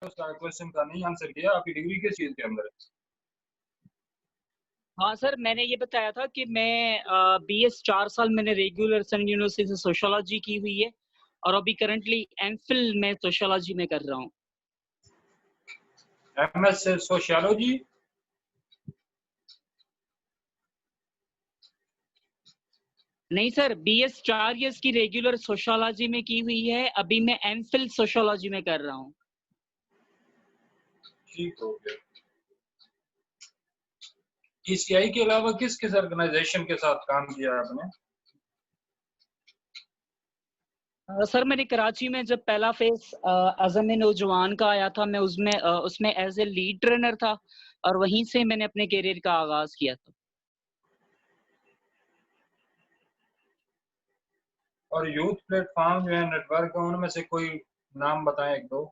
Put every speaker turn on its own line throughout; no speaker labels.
उसका क्वेश्चन का नहीं आंसर किया, आपकी डिग्री किस चीज के अंदर है?
हाँ सर, मैंने ये बताया था कि मैं BS 4 साल मैंने रेगुलर सन यूनिवर्सिटी से सोशियोलॉजी की हुई है और अभी करंटली एमफिल में सोशियोलॉजी में कर रहा हूँ।
MS से सोशियोलॉजी?
नहीं सर, BS 4 ईयर्स की रेगुलर सोशियोलॉजी में की हुई है, अभी मैं एमफिल सोशियोलॉजी में कर रहा हूँ।
ठीक हो गया। ECI के अलावा किस किस ऑर्गेनाइजेशन के साथ काम किया आपने?
सर मैंने कराची में जब पहला फेज अज़म नौजवान का आया था, मैं उसमें एज ए लीड ट्रेनर था और वहीं से मैंने अपने करियर का आगाज किया था।
और यूथ प्लेटफॉर्म जो है, नेटवर्क है, उनमें से कोई नाम बताएं, एक दो।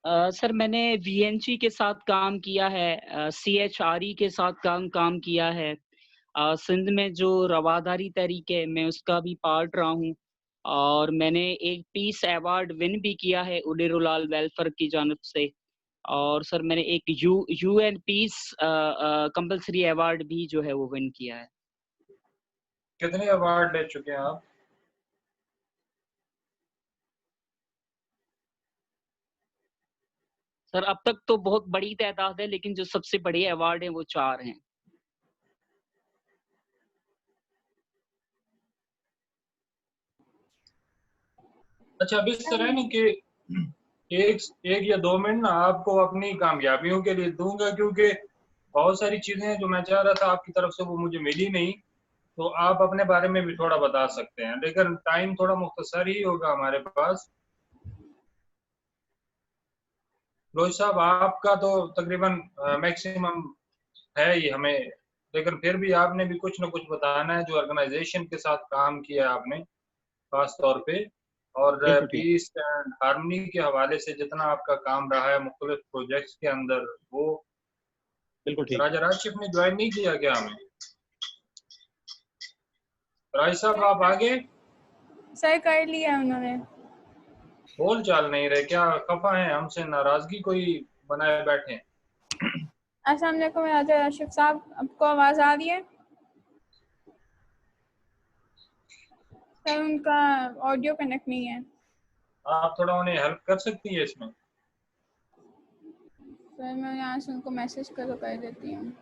सर मैंने VNG के साथ काम किया है, CHRE के साथ काम किया है, सिंध में जो रवादारी तहरीक है मैं उसका भी पार्ट रहा हूँ, और मैंने एक पीस अवार्ड विन भी किया है उडिरुलाल वेलफेयर की जानब से, और सर मैंने एक UN पीस कंपल्सरी अवार्ड भी जो है वो विन किया है।
कितने अवार्ड ले चुके हैं आप?
सर अब तक तो बहुत बड़ी तादाद है, लेकिन जो सबसे बड़े अवार्ड हैं वो 4 हैं।
अच्छा, अब इस तरह नहीं कि एक या 2 मिनट ना आपको अपनी कामयाबियों के लिए दूंगा, क्योंकि बहुत सारी चीजें जो मैं चाह रहा था आपकी तरफ से वो मुझे मिली नहीं, तो आप अपने बारे में भी थोड़ा बता सकते हैं, लेकिन टाइम थोड़ा मुख्तसर ही होगा हमारे पास। रोहित साहब, आपका तो तकरीबन मैक्सिमम है ही हमें, लेकिन फिर भी आपने भी कुछ ना कुछ बताना है, जो ऑर्गेनाइजेशन के साथ काम किया है आपने खास तौर पे, और
बिल्कुल ठीक।
पीस एंड हार्मनी के हवाले से जितना आपका काम रहा है मुख्तलिफ प्रोजेक्ट्स के अंदर, वो
बिल्कुल ठीक।
राजा राशिफ ने ज्वाइन नहीं किया क्या हमें? राज साहब आप आगे?
सर कर लिया उन्होंने।
बोल चाल नहीं रहे, क्या खफा है हमसे, नाराजगी कोई बनाए बैठे हैं?
अस्सलाम वालेकुम राजा राशिफ साहब, आपको आवाज़ आ रही है? सर उनका ऑडियो कनेक्ट नहीं है।
आप थोड़ा उन्हें हेल्प कर सकती है इसमें?
सर मैं यहाँ से उनको मैसेज कर देती हूँ।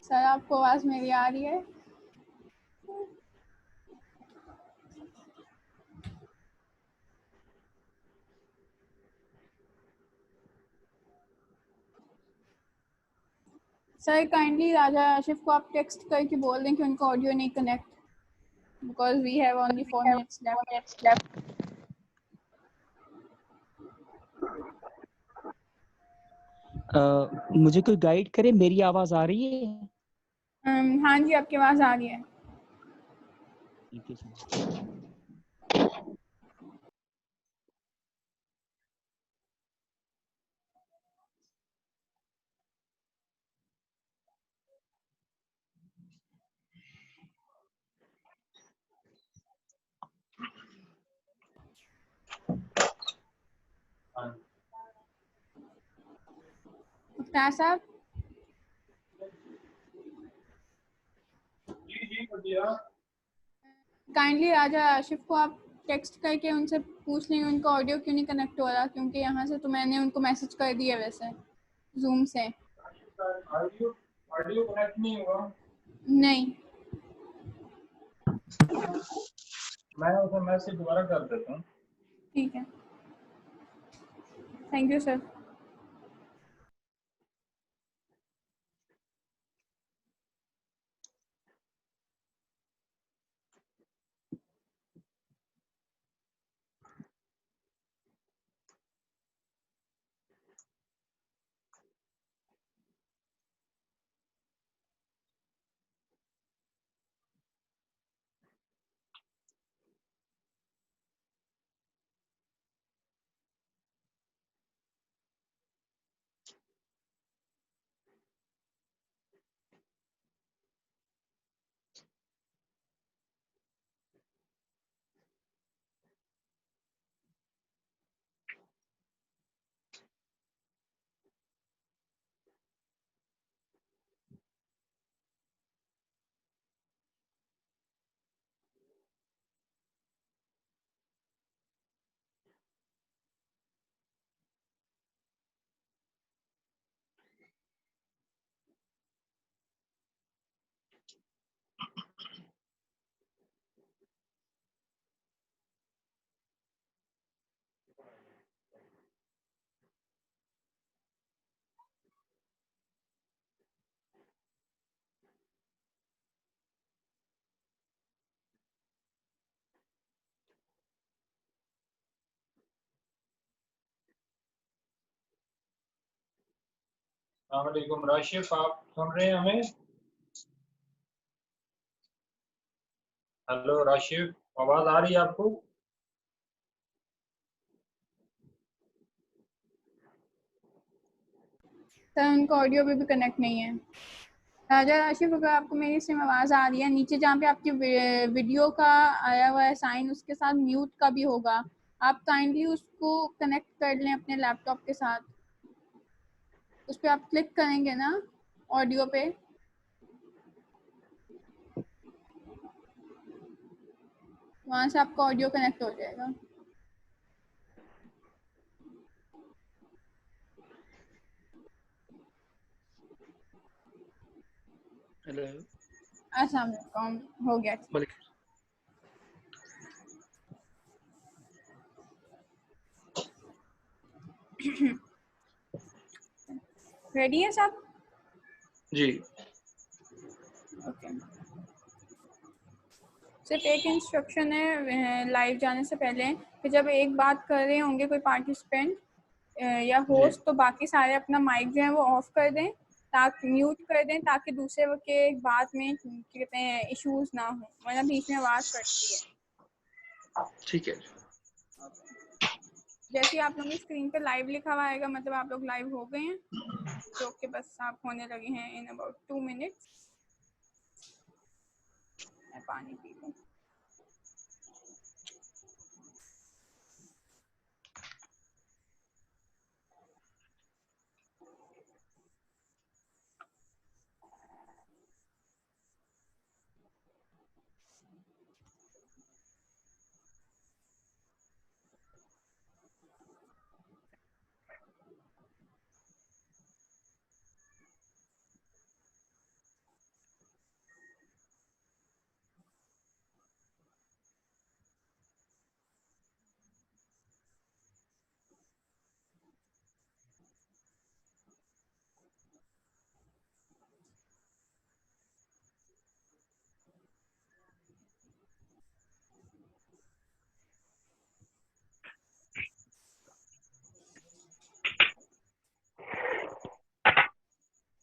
सर आपको आवाज़ मेरी आ रही है? सर काइंडली राजा आशिफ को आप टेक्स्ट करके बोल दें कि उनका ऑडियो नहीं connect, because we have only 4 minutes left.
मुझे कोई गाइड करे, मेरी आवाज आ रही है?
हाँ जी, आपकी आवाज़ आ रही है।
Thank you, sir.
मुख्तार साहब,
जी बढ़िया।
काइंडली राजा आशिफ को आप टेक्स्ट करके उनसे पूछ लें उनका ऑडियो क्यों नहीं कनेक्ट हो रहा, क्योंकि यहाँ से तो मैंने उनको मैसेज कर दिया वैसे जूम से।
ऑडियो ऑडियो कनेक्ट नहीं हुआ?
नहीं।
मैं उसे मैसेज दोबारा कर देता हूँ।
ठीक है, थैंक यू सर।
السلام علیکم راشف، آپ سن رہے ہیں ہمیں؟ ہلو راشف، آواز آ رہی ہے آپ کو؟
سر ان کا آڈیو بھی کنیکٹ نہیں ہے. راجا راشف، اگر آپ کو میری سیم آواز آ رہی ہے، نیچے جہاں پہ آپ کی ویڈیو کا آیا ہوا ہے سائن، اس کے ساتھ میوٹ کا بھی ہوگا. آپ کائنڈلی اس کو کنیکٹ کر لیں اپنے لیپ ٹاپ کے ساتھ. اس پہ آپ کلک کریں گے نا آڈیو پہ، وہاں سے آپ کا آڈیو کنیکٹ ہو جائے گا. السلام علیکم، ہو گیا. ریڈی ہے سب؟
جی
اوکے. صرف ایک انسٹرکشن ہے لائیو جانے سے پہلے کہ جب ایک بات کر رہے ہوں گے کوئی پارٹیسپینٹ یا ہوسٹ، تو باقی سارے اپنا مائک جو ہے وہ آف کر دیں، تاکہ میوٹ کر دیں، تاکہ دوسرے کے بات میں کہتے ہیں ایشوز نہ ہوں، ورنہ بیچ میں آواز کٹتی ہے.
ٹھیک ہے.
جیسے آپ لوگوں کی اسکرین پہ لائیو لکھا ہوا آئے گا، مطلب آپ لوگ لائیو ہو گئے ہیں، جو کہ بس آپ ہونے لگے ہیں ان اباؤٹ 2 منٹس. میں پانی پی لوں.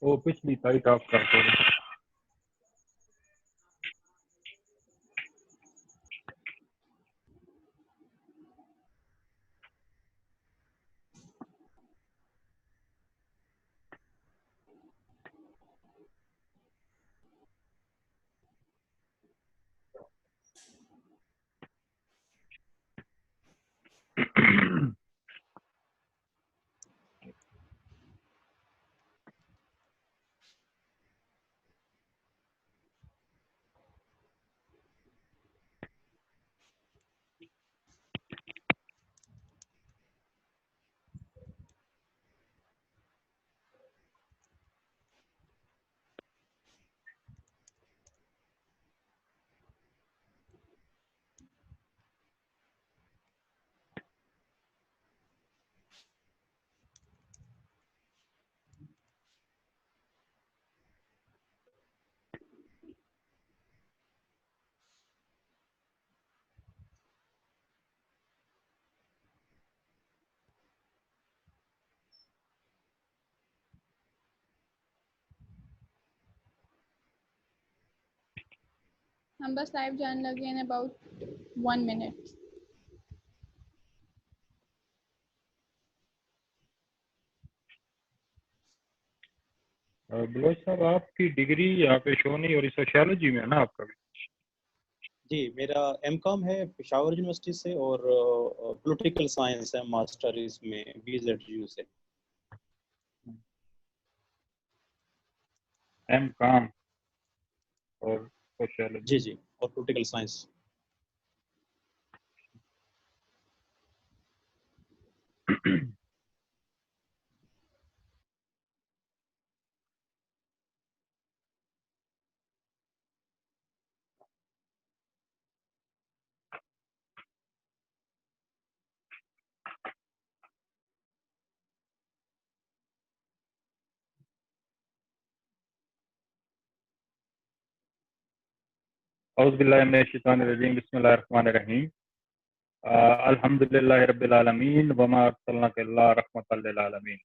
وہ پچھلی سائٹ آپ کا
ہم بس لائیو جانے لگے ان اباؤٹ 1 منٹ.
بلوچ صاحب آپ کی ڈگری یہاں پہ شو نہیں ہو رہی، سوشیالوجی میں ہے نا آپ کا بھی؟
جی میرا ایم کام ہے پشاور یونیورسٹی سے، اور پولیٹیکل سائنس ہے ماسٹر اس میں BZU سے.
ایم کام اور سوشیالوجی.
جی جی، اور پولیٹیکل سائنس.
اعوذ باللہ من الشیطان الرجیم، بسم اللہ الرحمن الرحیم. الحمد للہ رب العالمین وما ارسلناک الا رحمۃ للعالمین.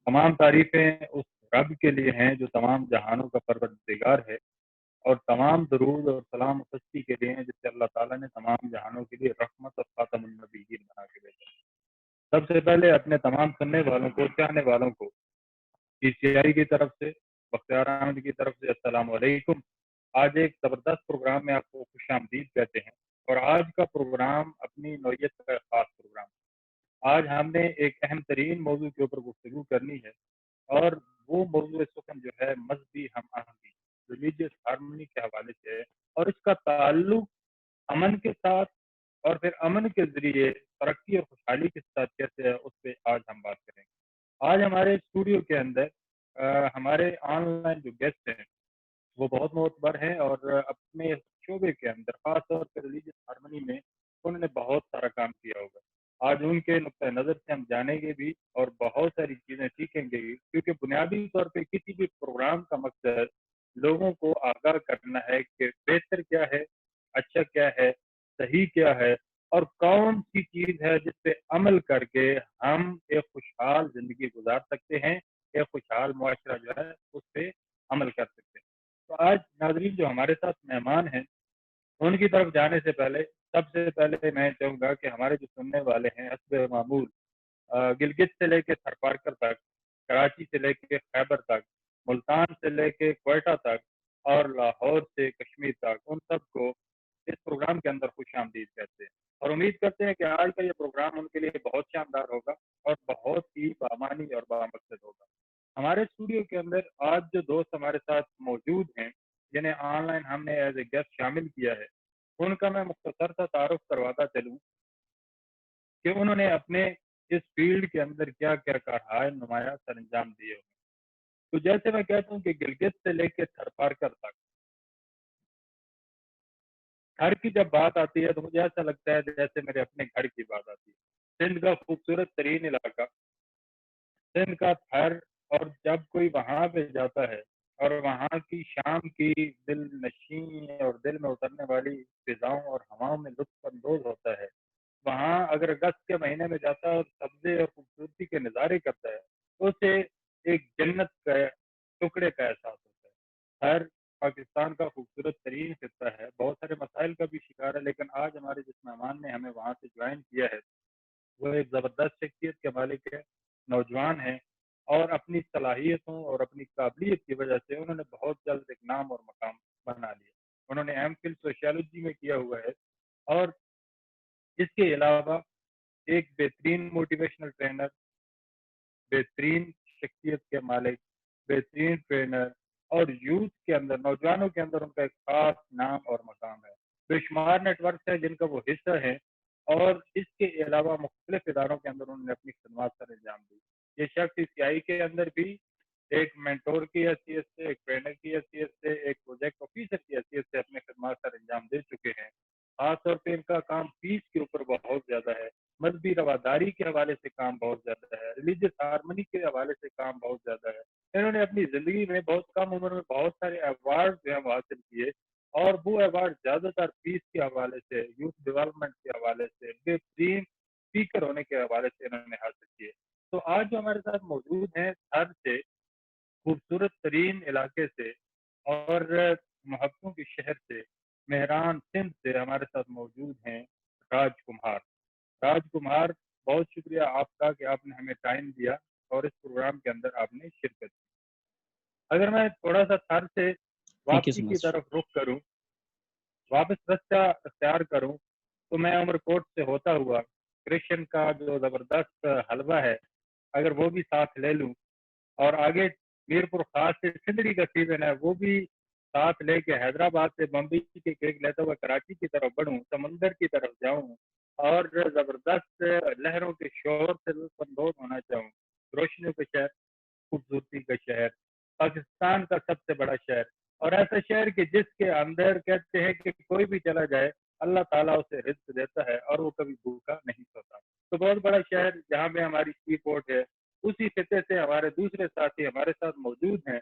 تمام تعریفیں اس رب کے لیے ہیں جو تمام جہانوں کا پروردگار ہے، اور تمام درود اور سلام تسلی کے لیے ہیں جس سے اللہ تعالیٰ نے تمام جہانوں کے لیے رحمت اور خاتم النبیین بنا کے بھیجا۔ سب سے پہلے اپنے تمام سننے والوں کو، چاہنے والوں کو PCI کی طرف سے، بختیار احمد کی طرف سے السلام علیکم۔ آج ایک زبردست پروگرام میں آپ کو خوش آمدید کہتے ہیں، اور آج کا پروگرام اپنی نوعیت کا خاص پروگرام۔ آج ہم نے ایک اہم ترین موضوع کے اوپر گفتگو کرنی ہے، اور وہ موضوع سخن جو ہے مذہبی ہم آہنگی، ریلیجیس ہارمونی کے حوالے سے ہے، اور اس کا تعلق امن کے ساتھ اور پھر امن کے ذریعے ترقی اور خوشحالی کے ساتھ کیسے ہے، اس پہ آج ہم بات کریں گے۔ آج ہمارے اسٹوڈیو کے اندر ہمارے آن لائن جو گیسٹ ہیں وہ بہت معتبر ہیں، اور اپنے شعبے کے اندر خاص طور پہ ریلیجیس ہارمونی میں انہوں نے بہت سارا کام کیا ہوگا۔ آج ان کے نقطۂ نظر سے ہم جانیں گے بھی اور بہت ساری چیزیں سیکھیں گے بھی، کیونکہ بنیادی طور پہ کسی بھی پروگرام کا مقصد لوگوں کو آگاہ کرنا ہے کہ بہتر کیا ہے، اچھا کیا ہے، صحیح کیا ہے، اور کون سی چیز ہے جس پہ عمل کر کے ہم ایک خوشحال زندگی گزار سکتے ہیں، ایک خوشحال معاشرہ جو ہے اس پہ عمل کر سکتے ہیں۔ تو آج ناظرین جو ہمارے ساتھ مہمان ہیں ان کی طرف جانے سے پہلے سب سے پہلے میں چاہوں گا کہ ہمارے جو سننے والے ہیں حسب معمول گلگت سے لے کے تھرپارکر تک، کراچی سے لے کے خیبر تک، ملتان سے لے کے کوئٹہ تک، اور لاہور سے کشمیر تک، ان سب کو اس پروگرام کے اندر خوش آمدید کہتے ہیں، اور امید کرتے ہیں کہ آج کا یہ پروگرام ان کے لیے بہت شاندار ہوگا اور بہت ہی بامانی اور بامقصد ہوگا۔ ہمارے اسٹوڈیو کے اندر آج جو دوست ہمارے ساتھ موجود ہیں جنہیں آن لائن ہم نے ایز اے گیسٹ شامل کیا ہے، ان کا میں مختصر سا تعارف کرواتا چلوں کہ انہوں نے اپنے اس فیلڈ کے اندر کیا کیا کارہائے نمایاں سر انجام دیے ہوئے۔ تو جیسے میں کہتا ہوں کہ گلگت سے لے کے تھرپارکر تک، گھر کی جب بات آتی ہے تو مجھے ایسا لگتا ہے جیسے میرے اپنے گھر کی بات آتی ہے۔ سندھ کا خوبصورت ترین علاقہ، سندھ کا تھر، اور جب کوئی وہاں پہ جاتا ہے اور وہاں کی شام کی دل نشین اور دل میں اترنے والی فضاؤں اور ہواؤں میں لطف اندوز ہوتا ہے، وہاں اگر اگست کے مہینے میں جاتا ہے اور سبزے اور خوبصورتی کے نظارے کرتا ہے تو اسے ایک جنت کا ٹکڑے کا احساس ہوتا ہے۔ ہر پاکستان کا خوبصورت ترین خطہ ہے، بہت سارے مسائل کا بھی شکار ہے، لیکن آج ہمارے جس مہمان نے ہمیں وہاں سے جوائن کیا ہے وہ ایک زبردست شخصیت کے مالک ہے، نوجوان ہیں، اور اپنی صلاحیتوں اور اپنی قابلیت کی وجہ سے انہوں نے بہت جلد ایک نام اور مقام بنا لیا۔ انہوں نے ایم فل سوشیالوجی میں کیا ہوا ہے، اور اس کے علاوہ ایک بہترین موٹیویشنل ٹرینر، بہترین شخصیت کے مالک، بہترین ٹرینر، اور یوتھ کے اندر، نوجوانوں کے اندر ان کا ایک خاص نام اور مقام ہے۔ بے شمار نیٹ ورکس ہیں جن کا وہ حصہ ہے، اور اس کے علاوہ مختلف اداروں کے اندر انہوں نے اپنی خدمات سر انجام دی۔ یہ شخص PCI کے اندر بھی ایک مینٹور کی حیثیت سے، ایک ٹرینر کی حیثیت سے، ایک پروجیکٹ آفیسر کی حیثیت سے اپنے خدمات سر انجام دے چکے ہیں۔ خاص طور پہ ان کا کام پیس کے اوپر بہت زیادہ ہے، مذہبی رواداری کے حوالے سے کام بہت زیادہ ہے، ریلیجیس ہارمونی کے حوالے سے کام بہت زیادہ ہے۔ انہوں نے اپنی زندگی میں بہت کم عمر میں بہت سارے ایوارڈ جو ہیں وہ حاصل کیے، اور وہ ایوارڈ زیادہ تر پیس کے حوالے سے، یوتھ ڈیولپمنٹ کے حوالے سے، بہترین اسپیکر ہونے کے حوالے سے انہوں نے حاصل کیے۔ تو آج جو ہمارے ساتھ موجود ہیں ہر سے خوبصورت ترین علاقے سے اور محبتوں کے شہر سے، مہران سندھ سے ہمارے ساتھ موجود ہیں راج کمار۔ راج کمار، بہت شکریہ آپ کا کہ آپ نے ہمیں ٹائم دیا اور اس پروگرام کے اندر آپ نے شرکت کی۔ اگر میں تھوڑا سا تھر سے واپسی کی طرف رخ کروں، واپس رستہ اختیار کروں، تو میں عمر کوٹ سے ہوتا ہوا کرشن کا جو زبردست حلوہ ہے اگر وہ بھی ساتھ لے لوں، اور آگے میر پور خاص سے سندڑی کا سیزن ہے وہ بھی ساتھ لے کے حیدرآباد سے بمبئی کے کیک لیتا ہوا کراچی کی طرف بڑھوں، سمندر کی طرف جاؤں اور زبردست لہروں کے شور سے لطف اندوز ہونا چاہوں، روشنیوں کا شہر، خوبصورتی کا شہر، پاکستان کا سب سے بڑا شہر، اور ایسا شہر کہ جس کے اندر کہتے ہیں کہ کوئی بھی چلا جائے اللہ تعالیٰ اسے رزق دیتا ہے اور وہ کبھی بھوکا نہیں سوتا۔ تو بہت بڑا شہر جہاں پہ ہماری سی پورٹ ہے، اسی خطے سے ہمارے دوسرے ساتھی ہمارے ساتھ موجود ہیں،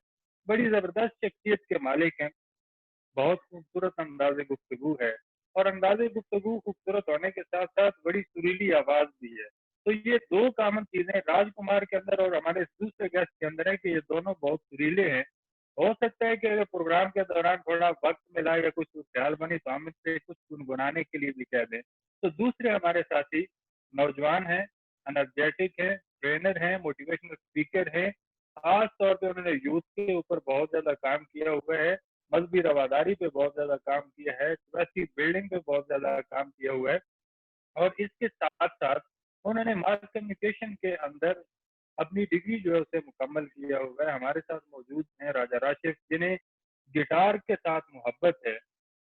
بڑی زبردست شخصیت کے مالک ہیں، بہت خوبصورت انداز گفتگو ہے، اور انداز گفتگو خوبصورت ہونے کے ساتھ ساتھ بڑی سریلی آواز بھی ہے۔ تو یہ دو کامن چیزیں راج کمار کے اندر اور ہمارے دوسرے گیسٹ کے اندر ہے کہ یہ دونوں بہت سریلے ہیں. ہو سکتا ہے کہ اگر پروگرام کے دوران تھوڑا وقت ملا یا کچھ خیال بنی تو ہم اس سے کچھ گنگنانے کے لیے بھی کہہ دیں. تو دوسرے ہمارے ساتھی نوجوان ہیں, انرجیٹک ہیں, ٹرینر ہیں, موٹیویشنل اسپیکر ہیں. خاص طور پہ انہوں نے یوتھ کے اوپر بہت زیادہ کام کیا ہوا ہے, مذہبی رواداری پہ بہت زیادہ کام کیا ہے, کیپیسٹی بلڈنگ پہ بہت زیادہ کام کیا ہوا ہے, اور اس کے ساتھ ساتھ انہوں نے ماس کمیونیکیشن کے اندر اپنی ڈگری جو ہے اسے مکمل کیا ہوا ہے. ہمارے ساتھ موجود ہیں راجہ راشد, جنہیں گٹار کے ساتھ محبت ہے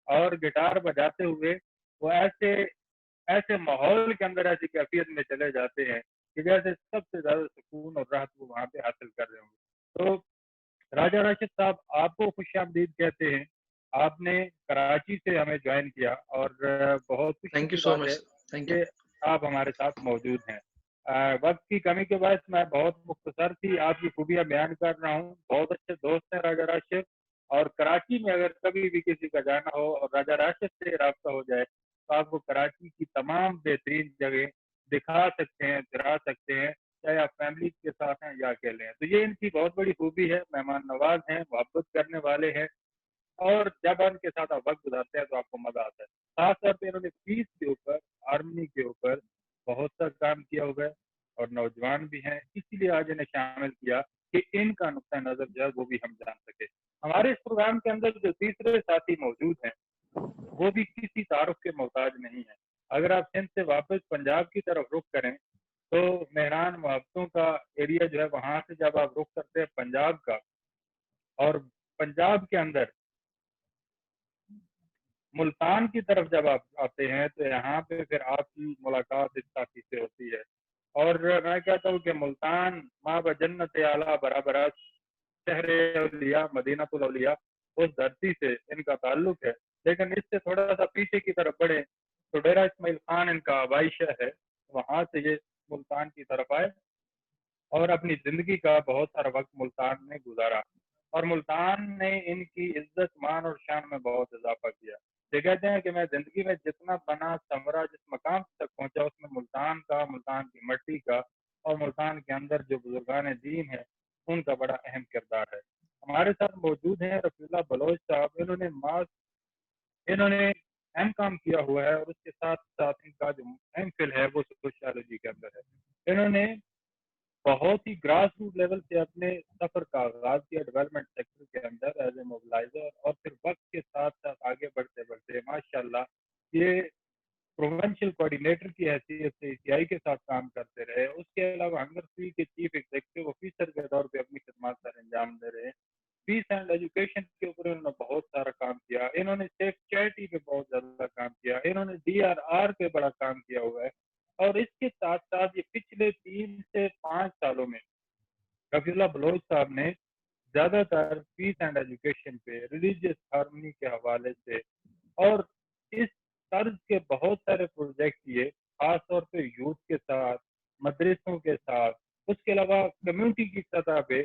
اور گٹار بجاتے ہوئے وہ ایسے ماحول کے اندر ایسی کیفیت میں چلے جاتے ہیں کہ جیسے سب سے زیادہ سکون اور راحت وہ وہاں پہ حاصل کر رہے ہوں گے. تو راجہ راشد صاحب, آپ کو خوش آمدید کہتے ہیں. آپ نے کراچی سے ہمیں جوائن کیا اور بہت خوشی
تھینک
کی
یو سو
بات
مچ.
ہے
تھینک
کہ
یو.
آپ ہمارے ساتھ موجود ہیں. وقت کی کمی کے باعث میں بہت مختصر تھی آپ کی خوبیاں بیان کر رہا ہوں. بہت اچھے دوست ہیں راجہ راشد, اور کراچی میں اگر کبھی بھی کسی کا جانا ہو اور راجہ راشد سے رابطہ ہو جائے تو آپ کو کراچی کی تمام بہترین جگہ دکھا سکتے ہیں, پھرا سکتے ہیں, چاہے آپ فیملی کے ساتھ ہیں یا اکیلے ہیں. تو یہ ان کی بہت بڑی خوبی ہے. مہمان نواز ہیں, محبت کرنے والے ہیں, اور جب ان کے ساتھ آپ وقت گزارتے ہیں تو آپ کو مزہ آتا ہے. خاص طور پہ انہوں نے پیس کے اوپر, ہارمنی کے اوپر بہت سا کام کیا ہوا ہے, اور نوجوان بھی ہیں, اسی لیے آج انہیں شامل کیا کہ ان کا نقطۂ نظر جو ہے وہ بھی ہم جان سکے. ہمارے اس پروگرام کے اندر جو تیسرے ساتھی موجود ہیں وہ بھی کسی تعارف کے محتاج نہیں ہے. اگر آپ سندھ سے واپس پنجاب کی طرف رخ کریں تو مہران محبتوں کا ایریا جو ہے وہاں سے جب آپ رخ کرتے ہیں پنجاب کا, اور پنجاب کے اندر ملتان کی طرف جب آپ آتے ہیں تو یہاں پہ پھر آپ کی ملاقات اس ساتھی سے ہوتی ہے. اور میں کہتا ہوں کہ ملتان ماں بجنت اعلیٰ برابر شہر اولیاء مدینۃ الاولیاء, اس دھرتی سے ان کا تعلق ہے. لیکن اس سے تھوڑا سا پیچھے کی طرف بڑھے تو ڈیرہ اسماعیل خان ان کا آبائی شہر ہے, وہاں سے یہ ملتان کی طرف آئے اور اپنی زندگی کا بہت سارا وقت ملتان میں گزارا, اور ملتان نے ان کی عزت مان اور شان میں بہت اضافہ کیا. یہ کہتے ہیں کہ میں زندگی میں جتنا بنا سمرا, جس مقام تک پہنچا, اس میں ملتان کا, ملتان کی مٹی کا اور ملتان کے اندر جو بزرگان دین ہیں ان کا بڑا اہم کردار ہے. ہمارے ساتھ موجود ہیں رفیع اللہ بلوچ صاحب. انہوں نے اہم کام کیا ہوا ہے, اور اس کے ساتھ ساتھ ان کا جو اہم فل ہے وہ سوشیالوجی کے اندر ہے. انہوں نے بہت ہی گراس روٹ لیول سے اپنے سفر کا آغاز کیا ڈیولپمنٹ سیکٹر کے اندر ایز اے موبلائزر, اور پھر وقت کے ساتھ ساتھ آگے بڑھتے بڑھتے ماشاءاللہ یہ پروونشل کوآرڈینیٹر کی حیثیت سے ECI کے ساتھ کام کرتے رہے. اس کے علاوہ ہنگر فری کے چیف ایگزیکٹو آفیسر کے طور پہ اپنی خدمات سر انجام دے رہے ہیں. پیس اینڈ ایجوکیشن کے اوپر انہوں نے بہت سارا کام کیا. انہوں نے سیف چیریٹی پہ بہت زیادہ کام کیا. انہوں نے DRR پہ بڑا کام کیا ہوا ہے. اور اس کے ساتھ ساتھ یہ پچھلے 3 سے 5 سالوں میں رفیع اللہ بلوچ صاحب نے زیادہ تر پیس اینڈ ایجوکیشن پہ, ریلیجیس ہارمنی کے حوالے سے اور اس طرز کے بہت سارے پروجیکٹ کیے, خاص طور پہ یوتھ کے ساتھ, مدرسوں کے ساتھ. اس کے علاوہ کمیونٹی کی سطح پہ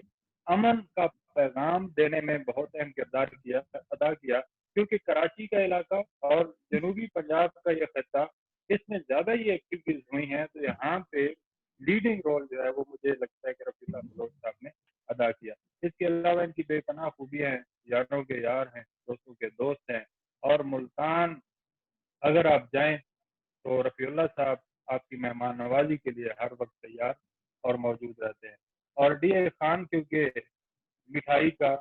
امن کا پیغام دینے میں بہت اہم کردار ادا کیا, کیونکہ کراچی کا علاقہ اور جنوبی پنجاب کا یہ خطہ اس میں زیادہ ہی ایکٹیویٹیز ہوئی ہیں. تو یہاں پہ لیڈنگ رول جو ہے وہ مجھے لگتا ہے کہ رفیع اللہ بلوچ صاحب نے ادا کیا. اس کے علاوہ ان کی بے پناہ خوبیاں ہیں, یاروں کے یار ہیں, دوستوں کے دوست ہیں, اور ملتان اگر آپ جائیں تو رفیع اللہ صاحب آپ کی مہمان نوازی کے لیے ہر وقت تیار اور موجود رہتے ہیں. اور DA خان کیونکہ مٹھائی کا,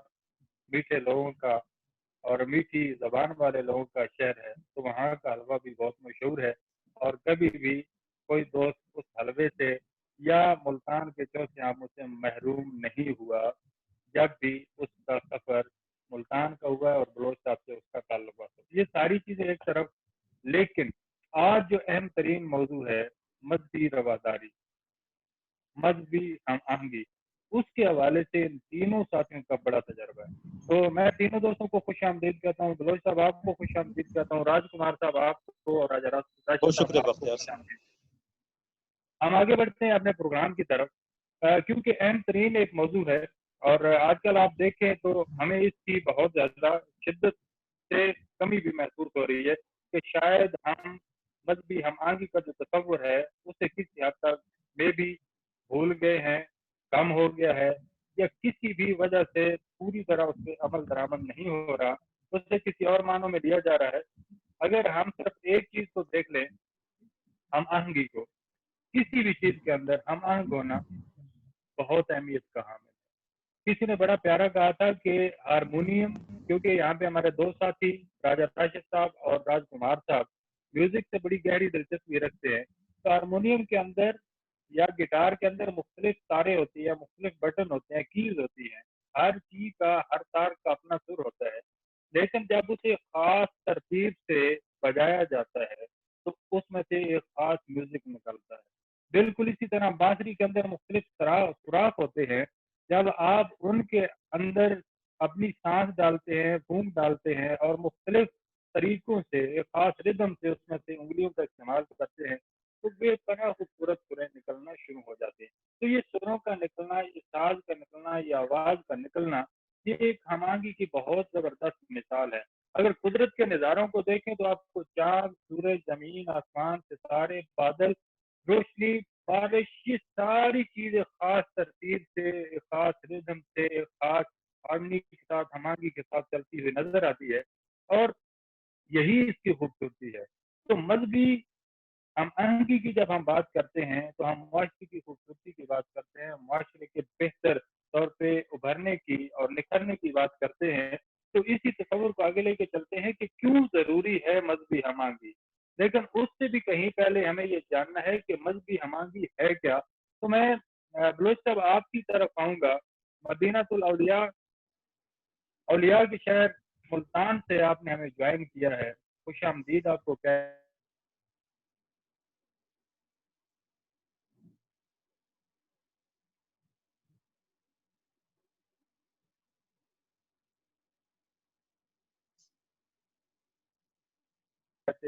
میٹھے لوگوں کا اور میٹھی زبان والے لوگوں کا شہر ہے, تو وہاں کا حلوہ بھی بہت مشہور ہے. اور کبھی بھی کوئی دوست اس حلوے سے یا ملتان کے چوتھے آموں سے محروم نہیں ہوا جب بھی اس کا سفر ملتان کا ہوا اور بلوچ صاحب سے اس کا تعلق ہوا. یہ ساری چیزیں ایک طرف, لیکن آج جو اہم ترین موضوع ہے مذہبی رواداری, مذہبی ہم آہنگی, اس کے حوالے سے ان تینوں ساتھیوں کا بڑا تجربہ ہے. تو میں تینوں دوستوں کو خوش آمدید کہتا ہوں. بلوچ صاحب آپ کو خوش آمدید کہتا ہوں, راج کمار صاحب آپ کو, اور راجہ راشد
بہت
صاحب
شکریہ
آپ کو
بختیار
خوش
صاحب.
آمدید. ہم آگے بڑھتے ہیں اپنے پروگرام کی طرف, کیونکہ اہم ترین ایک موضوع ہے, اور آج کل آپ دیکھیں تو ہمیں اس کی بہت زیادہ شدت سے کمی بھی محسوس ہو رہی ہے کہ شاید ہم مذہبی ہم آہنگی کا جو تصور ہے اسے کسی حد تک में भी भूल गए हैं, कम हो गया है, या किसी भी वजह से पूरी तरह उस पर अमल दरामद नहीं हो रहा, उसे किसी और मानों में लिया जा रहा है। अगर हम सिर्फ एक चीज को देख लें, हम आहंगी को, किसी भी चीज के अंदर हम आहंग होना बहुत अहमियत का हामिल है। किसी ने बड़ा प्यारा कहा था कि हारमोनियम, क्योंकि यहाँ पे हमारे दो साथी राजा राशिद साहब और राजकुमार साहब म्यूजिक से बड़ी गहरी दिलचस्पी रखते हैं, तो हारमोनियम के अंदर या गिटार के अंदर मुख्तलिफ तारे होती है, मुख्तलिफ बटन होते हैं, कीज होती हैं, हर की का, हर तार का अपना सुर होता है, लेकिन जब उसे खास तरतीब से बजाया जाता है तो उसमें से एक खास म्यूजिक निकलता है। बिल्कुल इसी तरह बांसुरी के अंदर मुख्तलिफ सुराख होते हैं, जब आप उनके अंदर अपनी सांस डालते हैं, फूंक डालते हैं और मुख्तलिफ तरीकों से एक खास रिदम से उसमें से उंगलियों का इस्तेमाल करते हैं, तो बेपनाह खूबसूरत सुरें निकलना शुरू हो जाती हैं। तो ये सुरों का निकलना, ये साज का निकलना, ये आवाज का निकलना, ये एक हमागी की बहुत जबरदस्त मिसाल है। अगर कुदरत के नज़ारों को देखें तो आपको चांद, सूरज, जमीन, आसमान, सितारे, बादल, रोशनी, बारिश, ये सारी चीजें खास तरतीब से, एक खास रिदम से, एक खास हारमोनी के साथ, हमागी के साथ चलती हुई नजर आती है, और यही इसकी खूबसूरती है। तो मजहबी हम आहंगी की जब हम बात करते हैं तो हम मुआशरे की खूबसूरती की बात करते हैं, मुआशरे के बेहतर तौर पे उभरने की और निखरने की बात करते हैं, तो इसी तस्वुर को आगे लेके चलते हैं कि क्यों जरूरी है मजहबी हम आहंगी। लेकिन उससे भी कहीं पहले हमें ये जानना है कि मजहबी हम आहंगी है क्या। तो मैं बलोच साहब आपकी तरफ आऊँगा। मदीनातुल औलिया, औलिया के शहर मुल्तान से आपने हमें ज्वाइन किया है, खुश आमदीद आपको कहते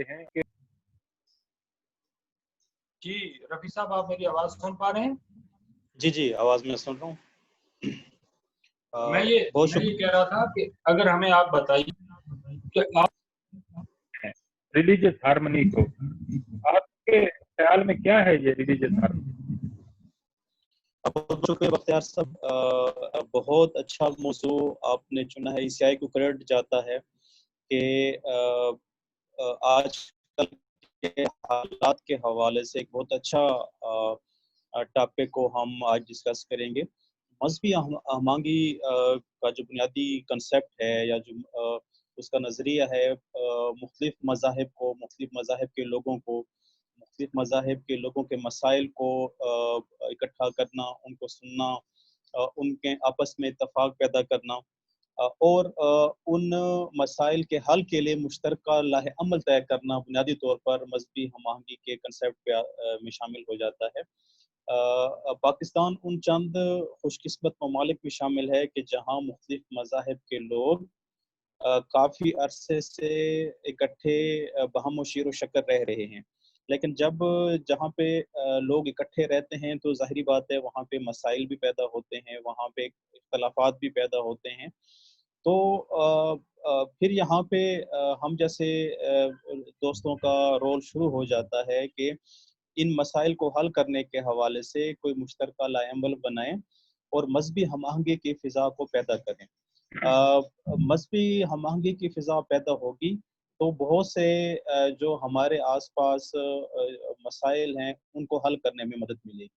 हैं कि
जी रफी साहब, आप मेरी आवाज सुन पा रहे हैं?
जी जी, आवाज में सुन रहा हूँ।
मैं ये कह रहा था कि अगर हमें आप बताइए कि आप
रिलीजियस हार्मनी को, आपके ख्याल में क्या है ये रिलीजियस हार्मनी?
बहुत शुक्रिया बख्तियार साहब, बहुत अच्छा मौजू आपने चुना है। ईसाई को क्रेडिट जाता है कि आज कल के हालात के हवाले से एक बहुत अच्छा टॉपिक को हम आज डिस्कस करेंगे। मजहबी हमांगी का जो बुनियादी कंसेप्ट है या जो उसका नज़रिया है, मुख्तलिफ मज़ाहिब को, मुख्तलिफ मज़ाहिब के लोगों को, मुख्तलिफ मज़ाहिब के लोगों के मसाइल को इकट्ठा करना, उनको सुनना, उनके आपस में इत्तफाक पैदा करना और उन मसाइल के हल के लिए मुश्तरका लाहे अमल तय करना बुनियादी तौर पर मजहबी हम आहंगी के कंसेप्ट में शामिल हो जाता है। पाकिस्तान उन चंद खुशकिस्मत ममालिक में शामिल है कि जहाँ मुख्तलिफ मज़ाहिब के लोग काफ़ी अरसे से इकट्ठे बहम व शीर व शक्र रह रहे हैं। लेकिन जब जहाँ पे लोग इकट्ठे रहते हैं तो ज़ाहिरी बात है वहाँ पे मसाइल भी पैदा होते हैं, वहाँ पे इख्तलाफात भी पैदा होते हैं। तो फिर यहाँ पे हम जैसे दोस्तों का रोल शुरू हो जाता है कि इन मसाइल को हल करने के हवाले से कोई मुश्तरका लाएअमल बनाएं और मजहबी हम आहंगी की फ़िज़ा को पैदा करें। मजहबी हम आहंगी की फ़िज़ा पैदा होगी तो बहुत से जो हमारे आसपास मसाइल हैं उनको हल करने में मदद मिलेगी।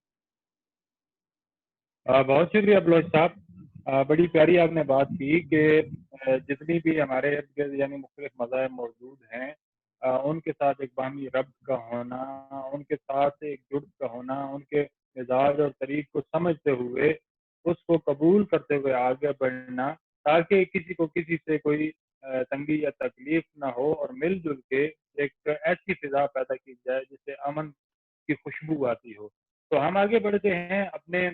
बहुत शुक्रिया बलोच साहब, बड़ी प्यारी आपने बात की कि जितनी भी हमारे इर्द गिर्द यानी मुख्तलिफ मज़ाहिब मौजूद हैं, उनके साथ एक बाहमी रब्त का होना, उनके साथ एक जुड़ का होना, उनके मिजाज और तरीक को समझते हुए उसको कबूल करते हुए आगे बढ़ना, ताकि किसी को किसी से कोई तंगी या तकलीफ ना हो और मिलजुल के एक ऐसी फिजा पैदा की जाए जिससे अमन की खुशबू आती हो। तो हम आगे बढ़ते हैं अपने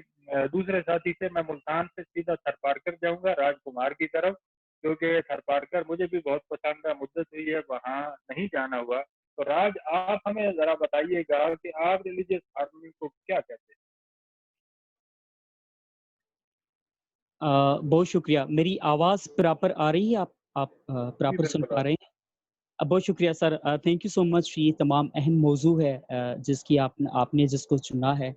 दूसरे साथी से। मैं मुल्तान से सीधा थरपारकर जाऊंगा राजकुमार की तरफ, क्योंकि थरपारकर मुझे भी बहुत पसंद है, मुद्दत हुई है वहाँ नहीं जाना हुआ। तो राज, आप हमें जरा बताइएगा कि आप रिलीजियस हार्मनी को क्या कहते हैं?
बहुत शुक्रिया। मेरी आवाज़ प्रॉपर आ रही है? आप प्रॉपर सुन पा रहे हैं? बहुत शुक्रिया sir, thank you so much. ये तमाम अहम मौजू है जिसकी आपने जिसको चुना है।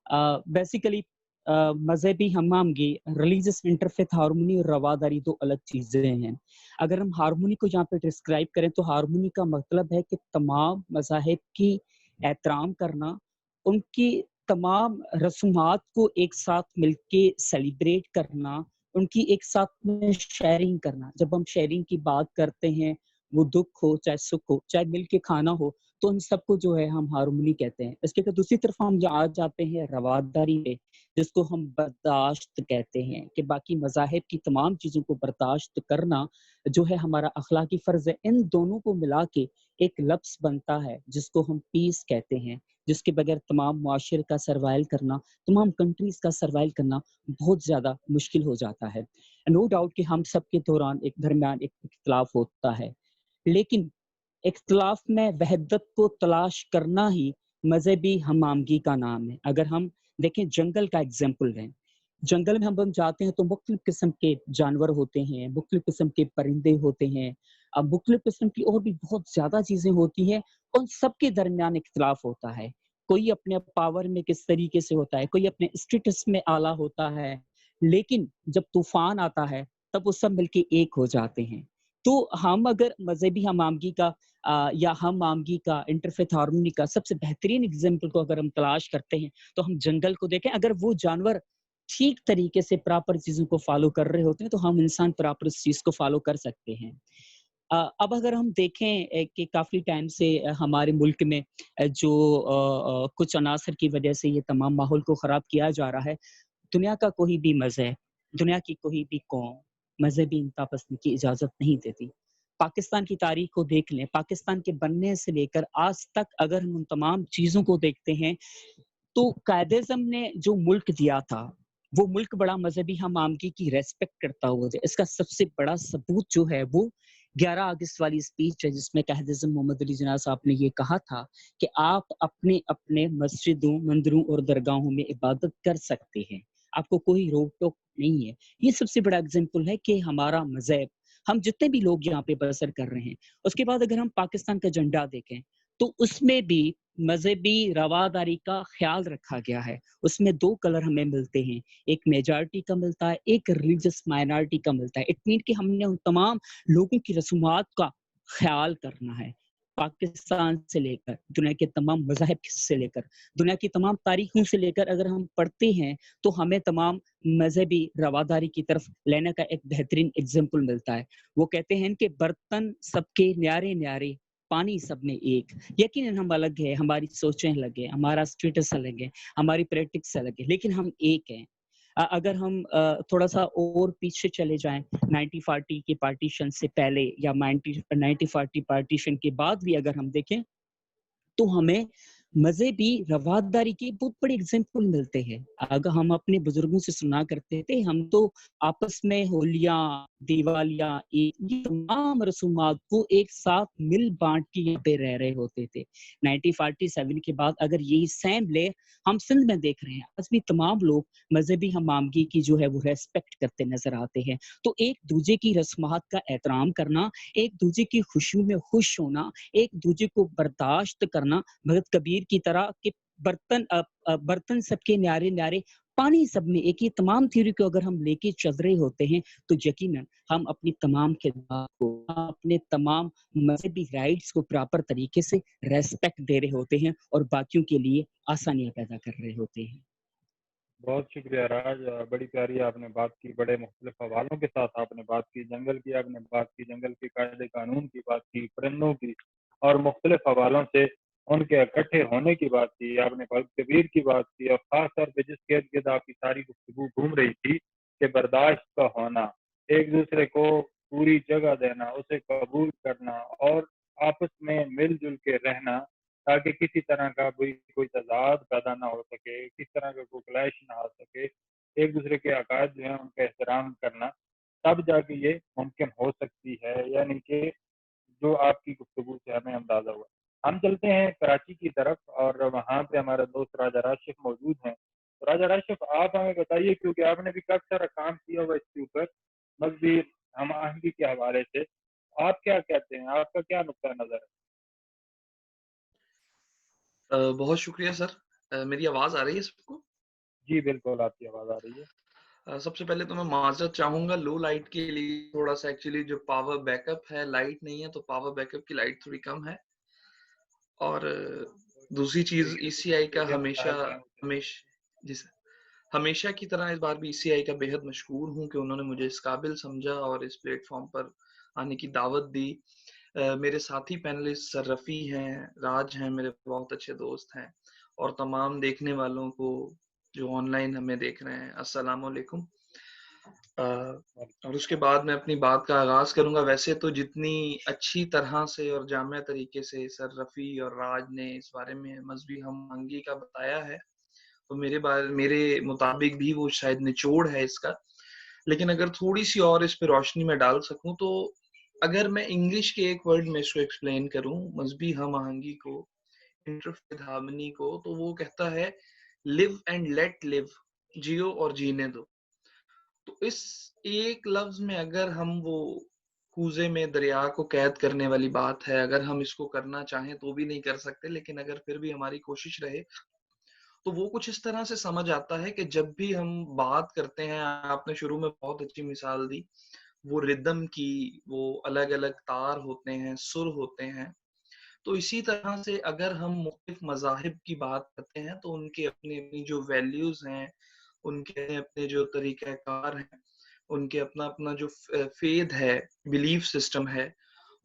बेसिकली मजहबी हमामगी, रिलीजियस इंटरफेथ हार्मनी और रवादारी दो अलग चीज़ें हैं। अगर हम हार्मनी को यहाँ पे डिस्क्राइब करें तो हार्मनी का मतलब है कि तमाम मज़ाहिब की एहतराम करना, उनकी तमाम रसूमात को एक साथ मिलके सेलिब्रेट करना, उनकी एक साथ में शेयरिंग करना। जब हम शेयरिंग की बात करते हैं, वो दुख हो चाहे सुख हो, चाहे मिल के खाना हो, तो उन सबको जो है हम हार्मनी कहते हैं। इसके दूसरी तरफ हम आ जाते हैं रवादारी पे, जिसको हम बर्दाश्त कहते हैं, कि बाकी मज़ाहिब की तमाम चीज़ों को बर्दाश्त करना जो है हमारा अखलाकी फ़र्ज़ है। इन दोनों को मिला के एक लफ्ज़ बनता है जिसको हम पीस कहते हैं, जिसके बगैर तमाम मुआशरे का सर्वाइव करना, तमाम कंट्रीज़ का सर्वाइव करना बहुत ज़्यादा मुश्किल हो जाता है। नो डाउट कि हम सब के दौरान एक दरमियान एक इख्तिलाफ होता है, लेकिन इख्तिलाफ में वहदत को तलाश करना ही मजहबी हमामगी का नाम है। अगर हम देखें जंगल का एग्जाम्पल लें, जंगल में हम जाते हैं तो मुख्तलिफ किस्म के जानवर होते हैं, मुख्तलिफ किस्म के परिंदे होते हैं, अब मुख्तलिफ किस्म की और भी बहुत ज़्यादा चीज़ें होती हैं, उन सब के दरमियान इख्तिलाफ होता है। कोई अपने पावर में किस तरीके से होता है, कोई अपने स्टेटस में आला होता है, लेकिन जब तूफान आता है तब वो सब मिलके एक हो जाते हैं। तो हम अगर मजहबी हमामगी का या हम आमगी का इंटरफेथ हार्मनी का सबसे बेहतरीन एग्जाम्पल को अगर हम तलाश करते हैं तो हम जंगल को देखें। अगर वो जानवर ठीक तरीके से प्रॉपर चीज़ों को फॉलो कर रहे होते हैं तो हम इंसान प्रॉपर उस चीज़ को फॉलो कर सकते हैं। अब अगर हम देखें कि काफ़ी टाइम से हमारे मुल्क में जो कुछ अनासर की वजह से ये तमाम माहौल को ख़राब किया जा रहा है, दुनिया का कोई भी मज़हब, दुनिया की कोई भी कौम मज़हबी इंतापसंद की इजाज़त नहीं देती। पाकिस्तान की तारीख को देख लें, पाकिस्तान के बनने से लेकर आज तक अगर हम उन तमाम चीज़ों को देखते हैं, तो कायदे-ए-आज़म ने जो मुल्क दिया था, वो मुल्क बड़ा मज़हबी हमामगी की रिस्पेक्ट करता हुआ था। इसका सबसे बड़ा सबूत जो है वो 11 अगस्त वाली स्पीच है, जिसमें कायदे-ए-आज़म मोहम्मद अली जिन्नाह साहब ने ये कहा था कि आप अपने-अपने मस्जिदों, मंदिरों और दरगाहों में इबादत कर सकते हैं। आपको कोई रोक-टोक नहीं है। ये सबसे बड़ा एग्ज़ाम्पल है कि हमारा मज़हब, हम जितने भी लोग यहाँ पे बसर कर रहे हैं। उसके बाद अगर हम पाकिस्तान का झंडा देखें, तो उसमें भी मज़हबी रवादारी का ख़्याल रखा गया है। उसमें 2 कलर हमें मिलते हैं, एक मेजॉरिटी का मिलता है, एक रिलीजियस माइनॉरिटी का मिलता है। इट मीन कि हमने उन तमाम लोगों की रसूमात का ख़्याल करना है। पाकिस्तान से लेकर, दुनिया के तमाम मज़ाहिब से लेकर, दुनिया की तमाम तारीखों से लेकर अगर हम पढ़ते हैं, तो हमें तमाम मज़हबी रवादारी की तरफ लेने का एक बेहतरीन एग्ज़ाम्पल मिलता है। वो कहते हैं कि बर्तन सबके न्यारे-न्यारे, पानी सब में एक। यकीनन हम अलग हैं, हमारी सोचें अलग हैं, हमारा स्टेटस अलग है, हमारी पॉलिटिक्स अलग है, लेकिन हम एक हैं। अगर हम थोड़ा-सा और पीछे चले जाएँ 1940 के पार्टीशन से पहले या 1940 पार्टीशन के बाद भी अगर हम देखें, तो हमें मज़हबी रवादारी के बहुत बड़े एग्जाम्पल मिलते हैं। अगर हम अपने बुजुर्गों से सुना करते थे, हम तो आपस में होलियाँ, दिवालियाँ, ईद, ये तमाम रसूमात को एक साथ मिल बाँट के यहाँ पे रह रहे होते थे। 1947 के बाद अगर यही सेम ले हम सिंध में देख रहे हैं, आज भी तमाम लोग मज़हबी हमामगी की जो है वो रिस्पेक्ट करते नज़र आते हैं। तो एक दूजे की रस्मात का एहतराम करना, एक दूजे की खुशियों में खुश होना, एक दूजे को बर्दाश्त करना, भगत कबीर की तरह कि बर्तन सबके न्यारे-न्यारे, पानी सब में एक। ये तमाम थ्योरी को अगर हम लेके चल रहे होते हैं, तो यकीनन हम अपनी तमाम खिदमत को, अपने तमाम मज़हबी राइट्स को प्रॉपर तरीके से रिस्पेक्ट दे रहे होते हैं और बाकियों के लिए आसानियाँ पैदा कर रहे होते हैं।
बहुत शुक्रिया राज, बड़ी प्यारी आपने बात की, बड़े मुख्तलिफ हवालों के साथ आपने बात की, जंगल की आपने बात की, जंगल के कायदे कानून की बात की, परिंदों की, और मुख्तलिफ हवालों से उनके इकट्ठे होने की बात की, आपने भगत कबीर की बात की, और ख़ास तौर पर जिसके इर्द गिर्द आपकी सारी गुफ्तगू घूम रही थी कि बर्दाश्त का होना, एक दूसरे को पूरी जगह देना, उसे कबूल करना और आपस में मिलजुल के रहना, ताकि किसी तरह का कोई तजाद पैदा ना हो सके, किसी तरह का कोई क्लैश ना आ सके, एक दूसरे के अकायद जो है उनका एहतराम करना, तब जाके ये मुमकिन हो सकती है। यानी कि जो आपकी गुफ्तगू से हमें अंदाजा हुआ। हम चलते हैं कराची की तरफ, और वहाँ पे हमारा दोस्त राजा राशिफ मौजूद हैं। तो राजा राशिफ, आप हमें बताइए, क्योंकि आपने भी काफी सारा काम किया हुआ इसके ऊपर, मजहबी हम आहंगी के हवाले से, आप क्या कहते हैं, आपका क्या नुक्ता नजर है?
बहुत शुक्रिया सर। मेरी आवाज़ आ रही है सबको?
جی بالکل آپ کی آواز آ رہی ہے.
سب سے پہلے تو میں معذرت چاہوں گا لو لائٹ کے لیے. تھوڑا سا ایکچولی جو پاور بیک اپ ہے, لائٹ نہیں ہے تو پاور بیک اپ کی لائٹ تھوڑی کم ہے. اور دوسری چیز ای سی آئی کا ہمیشہ کی طرح اس بار بھی ای سی آئی کا بےحد مشکور ہوں کہ انہوں نے مجھے اس قابل سمجھا اور اس پلیٹ فارم پر آنے کی دعوت دی. میرے ساتھی پینلسٹ سر رفیع ہیں, راج ہیں, میرے بہت اچھے دوست ہیں, اور تمام دیکھنے والوں کو جو آن لائن ہمیں دیکھ رہے ہیں, السلام علیکم. اور اس کے بعد میں اپنی بات کا آغاز کروں گا. ویسے تو جتنی اچھی طرح سے اور جامع طریقے سے سر رفیع اور راج نے اس بارے میں مذہبی ہم آہنگی کا بتایا ہے, تو میرے مطابق بھی وہ شاید نچوڑ ہے اس کا. لیکن اگر تھوڑی سی اور اس پہ روشنی میں ڈال سکوں تو اگر میں انگلش کے ایک ورڈ میں اس کو ایکسپلین کروں مذہبی ہم آہنگی کو, انٹرفیتھ ہارمنی کو, تو وہ کہتا ہے live and let live, Jio اور جینے دو. تو اس ایک لفظ میں اگر ہم وہ کوزے میں دریا کو قید کرنے والی بات ہے, اگر ہم اس کو کرنا چاہیں تو بھی نہیں کر سکتے, لیکن اگر پھر بھی ہماری کوشش رہے تو وہ کچھ اس طرح سے سمجھ آتا ہے کہ جب بھی ہم بات کرتے ہیں, آپ نے شروع میں بہت اچھی مثال دی, وہ ردم کی, وہ الگ الگ تار ہوتے ہیں, سر ہوتے ہیں. تو اسی طرح سے اگر ہم مختلف مذاہب کی بات کرتے ہیں تو ان کی اپنی جو ویلیوز ہیں, ان کے اپنے جو طریقہ کار ہیں, ان کے اپنا جو فیتھ ہے, بلیف سسٹم ہے,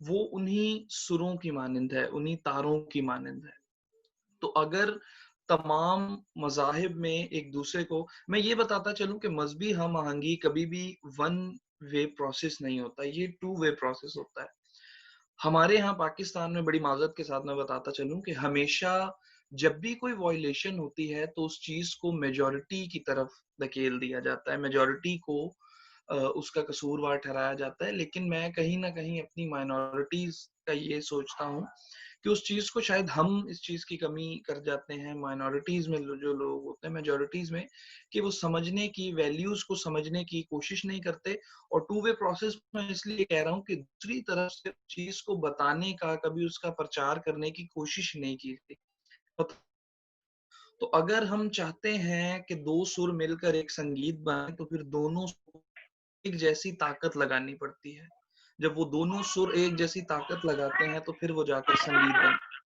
وہ انہی سروں کی مانند ہے, انہی تاروں کی مانند ہے. تو اگر تمام مذاہب میں ایک دوسرے کو, میں یہ بتاتا چلوں کہ مذہبی ہم آہنگی کبھی بھی ون وے پروسیس نہیں ہوتا, یہ ٹو وے پروسیس ہوتا ہے. ہمارے ہاں پاکستان میں بڑی معذرت کے ساتھ میں بتاتا چلوں کہ ہمیشہ جب بھی کوئی وائلیشن ہوتی ہے تو اس چیز کو میجورٹی کی طرف دھکیل دیا جاتا ہے, میجورٹی کو اس کا قصوروار ٹھہرایا جاتا ہے. لیکن میں کہیں نہ کہیں اپنی مائنورٹیز کا یہ سوچتا ہوں کہ اس چیز کو شاید ہم اس چیز کی کمی کر جاتے ہیں مائنورٹیز میں جو لوگ ہوتے ہیں میجورٹیز میں, کہ وہ سمجھنے کی, ویلیوز کو سمجھنے کی کوشش نہیں کرتے. اور ٹو وے پروسیس میں اس لیے کہہ رہا ہوں کہ دوسری طرف سے چیز کو بتانے کا, کبھی اس کا پرچار کرنے کی کوشش نہیں کی تھی. تو اگر ہم چاہتے ہیں کہ دو سر مل کر ایک سنگیت بنائے تو پھر دونوں ایک جیسی طاقت لگانی پڑتی ہے. جب وہ دونوں سر ایک جیسی طاقت لگاتے ہیں تو پھر وہ جا کر سنگیت بنتا ہے.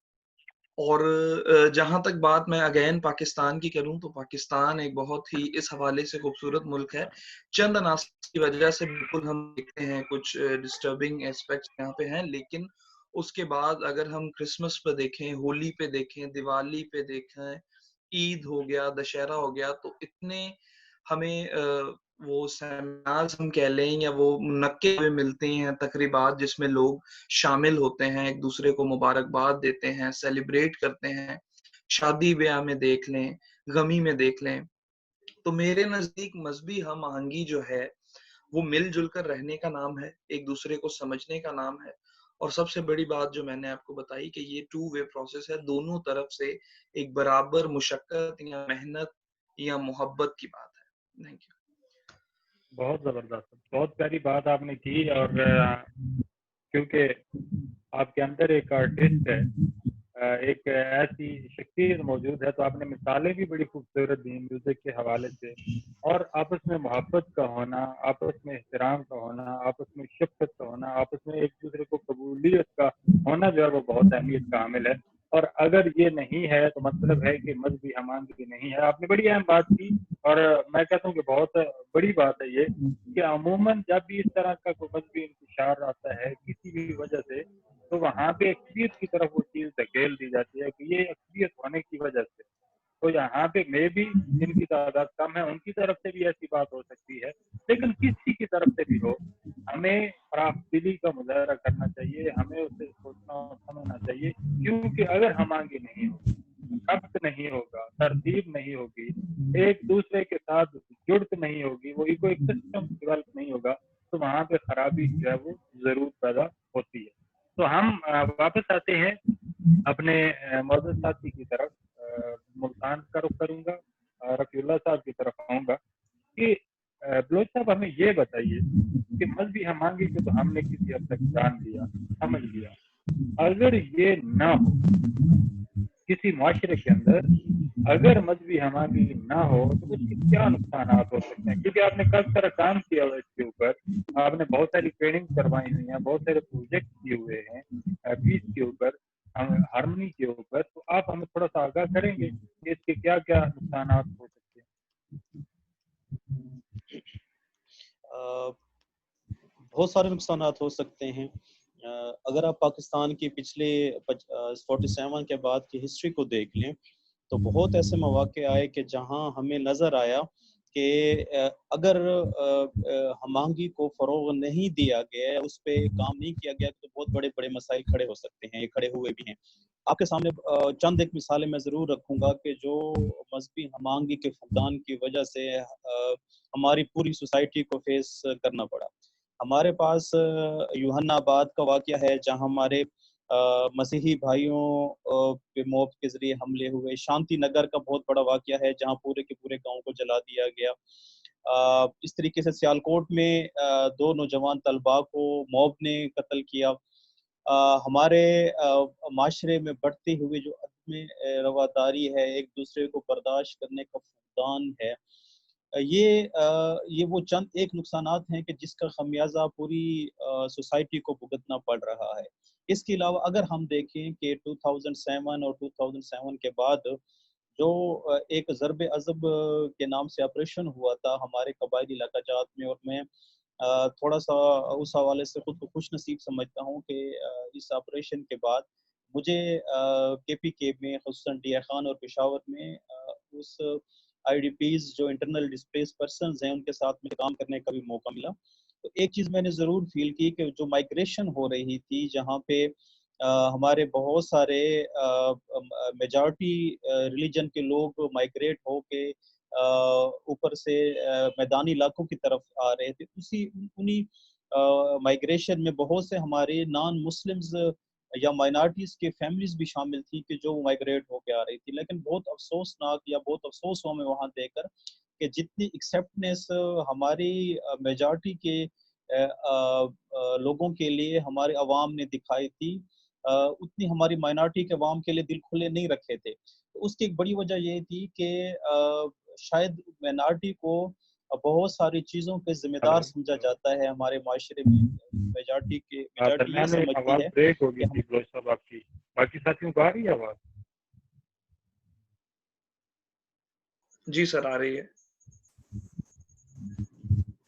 اور جہاں تک بات میں اگین پاکستان کی کروں تو پاکستان ایک بہت ہی اس حوالے سے خوبصورت ملک ہے. چند عناصر کی وجہ سے بالکل ہم دیکھتے ہیں کچھ ڈسٹربنگ ایسپیکٹس یہاں پہ ہیں, لیکن اس کے بعد اگر ہم کرسمس پہ دیکھیں, ہولی پہ دیکھیں, دیوالی پہ دیکھیں, عید ہو گیا, دشہرا ہو گیا, تو اتنے ہمیں وہ سیمینارز ہم کہہ لیں یا وہ منعقد ہوئے ملتے ہیں تقریبات جس میں لوگ شامل ہوتے ہیں, ایک دوسرے کو مبارکباد دیتے ہیں, سیلیبریٹ کرتے ہیں. شادی بیاہ میں دیکھ لیں, غمی میں دیکھ لیں. تو میرے نزدیک مذہبی ہم آہنگی جو ہے وہ مل جل کر رہنے کا نام ہے, ایک دوسرے کو سمجھنے کا نام ہے. اور سب سے بڑی بات جو میں نے آپ کو بتائی کہ یہ ٹو وے پروسیس ہے, دونوں طرف سے ایک برابر مشقت یا محنت یا محبت کی بات ہے. Thank you.
بہت زبردست, بہت پیاری بات آپ نے کی. اور کیونکہ آپ کے اندر ایک آرٹسٹ ہے, ایک ایسی شخصیت موجود ہے, تو آپ نے مثالیں بھی بڑی خوبصورت دی میوزک کے حوالے سے. اور آپس میں محبت کا ہونا, آپس میں احترام کا ہونا, آپس میں شفقت کا ہونا, آپس میں ایک دوسرے کو قبولیت کا ہونا جو ہے وہ بہت اہمیت کا حامل ہے. اور اگر یہ نہیں ہے تو مطلب ہے کہ مذہبی ہم آہنگی نہیں ہے. آپ نے بڑی اہم بات کی, اور میں کہتا ہوں کہ بہت بڑی بات ہے یہ کہ عموماً جب بھی اس طرح کا کوئی مذہبی انتشار آتا ہے کسی بھی وجہ سے, تو وہاں پہ اکثریت کی طرف وہ چیز دھکیل دی جاتی ہے کہ یہ اکثریت ہونے کی وجہ سے. تو یہاں پہ میں بھی جن کی تعداد کم ہے ان کی طرف سے بھی ایسی بات ہو سکتی ہے, لیکن کسی کی طرف سے بھی ہو, ہمیں فراخ دلی کا مظاہرہ کرنا چاہیے, ہمیں اسے سوچنا اور سمجھنا چاہیے. کیونکہ اگر ہم آگے نہیں ہوگی, ربط نہیں ہوگا, ترتیب نہیں ہوگی, ایک دوسرے کے ساتھ جڑت نہیں ہوگی, وہ ایک سسٹم ڈیولپ نہیں ہوگا, تو وہاں پہ خرابی جو ہے وہ ضرور پیدا ہوتی ہے. تو ہم واپس آتے ہیں اپنے معزز ساتھی کی طرف. ملتان کا رخ کروں گا, رفیع اللہ صاحب کی طرف آؤں گا کہ بلوچ صاحب ہمیں یہ بتائیے کہ مذہبی ہم آہنگی کو تو ہم نے کسی حد تک جان لیا, سمجھ لیا, اگر یہ نہ ہو کسی معاشرے کے اندر, अगर मजहबी हमारी ना हो तो उसके क्या नुकसान हो सकते हैं, क्योंकि आपने काफी सारा काम किया हुआ है इसके ऊपर, आपने बहुत सारी ट्रेनिंग करवाई हुई है, बहुत सारे प्रोजेक्ट किए हुए हैं पीस के ऊपर, हारमोनी के ऊपर, तो आप हमें थोड़ा सा आगाह करेंगे कि इसके क्या क्या नुकसान हो सकते हैं?
बहुत सारे नुकसान हो सकते हैं। अगर आप पाकिस्तान की पिछले 47 के बाद की हिस्ट्री को देख लें तो बहुत ऐसे मौके आए कि जहां हमें नज़र आया कि अगर हमआहंगी को फ़रोग़ नहीं दिया गया, उस पर काम नहीं किया गया, तो बहुत बड़े बड़े मसाइल खड़े हो सकते हैं, ये खड़े हुए भी हैं। आपके सामने चंद एक मिसालें मैं ज़रूर रखूँगा कि जो मजहबी हमआहंगी के फुक़दान की वजह से हमारी पूरी सोसाइटी को फेस करना पड़ा। हमारे पास यूहन्नाबाद का वाक़या है, जहाँ हमारे मसीही भाइयों पे मॉब के ज़रिए हमले हुए। शांति नगर का बहुत बड़ा वाक़या है, जहाँ पूरे के पूरे गाँव को जला दिया गया। इस तरीके से सियालकोट में 2 नौजवान तलबा को मॉब ने कत्ल किया। हमारे माशरे में बढ़ती हुई जो अदम रवादारी है, एक दूसरे को बर्दाश्त करने का फुक़दान है, ये वो चंद एक नुकसानात हैं कि जिसका खमियाजा पूरी सोसाइटी को भुगतना पड़ रहा है। इसके अलावा अगर हम देखें कि 2007 और 2007 के बाद जो एक ज़रब-ए-अज़ब के नाम से ऑपरेशन हुआ था हमारे कबायली इलाका जात में, और मैं थोड़ा सा उस हवाले से खुद को खुश नसीब समझता हूँ कि इस ऑपरेशन के बाद मुझे KPK में, ख़ुसूसन डीआई खान और पेशावर में उस IDPs जो इंटरनल डिस्प्लेस्ड पर्सन्स हैं, उनके साथ में काम करने का भी मौका मिला। तो एक चीज़ मैंने ज़रूर फ़ील की कि जो माइग्रेशन हो रही थी, जहाँ पे हमारे बहुत सारे मेजॉरिटी रिलीजन के लोग माइग्रेट होके ऊपर से मैदानी इलाकों की तरफ आ रहे थे, उन्हीं माइग्रेशन में बहुत से हमारे नॉन मुस्लिम्स या माइनॉरिटीज़ की फैमिलीज़ भी शामिल थी कि जो माइग्रेट होके आ रही थी। लेकिन बहुत अफ़सोसनाक या बहुत अफ़सोस हुआ हमें वहाँ देखकर कि जितनी एक्सेप्टनेस हमारी मेजॉरिटी के लोगों के लिए हमारे अवाम ने दिखाई थी, उतनी हमारी माइनॉरिटी के अवाम के लिए दिल खुले नहीं रखे थे। तो उसकी एक बड़ी वजह ये थी कि शायद माइनॉरिटी को बहुत सारी चीज़ों पे ज़िम्मेदार समझा जाता है हमारे माशरे में। मेजॉरिटी ये
दरमियान में
समझती
आवाज़
है
ब्रेक हो
कि
गई थी फिरोज साहब आपकी, बाकी साथियों को आ रही है आवाज़?
जी सर, आ रही है।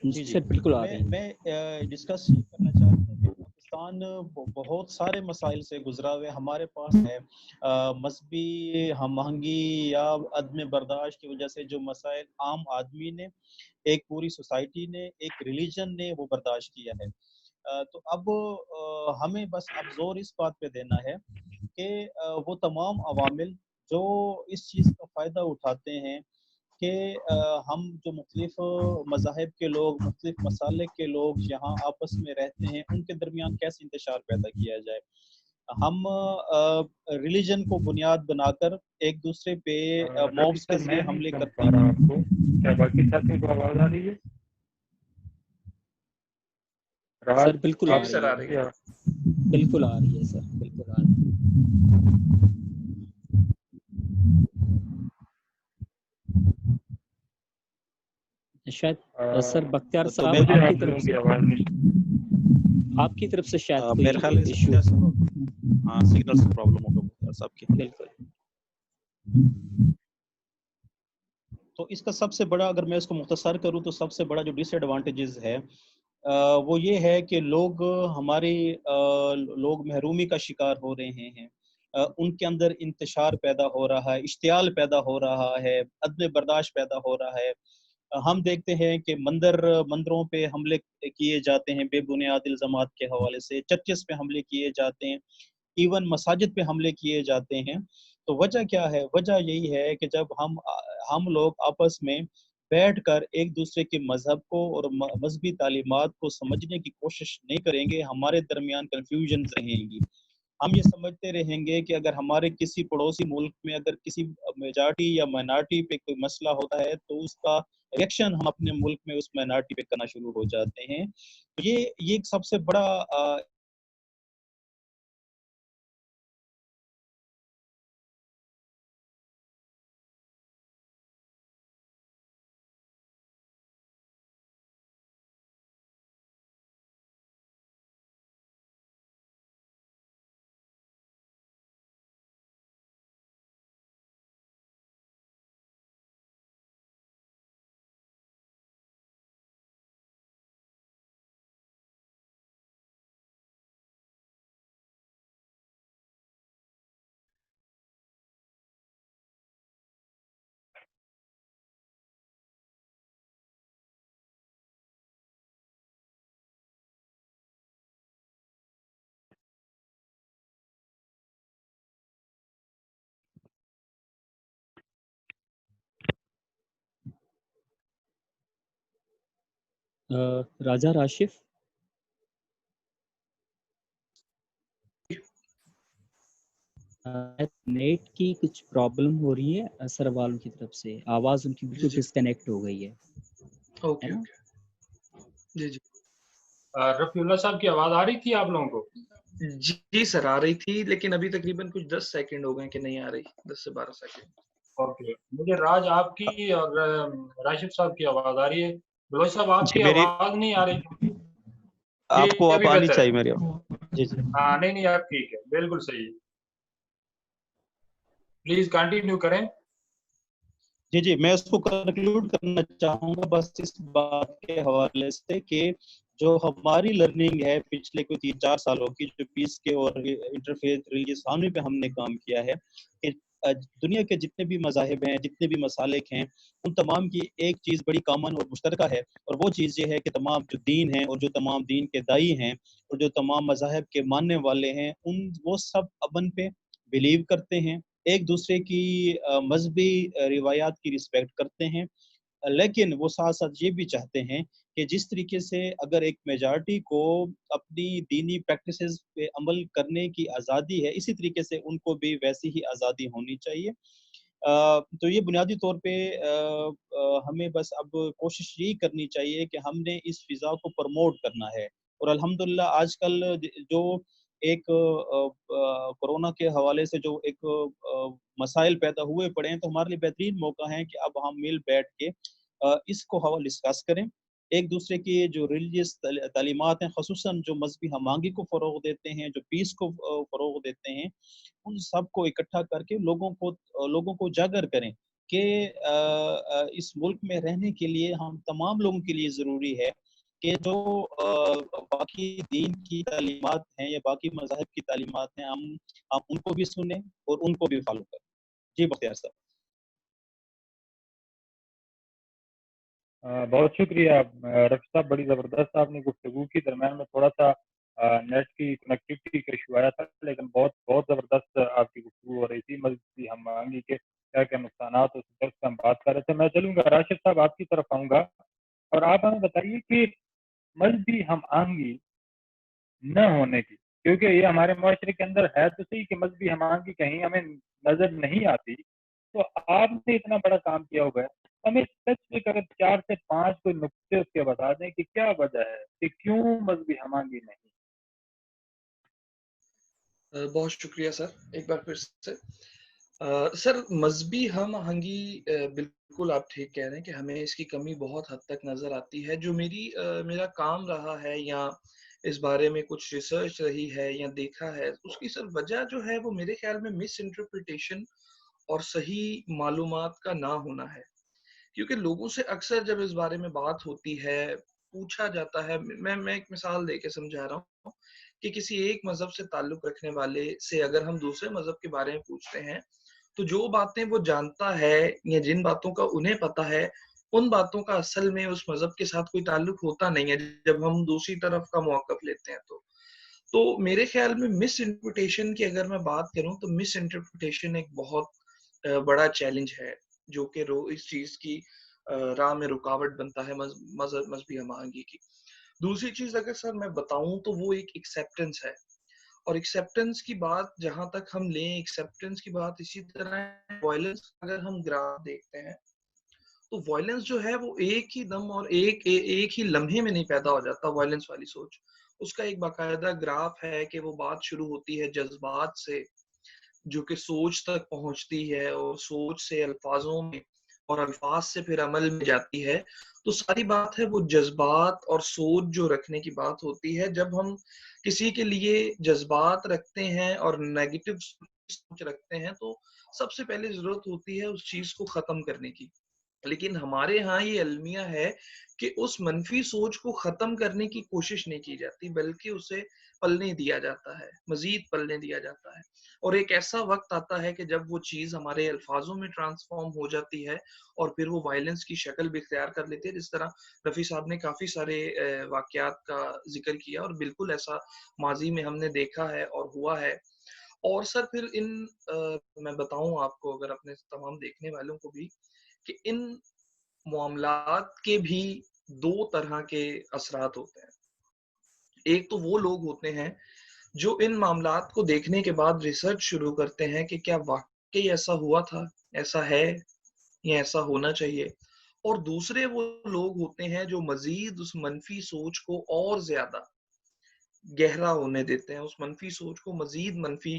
जी
सर बिल्कुल आ रही है।
मैं डिस्कस ये करना चाहता हूँ कि पाकिस्तान बहुत सारे मसाइल से गुजरा हुआ है। हमारे पास है मजहबी हमआहंगी या अदम बर्दाश्त की वजह से जो मसाइल आम आदमी ने, एक पूरी सोसाइटी ने, एक रिलीजन ने वो बर्दाश्त किया है। तो अब हमें बस अब जोर इस बात पे देना है कि वो तमाम अवामिल जो इस चीज़ का फ़ायदा उठाते हैं कि हम जो मुख्तलिफ मज़ाहिब के लोग, मुख्तलिफ मसालिक के लोग यहाँ आपस में रहते हैं, उनके दरमियान कैसे इंतशार पैदा किया जाए। हम रिलीजन को बुनियाद बनाकर एक दूसरे पे
रफी
मॉब्स के
साहब,
ज़रिए
मैं नहीं
हमले
सुन
करते
पा रहा
हैं।
आपको, क्या बाकी साथियों को आवाज़ आ रही है?
सर बिल्कुल आ
जी
रही
सर, आ
है,
रही है।
बिल्कुल आ रही है सर, बिल्कुल आ रही है। शायद सर बख्तियार
तो
साहब
मुझे
आपकी
आप
तरफ
लोगों
से
की आवाज़ नहीं।
आपकी तरफ से शायद
मेरे ख्याल
कोई इशू
हाँ, सिग्नल से प्रॉब्लम होगा सबकी।
बिल्कुल।
तो इसका सबसे बड़ा, अगर मैं इसको मुख्तसर करूँ, तो सबसे बड़ा जो डिसएडवांटेजेस है वो ये है कि लोग लोग महरूमी का शिकार हो रहे हैं। उनके अंदर इंतशार पैदा हो रहा है, इश्तियाल पैदा हो रहा है, अदम बर्दाश्त पैदा हो रहा है। हम देखते हैं कि मंदिरों पे हमले किए जाते हैं बेबुनियाद इल्ज़ामात के हवाले से, चर्चेस पे हमले किए जाते हैं, इवन मसाजिद पे हमले किए जाते हैं। तो वजह क्या है? वजह यही है कि जब हम लोग आपस में बैठकर एक दूसरे के मज़हब को और मज़हबी तालीमात को समझने की कोशिश नहीं करेंगे, हमारे दरमियान कन्फ्यूजन्स रहेंगी। हम ये समझते रहेंगे कि अगर हमारे किसी पड़ोसी मुल्क में अगर किसी मेजॉरिटी या माइनॉरिटी पे कोई मसला होता है, तो उसका रिएक्शन हम अपने मुल्क में उस माइनॉरिटी पे करना शुरू हो जाते हैं। ये एक सबसे बड़ा
राजा राशिफ, नेट की कुछ प्रॉब्लम हो रही है असर वालों की तरफ से, आवाज़ उनकी
जी
बिल्कुल
जी
डिस्कनेक्ट हो गई है
ओके
ना?
ओके जी जी
रफीउल्लाह साहब की आवाज आ रही थी आप लोगों को?
जी सर आ रही थी, लेकिन अभी तकरीबन कुछ 10 सेकंड हो गए कि नहीं आ रही, 10 से 12 सेकंड।
ओके, मुझे राज आपकी और राशिद साहब की आवाज आ रही है। बलोच साहब
जी
आपकी
मेरी
आवाज नहीं आ रही।
आपको
ये
अब
भी
आनी
बेहतर है।
चाहिए मेरी आवाज़। जी जी
हाँ, नहीं नहीं, आप ठीक है, बिल्कुल सही है। प्लीज कंटिन्यू करें।
जी जी मैं उसको कंक्लूड करना चाहूँगा बस इस बात के हवाले से कि जो हमारी लर्निंग है पिछले कोई 3-4 सालों की, जो पीस के और इंटरफेथ रिलीजियस हार्मनी पे हमने काम किया है कि दुनिया के जितने भी मज़ाहिब हैं, जितने भी मसालिक हैं, उन तमाम की एक चीज़ बड़ी कॉमन और मुश्तरका है, और वो चीज़ ये है कि तमाम जो दीन हैं और जो तमाम दीन के दाई हैं और जो तमाम मज़ाहिब के मानने वाले हैं, वो सब अमन पे बिलीव करते हैं, एक दूसरे की मजहबी रिवायात की रिस्पेक्ट करते हैं, लेकिन वो साथ साथ ये भी चाहते हैं कि जिस तरीके से अगर एक मेजॉरिटी को अपनी दीनी प्रैक्टिसेस पे अमल करने की आज़ादी है, इसी तरीके से उनको भी वैसी ही आज़ादी होनी चाहिए। तो ये बुनियादी तौर पे हमें बस अब कोशिश यही करनी चाहिए कि हमने इस फ़िज़ा को प्रमोट करना है, और अल्हम्दुलिल्लाह आजकल जो एक कोरोना के हवाले से जो एक मसाइल पैदा हुए पड़े हैं, तो हमारे लिए बेहतरीन मौका है कि अब हम मिल बैठ के इसको हम डिस्कस करें, एक दूसरे की जो रिलीजियस तालीमात हैं, ख़ुसूसन जो मजहबी हमआहंगी को फ़रोग़ देते हैं, जो पीस को फ़रोग़ देते हैं, उन सब को इकट्ठा करके लोगों को उजागर करें कि इस मुल्क में रहने के लिए हम तमाम लोगों के लिए ज़रूरी है कि जो बाकी दीन की तालीमात हैं या बाकी मज़ाहिब की तालीमात हैं, हम उनको भी सुनें और उनको भी फ़ॉलो करें। जी बख्तियार साहब।
बहुत शुक्रिया रफी साहब, बड़ी ज़बरदस्त आपने गुफ्तगू की। दरम्यान में थोड़ा सा नेट की कनेक्टिविटी का इशू आया था, लेकिन बहुत बहुत ज़बरदस्त आपकी गुफ्तगू हो रही थी। मजहबी हमआहंगी के क्या क्या नुकसान और दर्स हम बात कर रहे थे। मैं चलूँगा राशिद साहब आपकी तरफ आऊँगा, और आप हमें बताइए कि मजहबी हमआहंगी न होने की, क्योंकि ये हमारे माशरे के अंदर है तो सही कि मजहबी हमआहंगी कहीं हमें नज़र नहीं आती, तो आपने इतना बड़ा काम किया हुआ है, हमें स्पेसिफिक अगर 4 से 5 कोई नुक्ते उसके बता दें कि क्या वजह है कि क्यों मजहबी हमआहंगी नहीं?
बहुत शुक्रिया सर, एक बार फिर से। सर मजहबी हम आहंगी, बिल्कुल आप ठीक कह रहे हैं कि हमें इसकी कमी बहुत हद तक नज़र आती है। जो मेरा काम रहा है या इस बारे में कुछ रिसर्च रही है या देखा है, उसकी सर वजह जो है वो मेरे ख्याल में मिस इंटरप्रिटेशन और सही मालूमात का ना होना है। क्योंकि लोगों से अक्सर जब इस बारे में बात होती है, पूछा जाता है, मैं एक मिसाल देके समझा रहा हूँ कि किसी एक मज़हब से ताल्लुक़ रखने वाले से अगर हम दूसरे मज़हब के बारे में पूछते हैं, तो जो बातें वो जानता है या जिन बातों का उन्हें पता है, उन बातों का असल में उस मज़हब के साथ कोई ताल्लुक़ होता नहीं है, जब हम दूसरी तरफ का मौक़िफ़ लेते हैं तो। तो मेरे ख़्याल में मिस इंटरप्रिटेशन की अगर मैं बात करूँ, तो मिस इंटरप्रिटेशन एक बहुत बड़ा चैलेंज है, जो कि इस चीज़ की राह में रुकावट बनता है मजहबी हमआहंगी की। दूसरी चीज़ अगर सर मैं बताऊँ तो वो एक एक्सेप्टेंस है, और एक्सेप्टेंस की बात जहाँ तक हम लें, एक्सेप्टेंस की बात इसी तरह वायलेंस अगर हम ग्राफ देखते हैं, तो वायलेंस जो है वो एक ही दम और एक ही लम्हे में नहीं पैदा हो जाता, वायलेंस वाली सोच। उसका एक बाकायदा ग्राफ है कि वो बात शुरू होती है जज़्बात से, जो कि सोच तक पहुँचती है, और सोच से अल्फाज़ों में, और अल्फाज से फिर अमल में जाती है। तो सारी बात है वो जज़्बात और सोच जो रखने की बात होती है। जब हम किसी के लिए जज़्बात रखते हैं और नेगेटिव सोच रखते हैं, तो सबसे पहले ज़रूरत होती है उस चीज़ को ख़त्म करने की। लेकिन हमारे यहाँ ये अलमिया है कि उस मनफी सोच को ख़त्म करने की कोशिश नहीं की जाती, बल्कि उसे पलने दिया जाता है, मज़ीद पलने दिया जाता है। और एक ऐसा वक़्त आता है कि जब वो चीज़ हमारे अल्फ़ाज़ों में ट्रांसफ़ॉर्म हो जाती है, और फिर वो वायलेंस की शक्ल भी इख्तियार कर लेती है। जिस तरह रफ़ी साहब ने काफ़ी सारे वाक़यात का ज़िक्र किया, और बिल्कुल ऐसा माज़ी में हमने देखा है और हुआ है। और सर फिर मैं बताऊँ आपको, अगर अपने तमाम देखने वालों को भी, कि इन मामलात के भी دو طرح کے اثرات ہوتے ہیں. ایک تو وہ لوگ ہوتے ہیں جو ان معاملات کو دیکھنے کے بعد ریسرچ شروع کرتے ہیں کہ کیا واقعی ایسا ہوا تھا, ایسا ہے یا ایسا ہونا چاہیے. اور دوسرے وہ لوگ ہوتے ہیں جو مزید اس منفی سوچ کو اور زیادہ گہرا ہونے دیتے ہیں, اس منفی سوچ کو مزید منفی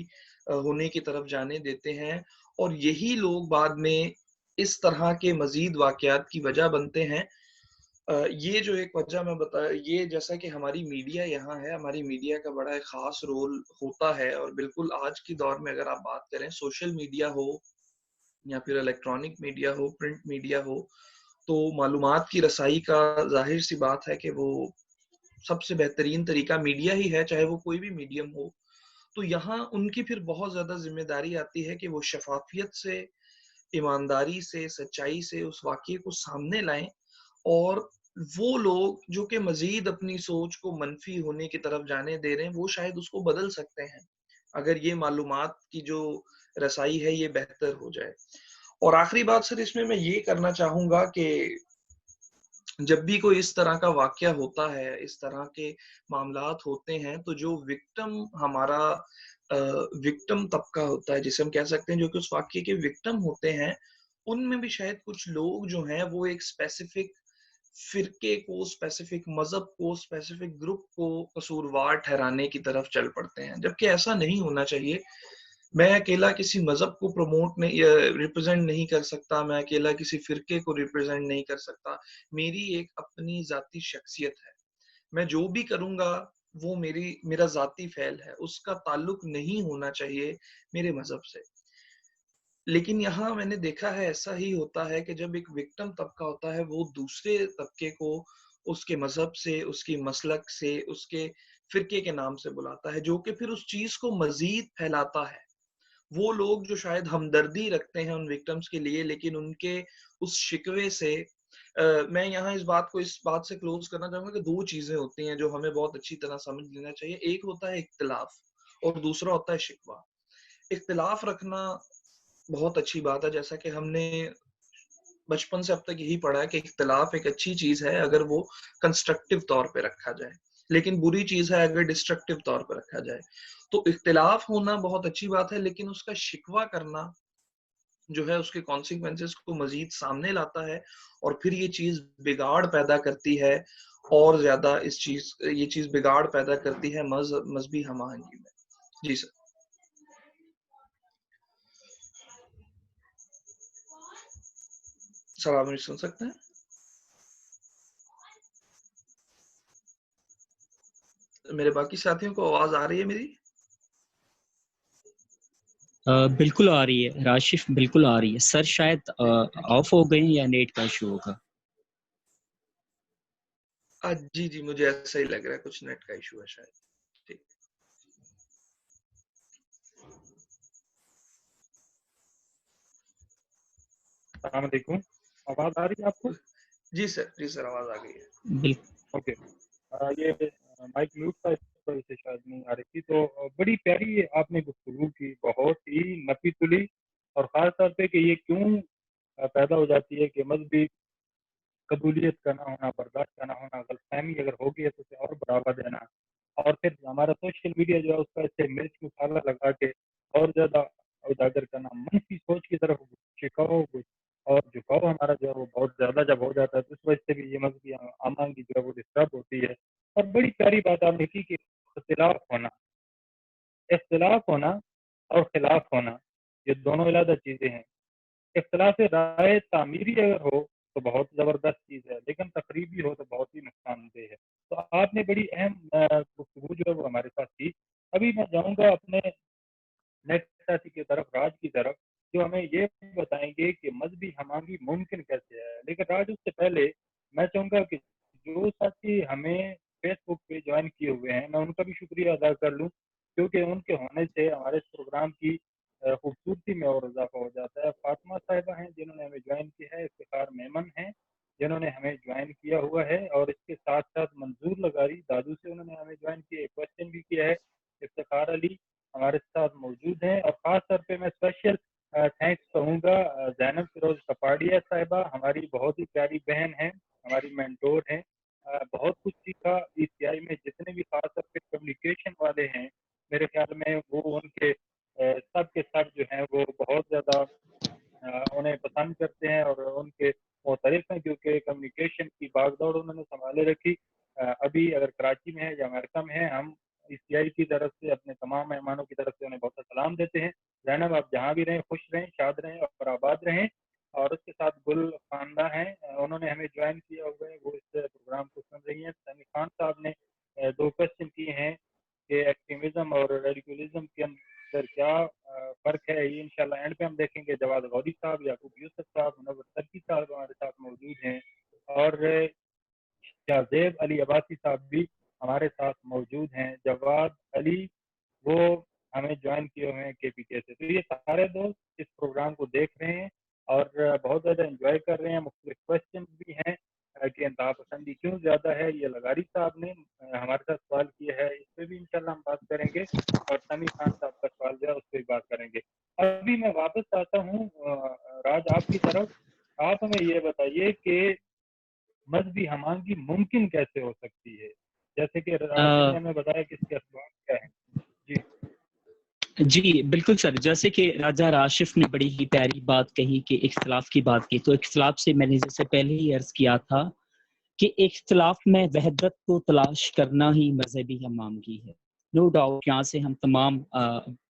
ہونے کی طرف جانے دیتے ہیں, اور یہی لوگ بعد میں اس طرح کے مزید واقعات کی وجہ بنتے ہیں. یہ جو ایک وجہ میں بتایا, یہ جیسا کہ ہماری میڈیا یہاں ہے, ہماری میڈیا کا بڑا ایک خاص رول ہوتا ہے, اور بالکل آج کی دور میں اگر آپ بات کریں, سوشل میڈیا ہو یا پھر الیکٹرانک میڈیا ہو, پرنٹ میڈیا ہو, تو معلومات کی رسائی کا ظاہر سی بات ہے کہ وہ سب سے بہترین طریقہ میڈیا ہی ہے, چاہے وہ کوئی بھی میڈیم ہو. تو یہاں ان کی پھر بہت زیادہ ذمہ داری آتی ہے کہ وہ شفافیت سے, ایمانداری سے, سچائی سے اس واقعے کو سامنے لائیں, اور وہ لوگ جو کہ مزید اپنی سوچ کو منفی ہونے کی طرف جانے دے رہے ہیں, وہ شاید اس کو بدل سکتے ہیں اگر یہ معلومات کی جو رسائی ہے یہ بہتر ہو جائے. اور آخری بات سر اس میں یہ کرنا چاہوں گا کہ جب بھی کوئی اس طرح کا واقعہ ہوتا ہے, اس طرح کے معاملات ہوتے ہیں, تو جو وکٹم ہمارا وکٹم طبقہ ہوتا ہے, جسے ہم کہہ سکتے ہیں جو کہ اس واقعے کے وکٹم ہوتے ہیں, ان میں بھی شاید کچھ لوگ جو ہیں وہ ایک اسپیسیفک فرقے کو, اسپیسیفک مذہب کو, اسپیسیفک گروپ کو قصوروار ٹھہرانے کی طرف چل پڑتے ہیں, جبکہ ایسا نہیں ہونا چاہیے. میں اکیلا کسی مذہب کو پروموٹ نہیں, ریپرزینٹ نہیں کر سکتا, میں اکیلا کسی فرقے کو ریپرزینٹ نہیں کر سکتا. میری ایک اپنی ذاتی شخصیت ہے, میں جو بھی کروں گا وہ میرا ذاتی فعل ہے, اس کا تعلق نہیں ہونا چاہیے میرے مذہب سے. لیکن یہاں میں نے دیکھا ہے ایسا ہی ہوتا ہے کہ جب ایک وکٹم طبقہ ہوتا ہے, وہ دوسرے طبقے کو اس کے مذہب سے, اس کی مسلک سے, اس کے فرقے کے نام سے بلاتا ہے, جو کہ پھر اس چیز کو مزید پھیلاتا ہے. وہ لوگ جو شاید ہمدردی رکھتے ہیں ان وکٹمز کے لیے, لیکن ان کے اس شکوے سے, میں یہاں اس بات سے کلوز کرنا چاہوں گا کہ دو چیزیں ہوتی ہیں جو ہمیں بہت اچھی طرح سمجھ لینا چاہیے. ایک ہوتا ہے اختلاف اور دوسرا ہوتا ہے شکوہ. اختلاف رکھنا بہت اچھی بات ہے, جیسا کہ ہم نے بچپن سے اب تک یہی پڑھا ہے کہ اختلاف ایک اچھی چیز ہے اگر وہ کنسٹرکٹیو طور پہ رکھا جائے, لیکن بری چیز ہے اگر ڈسٹرکٹیو طور پہ رکھا جائے. تو اختلاف ہونا بہت اچھی بات ہے, لیکن اس کا شکوہ کرنا جو ہے اس کے کانسیکوینسز کو مزید سامنے لاتا ہے, اور پھر یہ چیز بگاڑ پیدا کرتی ہے, اور زیادہ یہ چیز بگاڑ پیدا کرتی ہے مذہبی ہم آہنگی میں. جی سر. سر آپ مجھے سن سکتے ہیں؟ میرے باقی ساتھیوں کو آواز آ رہی ہے میری؟
بالکل آ رہی ہے راشف, بالکل آ رہی ہے سر. شاید آف ہو گئے یا نیٹ کا ایشو ہوگا.
جی جی, مجھے ایسا ہی لگ رہا ہے, کچھ نیٹ کا ایشو ہے شاید. ٹھیک.
السلام علیکم, آواز آ رہی ہے آپ کو؟
جی سر, جی سر, آواز آ گئی ہے.
بالکل.
اوکے, یہ مائک میوٹ کا اس وجہ سے شاید نہیں آ رہی تھی. تو بڑی پیاری آپ نے گفتگو کی, بہت ہی نفی تلی, اور خاص طور پہ کہ یہ کیوں پیدا ہو جاتی ہے کہ مذہبی قبولیت کا نہ ہونا, برداشت کا نہ ہونا, غلط فہمی اگر ہوگی ہے تو اسے اور بڑھاوا دینا, اور پھر ہمارا سوشل میڈیا جو ہے اس کا اسے مرچ مسالہ لگا کے اور زیادہ اجاگر کرنا, منفی سوچ کی طرف شکاو اور جھکاؤ ہمارا جو ہے وہ بہت زیادہ جب ہو جاتا ہے, تو اس وجہ سے بھی یہ مذہبی آمانگی جو ہے وہ ڈسٹرب ہوتی ہے. اور بڑی پیاری بات آپ نے کی کہ اختلاف ہونا اور خلاف ہونا یہ دونوں علیحدہ چیزیں ہیں. اختلاف رائے تعمیری اگر ہو تو بہت زبردست چیز ہے, لیکن تقریبی ہو تو بہت ہی نقصان دہ ہے. تو آپ نے بڑی اہم گفتگو جو ہے وہ ہمارے ساتھ کی. ابھی میں جاؤں گا اپنے نیکسٹ ساتھی کی طرف, راج کی طرف, جو ہمیں یہ بتائیں گے کہ مذہبی ہم آہنگی ممکن کیسے ہے. لیکن راج, اس سے پہلے میں چاہوں گا کہ جو ساتھی ہمیں فیس بک پہ جوائن کیے ہوئے ہیں, میں ان کا بھی شکریہ ادا کر لوں, کیونکہ ان کے ہونے سے ہمارے اس پروگرام کی خوبصورتی میں اور اضافہ ہو جاتا ہے. فاطمہ صاحبہ ہیں جنہوں نے ہمیں جوائن کیا ہے, افتخار میمن ہیں جنہوں نے ہمیں جوائن کیا ہوا ہے, اور اس کے ساتھ ساتھ منظور لغاری دادو سے انہوں نے ہمیں جوائن کیا, ایک کوشچن بھی کیا ہے. افتخار علی ہمارے ساتھ موجود ہیں, اور خاص طور پہ میں اسپیشل تھینکس کہوں گا زینب فیروز کپاڑیا صاحبہ, ہماری بہت ہی پیاری بہن ہیں, हमारी मेंटोर हैं। बहुत कुछ सीखा ECI में, जितने भी खास तौर पे कम्युनिकेशन वाले हैं मेरे ख्याल में वो उनके सब के सब जो हैं वो बहुत ज़्यादा उन्हें पसंद करते हैं और उनके मोतरफ हैं, क्योंकि कम्युनिकेशन की भागदौड़ उन्होंने संभाले रखी। अभी अगर कराची में है या अमेरिका में है, हम ECI की तरफ से अपने तमाम मेहमानों की तरफ से उन्हें बहुत सलाम देते हैं। ज़ैनब, आप जहाँ भी रहें खुश रहें, शाद रहें और आबाद रहें। और उसके साथ गुल खानदा हैं, उन्होंने हमें ज्वाइन किया हुआ है, वो इस प्रोग्राम को सुन रही हैं। समी खान साहब ने 2 क्वेश्चन किए हैं कि एक्सट्रीमिज्म और रेडिकलिज्म के अंदर क्या फ़र्क है, ये इंशाल्लाह एंड पे हम देखेंगे। जवाद गौरी साहब, याकूब यूसुफ साहब, मुनव्वर तर्की साहब हमारे साथ मौजूद हैं और शाहजेब अली अब्बासी साहब भी हमारे साथ मौजूद हैं। जवाद अली वो हमें ज्वाइन किए हुए हैं KPK से। तो ये सारे दोस्त इस प्रोग्राम को देख रहे हैं और बहुत ज़्यादा एंजॉय कर रहे हैं। मुख्तलिफ क्वेश्चन भी हैं कि इंतहा पसंदी क्यों ज़्यादा है, ये लगारी साहब ने हमारे साथ सवाल किया है, इस पर भी इंशाल्लाह हम बात करेंगे। और समी खान साहब का सवाल जो है उस पर भी बात करेंगे। अभी मैं वापस आता हूँ राज आपकी तरफ। आप हमें ये बताइए कि मजहबी हमायंगी मुमकिन कैसे हो सकती है, जैसे कि राशिद ने हमें बताया कि इसके असबाब क्या हैं।
जी बिल्कुल सर, जैसे कि राजा राशिफ ने बड़ी ही प्यारी बात कही कि इख्तिलाफ की बात की, तो इख्तिलाफ से मैंने जैसे पहले ही अर्ज किया था कि इख्तिलाफ में वहदत को तलाश करना ही मजहबी हमायंगी है। नो डाउट यहाँ से हम तमाम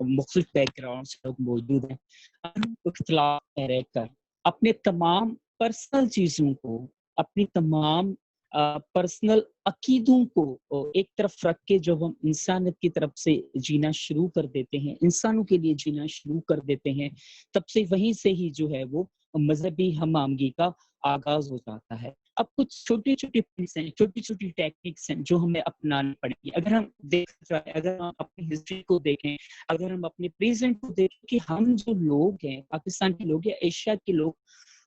मुख्तलिफ बैकग्राउंड से लोग मौजूद हैं। हम इख्तिलाफ में रहकर अपने तमाम पर्सनल चीज़ों को, अपनी तमाम पर्सनल अकीदों को एक तरफ रख के जब हम इंसानियत की तरफ से जीना शुरू कर देते हैं, इंसानों के लिए जीना शुरू कर देते हैं, तब से वहीं से ही जो है वो मजहबी हमायंगी का आगाज हो जाता है। अब कुछ छोटी छोटी टिप्स हैं, छोटी छोटी टेक्निक्स हैं जो हमें अपनानी पड़ेगी। अगर हम अगर हम अपनी हिस्ट्री को देखें, अगर हम अपने प्रेजेंट को देखें कि हम जो लोग हैं, पाकिस्तान के लोग या एशिया के लोग,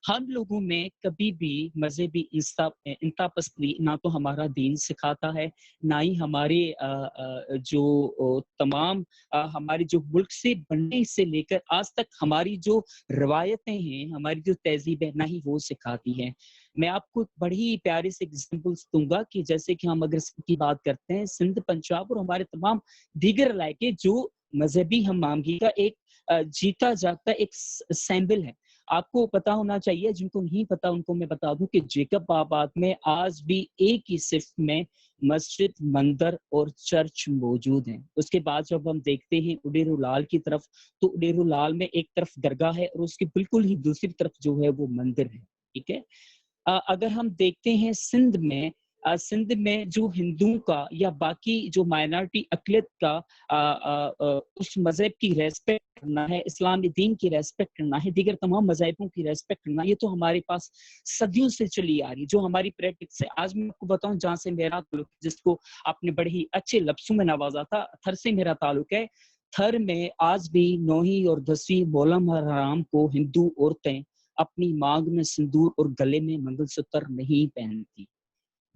हम लोगों में कभी भी मजहबी इंता पसंदी ना तो हमारा दीन सिखाता है, ना ही हमारे जो तमाम हमारे जो मुल्क से बनने से लेकर आज तक हमारी जो रवायतें हैं, हमारी जो तहजीब है, ना ही वो सिखाती है। मैं आपको बड़ी प्यारे से एग्जाम्पल्स दूंगा कि जैसे कि हम अगर सिंध की बात करते हैं, सिंध, पंजाब और हमारे तमाम दीगर इलाके जो मजहबी हमायंगी का एक जीता जागता एक सैम्बल है। आपको पता होना चाहिए, जिनको नहीं पता उनको मैं बता दूं कि जेकबाबाद में आज भी एक ही सिर्फ में मस्जिद, मंदिर और चर्च मौजूद हैं। उसके बाद जब हम देखते हैं उडेरुलाल की तरफ, तो उडेरुलाल में एक तरफ दरगाह है और उसकी बिल्कुल ही दूसरी तरफ जो है वो मंदिर है। ठीक है। अगर हम देखते हैं सिंध में जो हिंदुओं का या बाकी जो माइनॉरिटी अकलियत का उस मजहब की रेस्पेक्ट करना है, इस्लामी दीन की रेस्पेक्ट करना है, दीगर तमाम मजहबों की रेस्पेक्ट करना, ये तो हमारे पास सदियों से चली आ रही, जो हमारी प्रैक्टिस है। आज मैं आपको बताऊं जहाँ से मेरा ताल्लुक, जिसको आपने बड़े ही अच्छे लफ्जों में नवाजा था, थर से मेरा ताल्लुक है। थर में आज भी 9वीं और 10वीं मोहर्रम हराम को हिंदू औरतें अपनी मांग में सिंदूर और गले में मंगलसूत्र नहीं पहनती।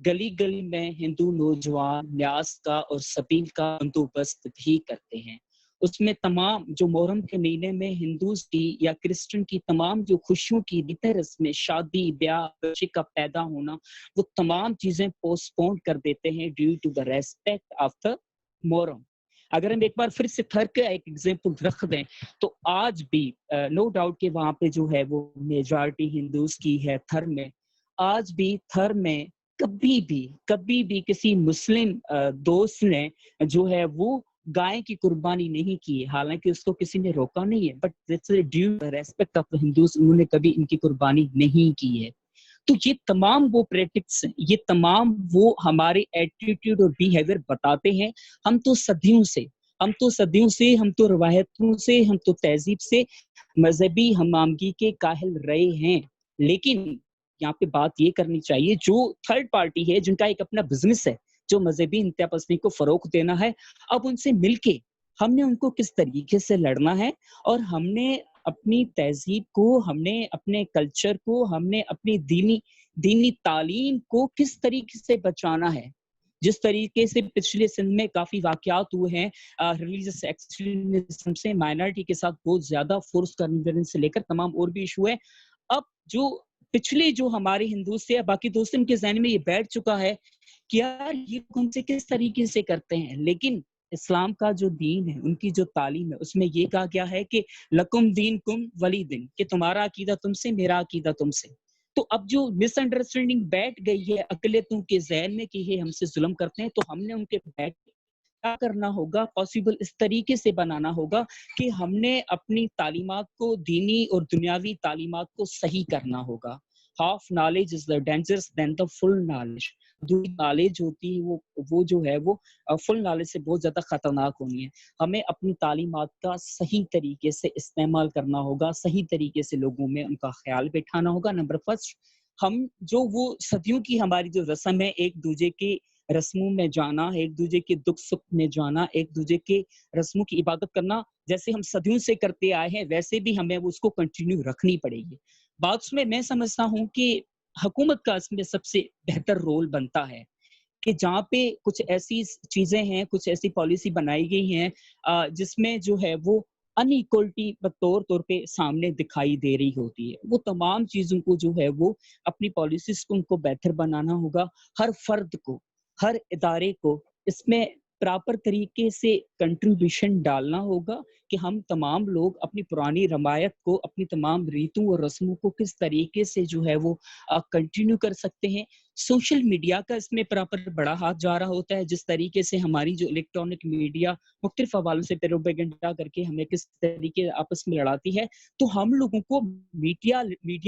गली गली में हिंदू नौजवान न्यास का और सबील का बंदोबस्त भी करते हैं। उसमें तमाम जो मुहर्रम के महीने में हिंदूज की या क्रिश्चियन की तमाम जो खुशियों की रस्में, शादी, ब्याह, बच्चे का पैदा होना, वो तमाम चीजें पोस्टपोन कर देते हैं due to the respect of the Muharram. अगर हम एक बार फिर से थर का एक एग्जाम्पल रख दें, तो आज भी नो डाउट कि वहाँ पे जो है वो मेजॉरिटी हिंदूज की है थर में। आज भी थर में कभी भी किसी मुस्लिम दोस्त ने जो है वो गाय की कुर्बानी नहीं की है, हालांकि उसको किसी ने रोका नहीं है, but due respect of Hindus उन्होंने कभी इनकी कुर्बानी नहीं की है। तो ये तमाम वो प्रैक्टिस, ये तमाम वो हमारे एटीट्यूड और बिहेवियर बताते हैं। हम तो सदियों से, हम तो रवायतों से, हम तो तहजीब से मजहबी हमायंगी के काहिल रहे हैं। लेकिन यहाँ पे बात ये करनी चाहिए, जो थर्ड पार्टी है, जिनका एक अपना बिजनेस है, जो मजहबी इंतहापसंदी को फरोग देना है, अब उनसे मिलके हमने उनको किस तरीके से लड़ना है, और हमने अपनी तहजीब को, हमने अपने कल्चर को, हमने अपनी दीनी तालीम को किस तरीके से बचाना है। जिस तरीके से पिछले सिंध में काफी वाकयात हुए हैं रिलीजियस एक्सट्रीमिज्म से, माइनॉरिटी के साथ बहुत ज्यादा फोर्स करने से लेकर तमाम और भी इशू है। अब जो पिछले जो हमारे हिंदू से या बाकी दोस्तों के ज़हन में ये बैठ चुका है कि यार ये हमसे किस तरीके से करते हैं, लेकिन इस्लाम का जो दीन है, उनकी जो तालीम है, उसमें ये कहा गया है कि लकुम दीन कुम वली दिन, कि तुम्हारा अकीदा तुमसे, मेरा अकीदा तुमसे। तो अब जो मिसअंडरस्टैंडिंग बैठ गई है अकलियतों के ज़हन में कि ये हमसे जुल्म करते हैं, तो हमने उनके बैठ क्या करना होगा, पॉसिबल इस तरीके से बनाना होगा कि हमने अपनी तालीमात को, दीनी और दुनियावी तालीमात को सही करना होगा। Half knowledge is the dangerous than the full knowledge. जो नॉलेज होती है वो जो है वो फुल नॉलेज से बहुत ज्यादा खतरनाक होनी है। हमें अपनी तालीमात का सही तरीके से इस्तेमाल करना होगा, सही तरीके से लोगों में उनका ख्याल बैठाना होगा। नंबर फर्स्ट, हम जो वो सदियों की हमारी जो रस्म है, एक दूसरे के रस्मों में जाना, एक दूसरे के दुख सुख में जाना, एक दूसरे के रस्मों की इबादत करना, जैसे हम सदियों से करते आए हैं वैसे भी हमें उसको कंटिन्यू रखनी पड़ेगी। बात में मैं समझता हूँ कि हुकूमत का इसमें सबसे बेहतर रोल बनता है कि जहाँ पे कुछ ऐसी चीजें हैं, कुछ ऐसी पॉलिसी बनाई गई हैं जिसमें जो है वो अनइक्वलिटी तौर पे सामने दिखाई दे रही होती है। वो तमाम चीजों को जो है वो अपनी पॉलिसीज को उनको बेहतर बनाना होगा। हर फर्द को, हर इदारे को इसमें प्रॉपर तरीके से कंट्रीब्यूशन डालना होगा कि हम तमाम लोग अपनी पुरानी रवायत को, अपनी तमाम रीतों और रस्मों को किस तरीके से जो है वो कंटिन्यू कर सकते हैं। सोशल मीडिया का इसमें प्रॉपर बड़ा हाथ जा रहा होता है, जिस तरीके से हमारी जो इलेक्ट्रॉनिक मीडिया मुख्तलिफ हवालों से प्रोपेगेंडा करके हमें किस तरीके आपस में लड़ाती है। तो हम लोगों को मीडिया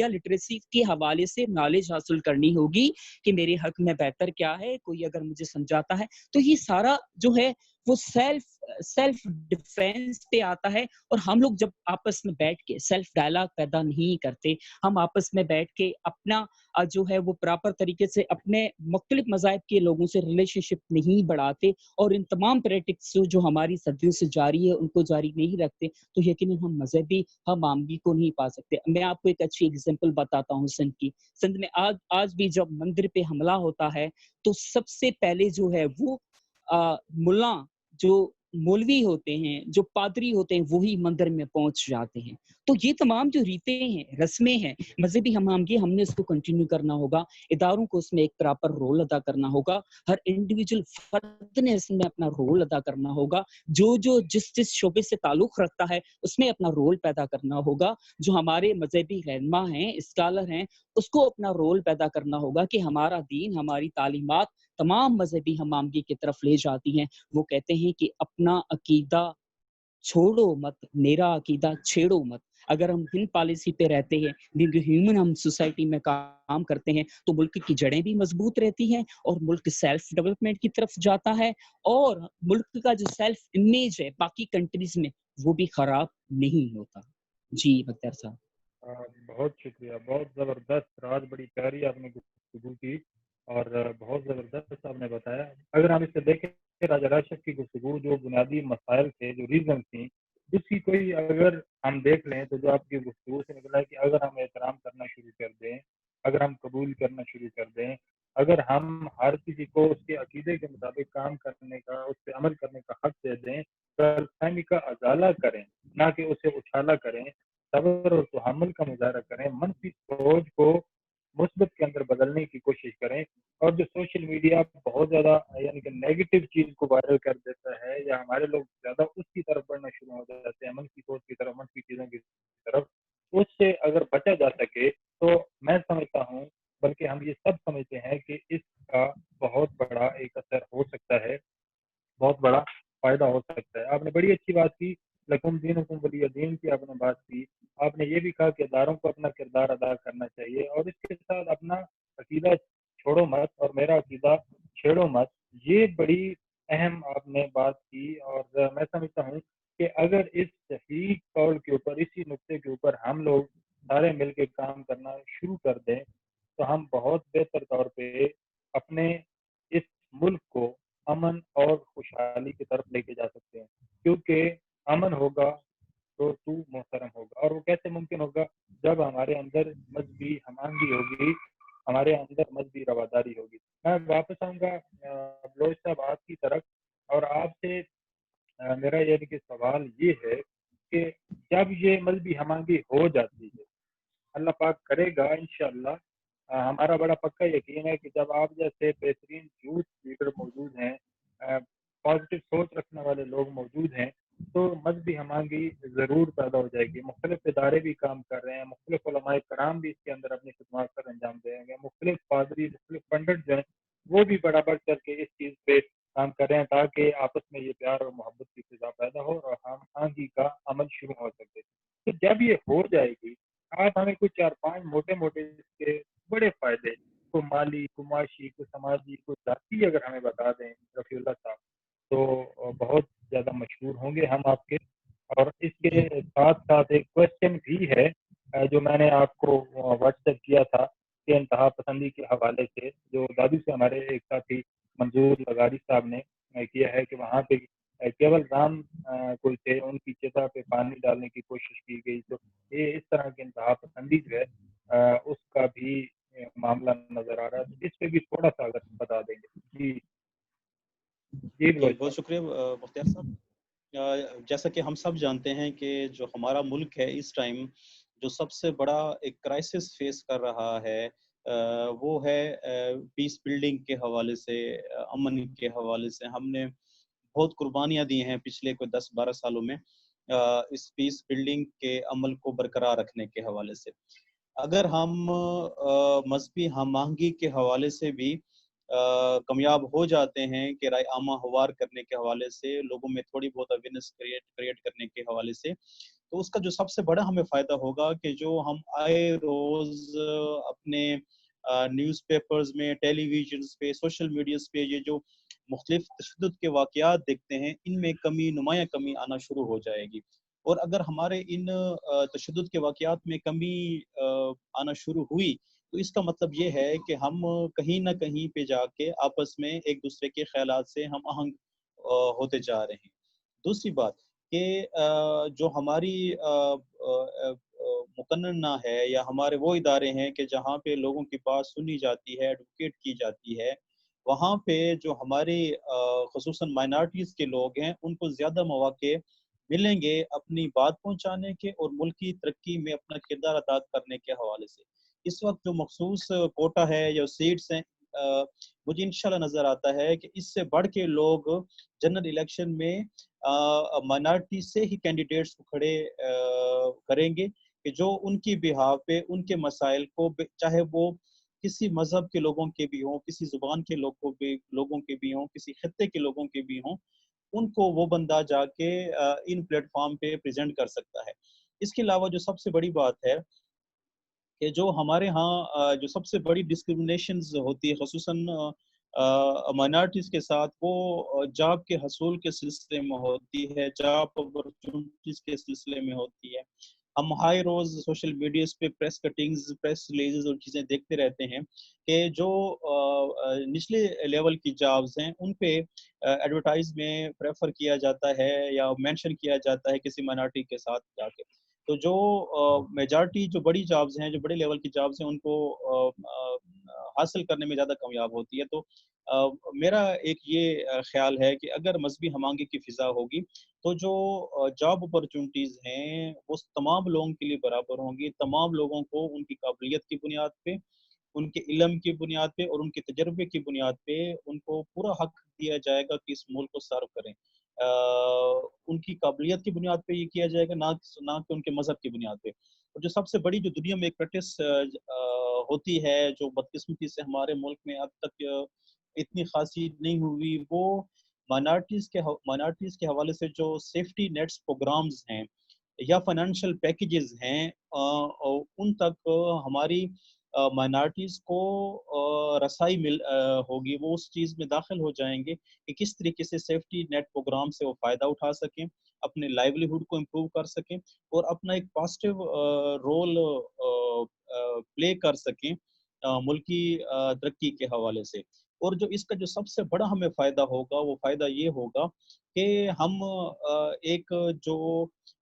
लिटरेसी के हवाले से नॉलेज हासिल करनी होगी कि मेरे हक में बेहतर क्या है, कोई अगर मुझे समझाता है तो ये सारा जो है वो सेल्फ डिफेंस पे आता है। और हम लोग जब आपस में बैठ के सेल्फ डायलॉग पैदा नहीं करते, हम आपस में बैठ के अपना जो है वो प्रॉपर तरीके से अपने मुख्तलिफ मज़ाहिब के लोगों से रिलेशनशिप नहीं बढ़ाते और इन तमाम प्रैक्टिस जो हमारी सदियों से जारी है उनको जारी नहीं रखते, तो यकीनन हम मजहबी हम आमगी को नहीं पा सकते। मैं आपको एक अच्छी एग्जांपल बताता हूँ सिंध की। सिंध में आज भी जब मंदिर पे हमला होता है तो सबसे पहले जो है वो मुल्ला, जो मौलवी होते हैं, जो पादरी होते हैं, वही मंदिर में पहुंच जाते हैं। तो ये तमाम जो रीतें हैं, रस्में हैं, मजहबी हमामगी, हमने इसको कंटिन्यू करना होगा। इदारों को इसमें एक प्रॉपर रोल अदा करना होगा। हर इंडिविजुअल फर्द ने इसमें अपना रोल अदा करना होगा। जो जिस शोबे से ताल्लुक रखता है उसमें अपना रोल पैदा करना होगा। जो हमारे मजहबी रहनुमा हैं, स्कॉलर हैं, उसको अपना रोल पैदा करना होगा कि हमारा दीन, हमारी तालीमात तमाम मजहबी हमामगी की तरफ ले जाती हैं। वो कहते हैं कि अपना अकीदा छोड़ो मत, मेरा अकीदा छेड़ो मत। अगर हम इन पॉलिसी पे रहते हैं, ह्यूमन हम सोसाइटी में काम करते हैं, तो मुल्क की जड़ें भी मजबूत रहती हैं और मुल्क सेल्फ डेवलपमेंट की तरफ जाता है और मुल्क का जो सेल्फ इमेज है बाकी कंट्रीज में वो भी खराब नहीं होता। जी बख्तियार साहब।
बहुत शुक्रिया, बहुत ज़बरदस्त राज, बड़ी प्यारी आपने गुफ्तगू की और बहुत ज़बरदस्त आपने बताया। अगर हम इसे देखें, राजा राशिद की गुफ्तगू जो बुनियादी मसाइल थे, जो रीज़न थी, उसकी कोई अगर हम देख लें तो जो आपकी गुफ्तगू से निकला है कि अगर हम एहतराम करना शुरू कर दें, अगर हम कबूल करना शुरू कर दें, अगर हम हर किसी को उसके अकीदे के मुताबिक काम करने का, उस पर अमल करने का हक दे दें, गलतफहमी का अजाला करें, ना कि उसे उछाला करें, सब्र और तहम्मुल का मुजाहरा करें, मनफी सोच को मुस्बत के अंदर बदलने की कोशिश करें। और जो सोशल मीडिया बहुत ज़्यादा यानी कि नेगेटिव चीज़ को वायरल कर देता है या हमारे लोग ज़्यादा उसकी तरफ बढ़ना शुरू हो जाते हैं, मनफी सोच की तरफ, मनफी चीज़ों की तरफ, उससे अगर बचा जा सके तो मैं समझता हूँ, बल्कि हम ये सब समझते हैं कि इसका बहुत बड़ा एक असर हो सकता है, बहुत बड़ा फ़ायदा हो सकता है। आपने बड़ी अच्छी बात की, लकुम दीनुकुम वलिय दीन की आपने बात की। आपने ये भी कहा कि इदारों को अपना किरदार अदा करना चाहिए और इसके साथ अपना अकीदा छोड़ो मत और मेरा अकीदा छेड़ो मत, ये बड़ी अहम आपने बात की। और मैं समझता हूँ कि अगर इस सही कौल के ऊपर, इसी नुक्ते के ऊपर हम लोग सारे मिल के काम करना शुरू कर दें, तो हम बहुत बेहतर तौर पे अपने इस मुल्क को अमन और खुशहाली की तरफ लेके जा सकते हैं। क्योंकि अमन होगा तो तू मोहतरम होगा, और वो कैसे मुमकिन होगा, जब हमारे अंदर मजहबी हमायंगी होगी, हमारे अंदर मजहबी रवादारी होगी। मैं वापस आऊँगा बलोच साहब आपकी तरफ, और आपसे मेरा ये सवाल ये है कि जब ये मजहबी हमायंगी हो जाती है अल्लाह पाक करेगा इंशाअल्लाह। हमारा बड़ा पक्का यकीन है कि जब आप जैसे बेहतरीन यूथ लीडर मौजूद हैं, पॉजिटिव सोच रखने वाले लोग मौजूद हैं, तो मजहबी हमारी ज़रूर पैदा हो जाएगी। मुख्तलिफ इदारे भी काम कर रहे हैं, मुख्तलिफ उलमाए कराम भी इसके अंदर अपनी खिदमत पर अंजाम देंगे, मुख्तलिफ पादरी, मुख्तलिफ पंडित जो हैं वो भी बड़ा बढ़ चढ़ के इस चीज़ पे काम कर रहे हैं ताकि आपस में ये प्यार और मोहब्बत की फिजा पैदा हो और हम आगे का अमल शुरू हो सके। तो जब ये हो जाएगी, आप हमें कुछ 4-5 मोटे-मोटे इसके बड़े फ़ायदे, को माली, को माशी, को समाजी, को ज़ाती अगर हमें बता दें रफ़ीउल्लाह साहब, तो बहुत ज़्यादा मशहूर होंगे हम आपके। और इसके साथ-साथ एक क्वेश्चन भी है जो मैंने आपको व्हाट्सएप किया था कि इंतहा पसंदी के हवाले से, जो दादू से हमारे एक साथी मंजूर लगारी साहब ने किया है कि वहाँ पे केवल राम कोई थे, उनकी चिता पे पानी डालने की कोशिश की गई। तो ये इस तरह की इंतहा पसंदी जो है उसका भी मामला नज़र आ रहा है। तो इस पे भी थोड़ा-सा अगर बता देंगे। जी। जी,
जी,
बिल्कुल
बहुत
साहब।
शुक्रिया मुख्तियार साहब। जैसा कि हम सब जानते हैं कि जो हमारा मुल्क है इस टाइम जो सबसे बड़ा एक क्राइसिस फेस कर रहा है वो है पीस बिल्डिंग के हवाले से, अमन के हवाले से। हमने बहुत कुर्बानियाँ दी हैं पिछले कोई 10-12 सालों में इस पीस बिल्डिंग के अमल को बरकरार रखने के हवाले से। अगर हम मजहबी हम आहंगी के हवाले से भी कामयाब हो जाते हैं कि राय आमा हवार करने के हवाले से, लोगों में थोड़ी बहुत अवेयरनेस क्रिएट करने के हवाले से, तो उसका जो सबसे बड़ा हमें फ़ायदा होगा कि जो हम आए रोज़ अपने न्यूज़पेपर्स में, टेलीविजन्स पे, सोशल मीडियाज़ पे ये जो मुख्तलिफ तशद्दुद के वाक़यात देखते हैं, इनमें कमी, नुमायाँ कमी आना शुरू हो जाएगी। और अगर हमारे इन तशद्दुद के वाक़यात में कमी आना शुरू हुई, तो इसका मतलब ये है कि हम कहीं न कहीं पे जाके आपस में एक-दूसरे के ख़यालात से हम आहंग होते जा रहे हैं। दूसरी बात कि जो हमारी मुकन्नना है या हमारे वो इदारे हैं कि जहाँ पे लोगों की बात सुनी जाती है, एडवोकेट की जाती है, वहाँ पे जो हमारे ख़ुसूसन माइनॉरिटीज़ के लोग हैं, उनको ज़्यादा मौक़े मिलेंगे अपनी बात पहुँचाने के और मुल्क की तरक्की में अपना किरदार अदा करने के हवाले से। इस वक़्त जो मख़सूस कोटा है या सीट्स हैं मुझे इंशाल्लाह नज़र आता है कि इससे बढ़ के लोग जनरल इलेक्शन में माइनॉरिटी से ही कैंडिडेट्स को खड़े करेंगे कि जो उनकी बिहाफ पे उनके मसाइल को चाहे वो किसी मज़हब के लोगों के भी हों, किसी ज़ुबान के लोगों के भी हों, किसी खित्ते के लोगों के भी हों, उनको वो बंदा जाके इन प्लेटफ़ॉर्म पे प्रेज़ेंट कर सकता है। इसके अलावा जो सबसे बड़ी बात है कि जो हमारे यहाँ जो सबसे बड़ी डिस्क्रिमिनेशंस होती है ख़ुसूसन माइनॉरिटीज़ के साथ वो जॉब के हसूल के सिलसिले में होती है, जॉब अपॉर्चुनिटीज़ के सिलसिले में होती है। हम हाई रोज़ सोशल मीडियाज़ पे प्रेस कटिंग्स, प्रेस रिलीज़ेज़ और चीज़ें देखते रहते हैं कि जो निचले लेवल की जॉब्स हैं, उन पे एडवर्टाइज़ में प्रेफ़र किया जाता है या मेंशन किया जाता है किसी माइनॉरिटी के साथ जाके। तो जो मेजॉरिटी जो बड़ी जॉब्स हैं, जो बड़े लेवल की जॉब्स हैं, उनको हासिल करने में ज़्यादा कामयाब होती है। तो मेरा एक ये ख़्याल है कि अगर मज़हबी हम-आहंगी की फ़िज़ा होगी, तो जो जॉब अपॉर्चुनिटीज़ हैं, वो तमाम लोगों के लिए बराबर होंगी। तमाम लोगों को उनकी काबिलियत की बुनियाद पे, उनके इल्म की बुनियाद पे और उनके तजर्बे की बुनियाद पे उनको पूरा हक़ दिया जाएगा कि इस मुल्क को सर्व करें। उनकी काबिलियत की बुनियाद पे ये किया जाएगा, ना कि उनके मज़हब की बुनियाद पे। और जो सबसे बड़ी जो दुनिया में एक प्रैक्टिस होती है, जो बदकिस्मती से हमारे मुल्क में अब तक इतनी ख़ासी नहीं हुई, वो माइनॉरिटीज़ के हवाले से जो सेफ्टी नेट्स प्रोग्राम्स हैं या फाइनेंशियल पैकेजेस हैं उन तक हमारी माइनॉरिटीज़ को रसाई होगी। वो उस चीज़ में दाखिल हो जाएँगे कि किस तरीके से सेफ्टी नेट प्रोग्राम से वो फ़ायदा उठा सकें, अपने लाइवलीहुड को इम्प्रूव कर सकें और अपना एक पॉजिटिव रोल प्ले कर सकें मुल्क की तरक्की के हवाले से। और जो इसका जो सबसे बड़ा हमें फ़ायदा होगा, वो फ़ायदा ये होगा कि हम एक जो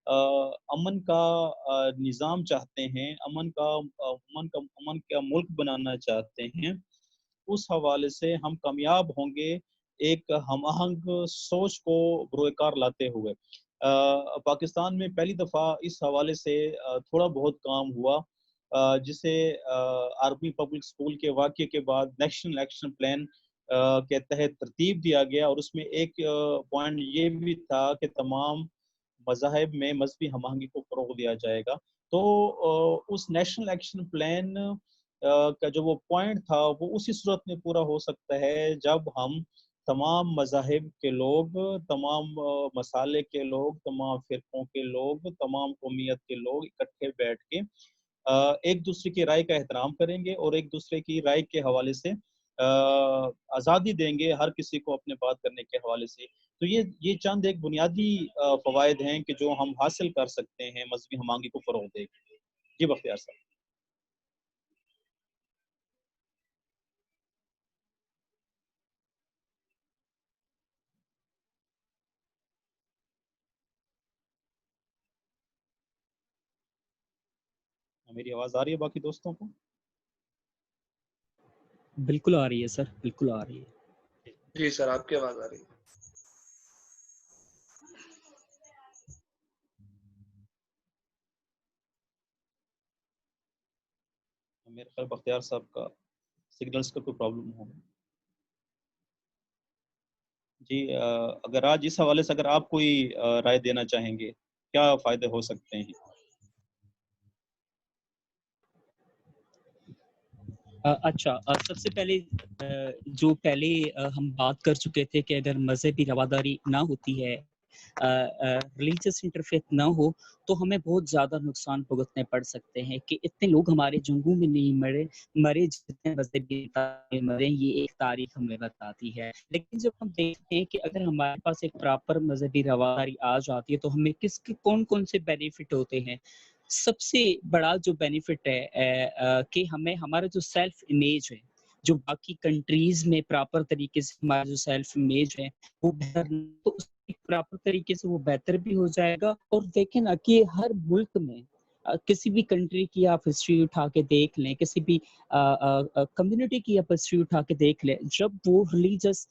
अमन का निज़ाम चाहते हैं, अमन का मुल्क बनाना चाहते हैं, उस हवाले से हम कामयाब होंगे एक हम-आहंग सोच को बरोए-कार लाते हुए। पाकिस्तान में पहली दफ़ा इस हवाले से थोड़ा बहुत काम हुआ جسے آرمی پبلک اسکول کے واقعے کے بعد نیشنل ایکشن پلان کے تحت ترتیب دیا گیا، اور اس میں ایک پوائنٹ یہ بھی تھا کہ تمام مذاہب میں مذہبی ہم آہنگی کو فروغ دیا جائے گا. تو اس نیشنل ایکشن پلان کا جو وہ پوائنٹ تھا وہ اسی صورت میں پورا ہو سکتا ہے جب ہم تمام مذاہب کے لوگ، تمام مسالے کے لوگ، تمام فرقوں کے لوگ، تمام قومیت کے لوگ اکٹھے بیٹھ کے ایک دوسرے کی رائے کا احترام کریں گے اور ایک دوسرے کی رائے کے حوالے سے آزادی دیں گے ہر کسی کو اپنے بات کرنے کے حوالے سے. تو یہ چند ایک بنیادی فوائد ہیں کہ جو ہم حاصل کر سکتے ہیں مذہبی ہم آہنگی کو فروغ دے کے. جی بختیار صاحب. میری آواز آ رہی ہے باقی دوستوں کو؟
بالکل آ رہی ہے سر، بالکل آ رہی ہے.
جی سر، آپ کی آواز آ رہی ہے.
میرے خیال بختیار صاحب کا سگنلز کا کوئی پرابلم ہو. جی اگر آج اس حوالے سے اگر آپ کوئی رائے دینا چاہیں گے، کیا فائدے ہو سکتے ہیں؟
اچھا، سب سے پہلے جو پہلے ہم بات کر چکے تھے کہ اگر مذہبی رواداری نہ ہوتی ہے، ریلیجس انٹرفیت نہ ہو، تو ہمیں بہت زیادہ نقصان بھگتنے پڑ سکتے ہیں کہ اتنے لوگ ہمارے جنگوں میں نہیں مرے جتنے مذہبی مرے. یہ ایک تاریخ ہمیں بتاتی ہے. لیکن جب ہم دیکھتے ہیں کہ اگر ہمارے پاس ایک پراپر مذہبی رواداری آ جاتی ہے تو ہمیں کون سے بینیفٹ ہوتے ہیں. سب سے بڑا جو بینیفٹ ہے کہ ہمیں ہمارا جو سیلف امیج ہے، جو باقی کنٹریز میں پراپر طریقے سے ہمارا جو سیلف امیج ہے وہ بہتر، تو اس پراپر طریقے سے وہ بہتر بھی ہو جائے گا. اور دیکھیں نا کہ ہر ملک میں کسی بھی کنٹری کی آپ ہسٹری اٹھا کے دیکھ لیں، کسی بھی کمیونٹی کی آپ ہسٹری اٹھا کے دیکھ لیں، جب وہ ریلیجس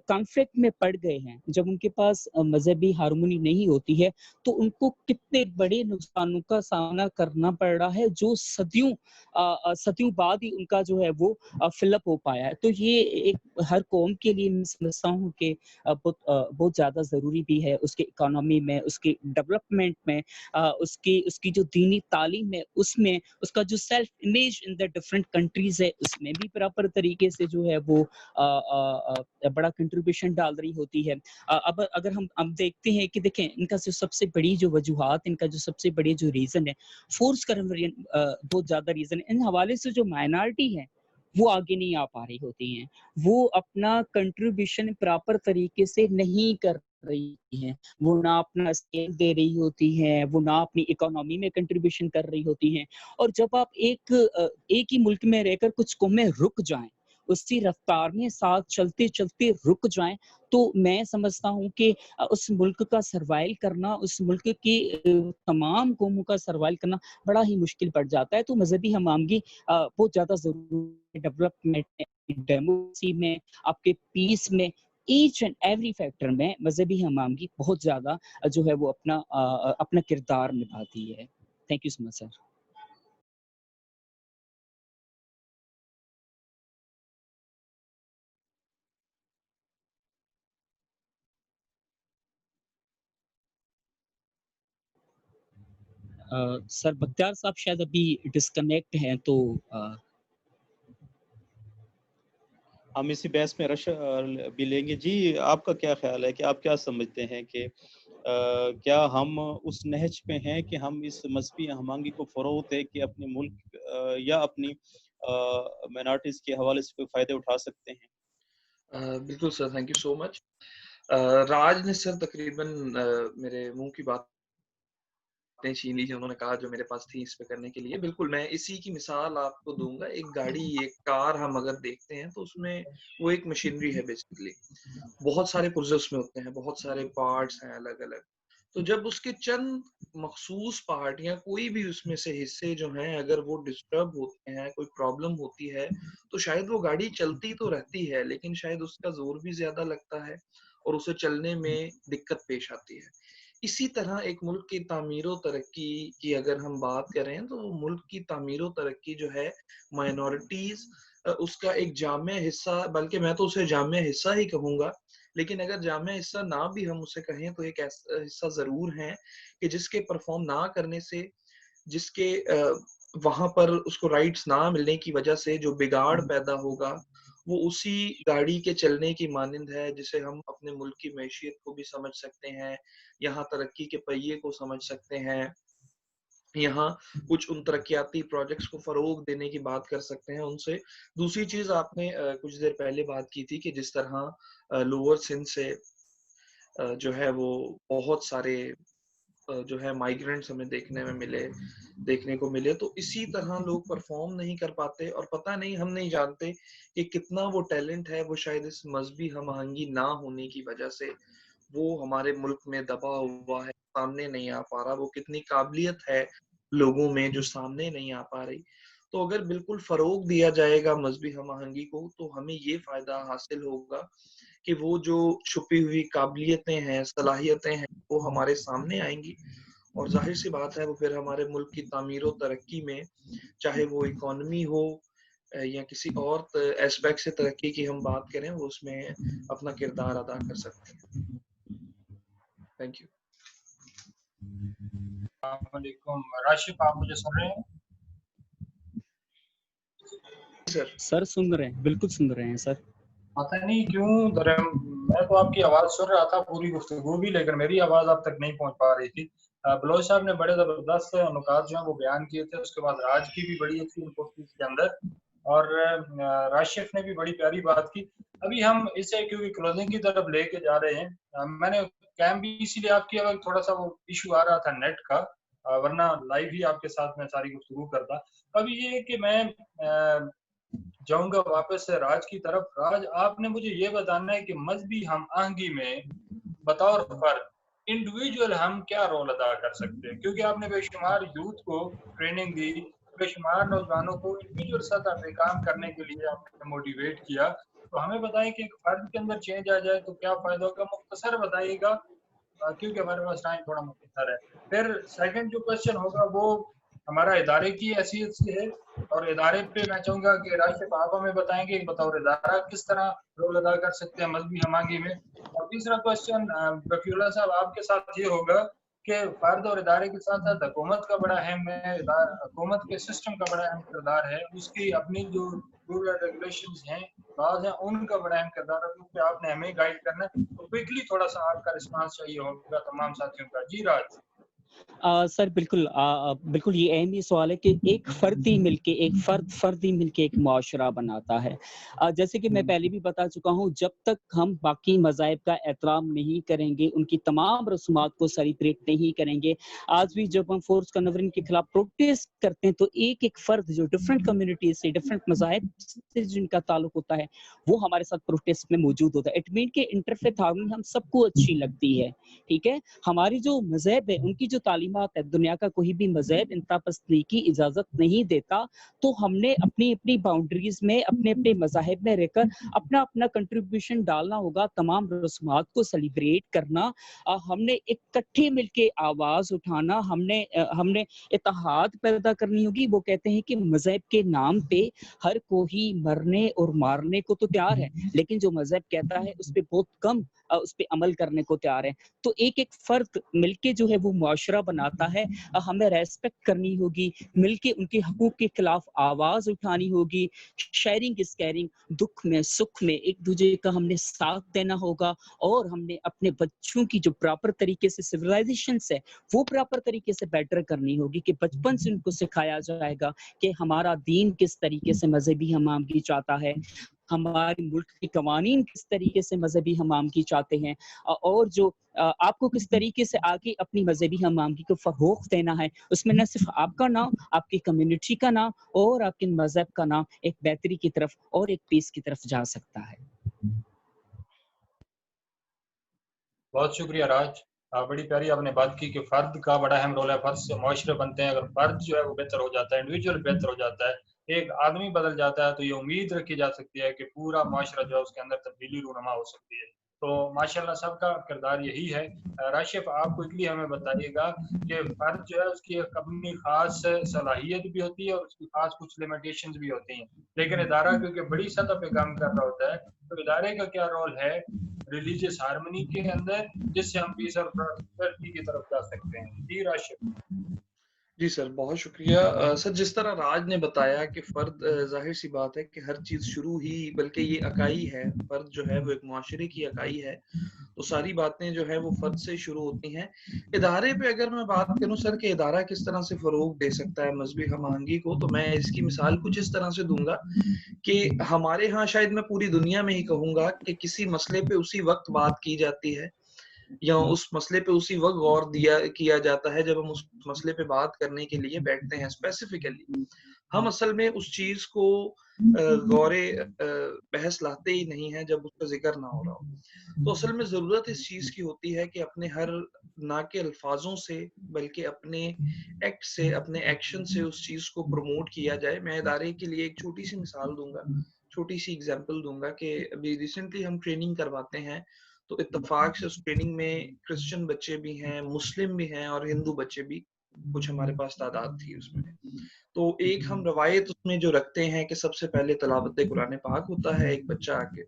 کانفلکٹ میں پڑ گئے ہیں، جب ان کے پاس مذہبی ہارمونی نہیں ہوتی ہے، تو ان کو کتنے بڑے نقصانوں کا سامنا کرنا پڑ رہا ہے جو صدیوں بعد ہی ان کا جو ہے وہ فل اپ ہو پایا ہے. تو یہ ایک ہر قوم کے لیے میں سمجھتا ہوں کہ بہت زیادہ ضروری بھی ہے، اس کے اکانومی میں، اس کے ڈیولپمنٹ میں، اس کی جو دینی تعلیم ہے اس میں، اس کا جو self image in the different countries ہے اس میں بھی پراپر طریقے سے جو ہے وہ بڑا کنٹریبیوشن ڈال رہی ہوتی ہے. اب اگر ہم دیکھتے ہیں کہ دیکھیں ان کا جو سب سے بڑی جو وجوہات، ان کا جو سب سے بڑی جو ریزن ہے، فورس کنورژن بہت زیادہ ریزن ہے. ان حوالے سے جو مائنارٹی ہے وہ آگے نہیں آ پا رہی ہوتی ہیں، وہ اپنا کنٹریبیوشن پراپر طریقے سے نہیں کر رہی ہیں، وہ نہ اپنا اسکیل دے رہی ہوتی ہیں، وہ نہ اپنی اکانومی میں کنٹریبیوشن کر رہی ہوتی ہیں. اور جب آپ ایک ہی ملک میں رہ کر کچھ قومیں رک جائیں، اسی رفتار میں ساتھ چلتے چلتے رک جائیں، تو میں سمجھتا ہوں کہ اس ملک کا سروائیو کرنا، اس ملک کی تمام قوموں کا سروائیو کرنا بڑا ہی مشکل پڑ جاتا ہے. تو مذہبی ہم آہنگی بہت زیادہ ضروری ہے ڈیولپمنٹ میں، ڈیموکریسی میں، آپ کے پیس میں، ایچ اینڈ ایوری فیکٹر میں مذہبی ہم آہنگی بہت زیادہ جو ہے وہ اپنا کردار نبھاتی ہے. تھینک یو سو مچ سر. سر بختیار صاحب شاید ابھی ڈسکنیکٹ ہیں، تو
ہم اسی بحث میں رش بھی لیں گے. جی آپ کا کیا خیال ہے کہ آپ کیا سمجھتے ہیں کہ کیا ہم اس نہج پہ ہیں کہ ہم اس مذہبی ہم آہنگی کو فروغ دے کے اپنے ملک یا اپنی مائنارٹیز کے حوالے سے کوئی فائدے اٹھا سکتے ہیں؟
بالکل سر، تھینک یو سو مچ. راج نے سر تقریباً میرے منہ کی باتیں چھین لی تھی. انہوں نے کہا جو میرے پاس تھی اس پہ کرنے کے لیے. بالکل میں اسی کی مثال آپ کو دوں گا. ایک گاڑی، ایک کار ہم اگر دیکھتے ہیں تو اس میں وہ ایک مشینری ہے بیسیکلی. بہت سارے پرزے اس میں ہوتے ہیں، بہت سارے پارٹس ہیں الگ الگ. تو جب اس کے چند مخصوص پارٹ یا کوئی بھی اس میں سے حصے جو ہیں اگر وہ ڈسٹرب ہوتے ہیں، کوئی پرابلم ہوتی ہے، تو شاید وہ گاڑی چلتی تو رہتی ہے لیکن شاید اس کا زور بھی زیادہ لگتا ہے اور اسے چلنے میں دقت پیش آتی ہے. اسی طرح ایک ملک کی تعمیر و ترقی کی اگر ہم بات کریں تو ملک کی تعمیر و ترقی جو ہے مائنورٹیز اس کا ایک جامع حصہ، بلکہ میں تو اسے جامع حصہ ہی کہوں گا، لیکن اگر جامع حصہ نہ بھی ہم اسے کہیں تو ایک ایسا حصہ ضرور ہے کہ جس کے پرفارم نہ کرنے سے، جس کے وہاں پر اس کو رائٹس نہ ملنے کی وجہ سے جو بگاڑ پیدا ہوگا وہ اسی گاڑی کے چلنے کی مانند ہے، جسے ہم اپنے ملک کی معیشت کو بھی سمجھ سکتے ہیں، یہاں ترقی کے پہیے کو سمجھ سکتے ہیں، یہاں کچھ ان ترقیاتی پروجیکٹس کو فروغ دینے کی بات کر سکتے ہیں ان سے۔ دوسری چیز آپ نے کچھ دیر پہلے بات کی تھی کہ جس طرح لوور سندھ سے جو ہے وہ بہت سارے جو ہے مائیگرنٹس ہمیں دیکھنے کو ملے، تو اسی طرح لوگ پرفارم نہیں کر پاتے، اور پتہ نہیں، ہم نہیں جانتے کہ کتنا وہ ٹیلنٹ ہے، وہ شاید اس مذہبی ہم آہنگی نہ ہونے کی وجہ سے وہ ہمارے ملک میں دبا ہوا ہے، سامنے نہیں آ پا رہا، وہ کتنی قابلیت ہے لوگوں میں جو سامنے نہیں آ پا رہی۔ تو اگر بالکل فروغ دیا جائے گا مذہبی ہم آہنگی کو تو ہمیں یہ فائدہ حاصل ہوگا کہ وہ جو چھپی ہوئی قابلیتیں ہیں، صلاحیتیں ہیں، وہ ہمارے سامنے آئیں گی، اور ظاہر سی بات ہے وہ پھر ہمارے ملک کی تعمیر و ترقی میں، چاہے وہ اکانومی ہو یا کسی اور ایسپیکٹ سے ترقی کی ہم بات کریں، وہ اس میں اپنا کردار ادا کر سکتے ہیں۔ Thank you.
السلام علیکم، راشد آپ مجھے سن رہے ہیں؟
سر سن رہے ہیں، بالکل سن رہے ہیں سر۔
پتہ نہیں کیوں میں تو آپ کی آواز سن رہا تھا پوری گفتگو بھی، لیکن میری آواز آپ تک نہیں پہنچ پا رہی تھی۔ بلوچ صاحب نے بڑے زبردست نکات جو ہیں وہ بیان کیے تھے، اس کے بعد راج کی بھی بڑی اچھی انپٹ تھی اس کے اندر، اور راشف نے بھی بڑی پیاری بات کی۔ ابھی ہم اسے کیونکہ کلوزنگ کی طرف لے کے جا رہے ہیں، میں نے کیم بھی اسی لیے آپ کیا، تھوڑا سا وہ ایشو آ رہا تھا نیٹ کا، ورنہ لائیو ہی آپ کے ساتھ میں ساری گفتگو کرتا۔ ابھی یہ کہ میں جاؤں گا واپس سے راج کی طرف۔ راج، آپ نے مجھے یہ بتانا ہے کہ مذہبی ہم آہنگی میں بطور فرد انڈیویجول ہم کیا رول ادا کر سکتے ہیں، کیونکہ آپ نے بے شمار یوتھ کو ٹریننگ دی، بے شمار نوجوانوں کو انڈیویجول سطح پہ کام کرنے کے لیے آپ نے موٹیویٹ کیا، تو ہمیں بتائیں کہ ایک فرد کے اندر چینج آ جائے تو کیا فائدہ ہوگا، مختصر بتائیے گا کیونکہ ہمارے پاس ٹائم تھوڑا مختصر ہے۔ پھر سیکنڈ جو کوشچن ہوگا وہ ہمارا ادارے کی حیثیت سے ہے، اور ادارے پہ میں چاہوں گا کہ راشد آپ ہمیں بتائیں گے بطور ادارہ کس طرح رول ادا کر سکتے ہیں مذہبی ہم آہنگی میں۔ اور تیسرا کوشچن رفیع اللہ صاحب آپ کے ساتھ یہ ہوگا کہ فرد اور ادارے کے ساتھ ساتھ حکومت کا بڑا اہم ہے، حکومت کے سسٹم کا بڑا اہم کردار ہے، اس کی اپنی جو رول اینڈ ریگولیشنز ہیں، بعض ہیں، ان کا بڑا اہم کردار ہے، کیونکہ آپ نے ہمیں گائیڈ کرنا ہے۔ تو کوئکلی تھوڑا سا آپ کا رسپانس چاہیے ہوگا تمام ساتھیوں کا۔ جی راج۔
سر بالکل بالکل یہ اہم سوال ہے کہ ایک فرد ہی مل کے ایک معاشرہ بناتا ہے۔ جیسے کہ میں پہلے بھی بتا چکا ہوں، جب تک ہم باقی مذاہب کا احترام نہیں کریں گے، ان کی تمام رسومات کو سیلیبریٹ نہیں کریں گے، آج بھی جب ہم فورس کنورن کے خلاف پروٹیسٹ کرتے ہیں تو ایک فرد جو ڈفرینٹ کمیونٹیز سے، ڈفرینٹ مذاہب سے جن کا تعلق ہوتا ہے، وہ ہمارے ساتھ پروٹیسٹ میں موجود ہوتا ہے۔ اٹ مین کہ انٹرفیتھ ہارمونی ہم سب کو اچھی لگتی ہے، ٹھیک ہے۔ ہماری جو مذہب ہے، ان کی جو تعلیمات ہے، دنیا کا کوئی بھی مذہب انتہا پسندی کی اجازت نہیں دیتا، تو ہم نے اپنی باؤنڈریز میں، اپنے مذاہب میں رہ کر اپنا کنٹریبیوشن ڈالنا ہوگا، تمام رسومات کو سیلیبریٹ کرنا، ہم نے اکٹھے مل کے آواز اٹھانا، ہم نے اتحاد پیدا کرنی ہوگی۔ وہ کہتے ہیں کہ مذہب کے نام پہ ہر کوئی مرنے اور مارنے کو تو تیار ہے، لیکن جو مذہب کہتا ہے اس پہ بہت کم اس پہ عمل کرنے کو تیار ہے۔ تو ایک فرد مل کے جو ہے وہ معاشرہ بناتا ہے، ہمیں ریسپیکٹ کرنی ہوگی، مل کے ان کے حقوق کے خلاف آواز اٹھانی ہوگی، شیئرنگ از کیئرنگ، دکھ میں سکھ میں ایک دوسرے کا ہم نے ساتھ دینا ہوگا، اور ہم نے اپنے بچوں کی جو پراپر طریقے سے سویلائزیشنس ہے وہ پراپر طریقے سے بیٹر کرنی ہوگی، کہ بچپن سے ان کو سکھایا جائے گا کہ ہمارا دین کس طریقے سے مذہبی ہم آہنگی چاہتا ہے، ہمارے ملک کے قوانین کس طریقے سے مذہبی ہم آہنگی چاہتے ہیں، اور جو آپ کو کس طریقے سے آگے اپنی مذہبی ہم آہنگی کو فروغ دینا ہے۔ اس میں نہ صرف آپ کا نام، آپ کی کمیونٹی کا نام اور آپ کے مذہب کا نام ایک بہتری کی طرف اور ایک پیس کی طرف جا سکتا ہے۔
بہت شکریہ راج، بڑی پیاری آپ نے بات کی کہ فرد کا بڑا اہم رول ہے، فرد سے معاشرے بنتے ہیں۔ اگر فرد جو ہے وہ بہتر ہو جاتا ہے، انڈیویجول بہتر ہو جاتا ہے، ایک آدمی بدل جاتا ہے، تو یہ امید رکھی جا سکتی ہے کہ پورا معاشرہ جو ہے اس کے اندر تبدیلی رونما ہو سکتی ہے۔ तो माशाल्लाह सबका किरदार यही है। राशिफ आप क्विकली हमें बताइएगा कि फर्द जो है उसकी एक अपनी खास सलाहियत भी होती है और उसकी खास कुछ लिमिटेशंस भी होती हैं, लेकिन इदारा क्योंकि बड़ी सतह पे काम कर रहा होता है तो इदारे का क्या रोल है रिलीजियस हार्मनी के अंदर, जिससे हम पीस और प्रॉस्पेरिटी की तरफ जा सकते हैं। जी राशिफ।
जी सर, बहुत शुक्रिया। सर जिस तरह राज ने बताया कि फ़र्द ज़ाहिर सी बात है कि हर चीज़ शुरू ही बल्कि ये इकाई है, फ़र्द जो है वो एक मुआशरे की इकाई है, तो सारी बातें जो है वो फ़र्द से शुरू होती हैं। इदारे पे अगर मैं बात करूँ सर कि इदारा किस तरह से फ़रोग़ दे सकता है मज़हबी हम-आहंगी को, तो मैं इसकी मिसाल कुछ इस तरह से दूँगा कि हमारे यहाँ शायद मैं पूरी दुनिया में ही कहूँगा कि किसी मसले पे उसी वक़्त बात की जाती है या उस मसले पे उसी वक़्त गौर दिया किया जाता है जब हम उस मसले पे बात करने के लिए बैठते हैं स्पेसिफिकली। हम असल में उस चीज़ को गौरे बहस लाते ही नहीं हैं जब उसका ज़िक्र ना हो रहा हो। तो असल में ज़रूरत इस चीज़ की होती है कि अपने हर ना के अल्फ़ाज़ों से बल्कि अपने एक्ट से, अपने एक्शन से उस चीज़ को प्रमोट किया जाए। मैं इदारे के लिए एक छोटी-सी मिसाल दूँगा, छोटी-सी एग्ज़ाम्पल दूँगा कि अभी रिसेंटली हम ट्रेनिंग करवाते हैं, तो इत्तेफ़ाक से उस ट्रेनिंग में क्रिश्चियन बच्चे भी हैं, मुस्लिम भी हैं और हिंदू बच्चे भी कुछ हमारे पास तादाद थी उसमें। तो एक हम रवायत उसमें जो रखते हैं कि सबसे पहले तिलावत कुरान पाक होता है, एक बच्चा आके,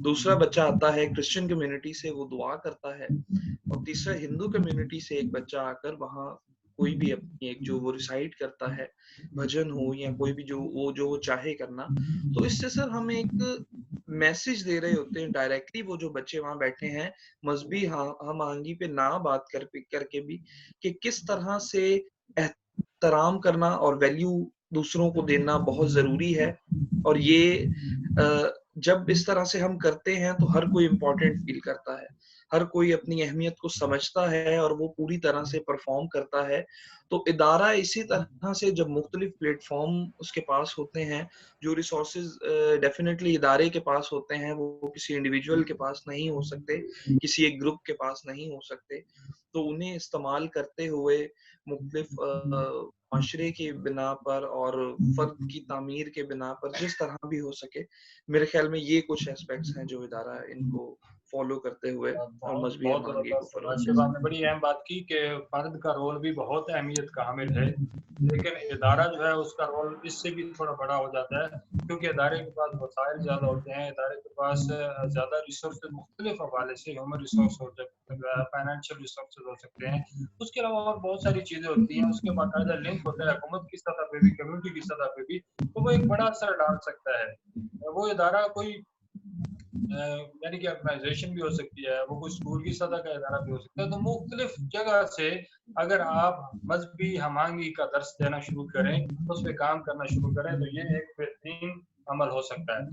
दूसरा बच्चा आता है क्रिश्चियन कम्युनिटी से, वो दुआ करता है और तीसरा हिंदू कम्युनिटी से एक बच्चा आकर वहाँ कोई भी अपनी एक जो वो रिसाइट करता है, भजन हो या कोई भी जो वो चाहे करना। तो इससे सर हम एक मैसेज दे रहे होते हैं डायरेक्टली वो जो बच्चे वहाँ बैठे हैं, मज़हबी हम-आहंगी पे ना बात करके भी कि किस तरह से एहतराम करना और वैल्यू दूसरों को देना बहुत ज़रूरी है और ये जब इस तरह से हम करते हैं तो हर कोई इम्पोर्टेंट फ़ील करता है। हर कोई अपनी अहमियत को समझता है और वो पूरी तरह से परफ़ॉर्म करता है। तो इदारा इसी तरह से जब मुख्तलिफ़ प्लेटफ़ॉर्म उसके पास होते हैं, जो रिसोर्सेज़ डेफ़िनेटली इदारे के पास होते हैं, वो किसी इंडिविजुअल के पास नहीं हो सकते, किसी एक ग्रुप के पास नहीं हो सकते। तो उन्हें इस्तेमाल करते हुए मुख्तलिफ़ माशरे की बिना पर और फ़र्द की तामीर के बिना पर जिस तरह भी हो सके, मेरे ख़्याल में ये कुछ एस्पेक्ट्स हैं जो इदारा इनको फ़ॉलो करते हुए और
बहुत
मज़हबी
बहुत
हम-आहंगी को
ज़बरदस्त
फ़रोग़ दे
राशिफ, आपने
सकते
बड़ी अहम बात की कि फ़र्द का रोल भी बहुत अहमियत का हामिल है, लेकिन इदारा जो है उसका रोल इससे भी थोड़ा बड़ा हो जाता है क्योंकि इदारे के पास वसाइल ज़्यादा होते हैं, इदारे के पास ज़्यादा रिसोर्सेज़ मुख्तलिफ़ हवाले से ह्यूमन रिसोर्स हो सकते हैं, फाइनेंशियल रिसोर्सेज़ हो सकते हैं। उसके अलावा और बहुत सारी चीज़ें होती हैं, उसके बाकायदा लिंक होता है हुकूमत की सतह पे भी, कम्युनिटी की सतह पे भी, तो वो एक बड़ा असर डाल सकता है। वो इदारा कोई यानी कि ऑर्गेनाइजेशन भी हो सकती है, वो कोई स्कूल की सतह का इदारा भी हो सकता है। तो मुख्तलिफ जगह से अगर आप मज़हबी हम-आहंगी का दर्स देना शुरू करें, उस पे काम करना शुरू करें, तो ये एक बेहतरीन अमल हो सकता है।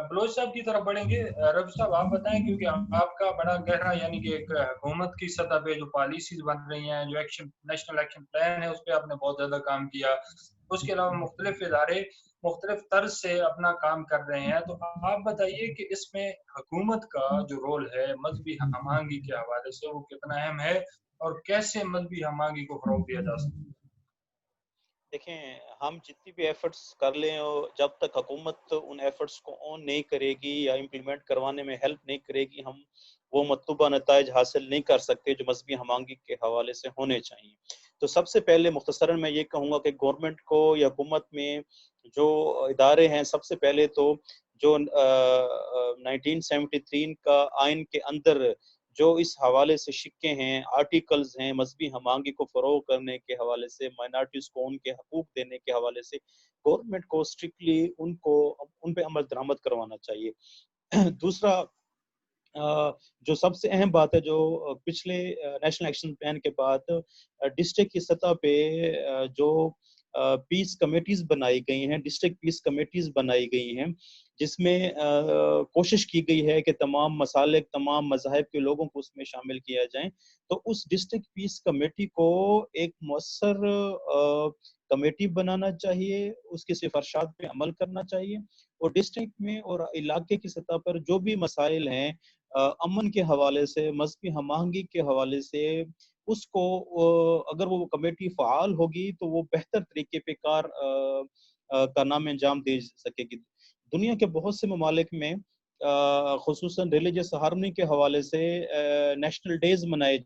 बलोच साहब की तरफ बढ़ेंगे। रफ़ी साहब आप बताएँ क्योंकि आपका बड़ा गहरा यानी कि एक हुकूमत की सतह पे जो पॉलिसीज़ बन रही हैं, जो एक्शन नेशनल एक्शन प्लान है, उस पे आपने बहुत ज़्यादा काम किया। उसके अलावा मुख्तलिफ इदारे मुख्तलिफ तर्ज से अपना काम कर रहे हैं, तो आप बताइए कि इसमें हुकूमत का जो रोल है मज़हबी हम-आहंगी के हवाले से वो कितना अहम है और कैसे मज़हबी हम-आहंगी को फ़रोग़ दिया जा सकता है?
देखें, हम जितनी भी एफर्ट्स कर लें और जब तक हुकूमत उन एफर्ट्स को ऑन नहीं करेगी या इम्प्लीमेंट करवाने में हेल्प नहीं करेगी, हम वो मतलूबा नताइज हासिल नहीं कर सकते जो मज़हबी हम-आहंगी के हवाले से होने चाहिए। तो सबसे पहले मुख्तसरन मैं ये कहूँगा कि गवर्नमेंट को या हुकूमत में जो इदारे हैं, सबसे पहले तो जो 1973 का आइन के अंदर जो इस हवाले से शिक्के हैं, आर्टिकल्स हैं, मज़हबी हम-आहंगी को फ़रोग़ करने के हवाले से, माइनॉरिटीज़ को उनके हकूक़ देने के हवाले से, गवर्नमेंट को स्ट्रिक्टली उन पे अमल दरामद करवाना चाहिए। दूसरा जो सबसे अहम बात है जो पिछले नेशनल एक्शन प्लान के बाद डिस्ट्रिक्ट की सतह पे जो पीस कमेटीज़ बनाई गई हैं, डिस्ट्रिक्ट पीस कमेटीज़ बनाई गई हैं, जिसमें कोशिश की गई है कि तमाम मसालिक, तमाम मज़ाहिब के लोगों को उसमें शामिल किया जाए। तो उस डिस्ट्रिक्ट पीस कमेटी को एक मौसर कमेटी बनाना चाहिए, उसकी सिफ़ारिशात पे अमल करना चाहिए और डिस्ट्रिक्ट में और इलाके की सतह पर जो भी मसाइल हैं अमन के हवाले से, मज़हबी हम-आहंगी के हवाले से, उसको अगर वो कमेटी फ़आल होगी तो वो बेहतर तरीके पे का नाम अंजाम दे सकेगी। दुनिया के बहुत से ममालिक में خصوصاً ریلیجس ہارمنی کے حوالے سے نیشنل ڈیز منائے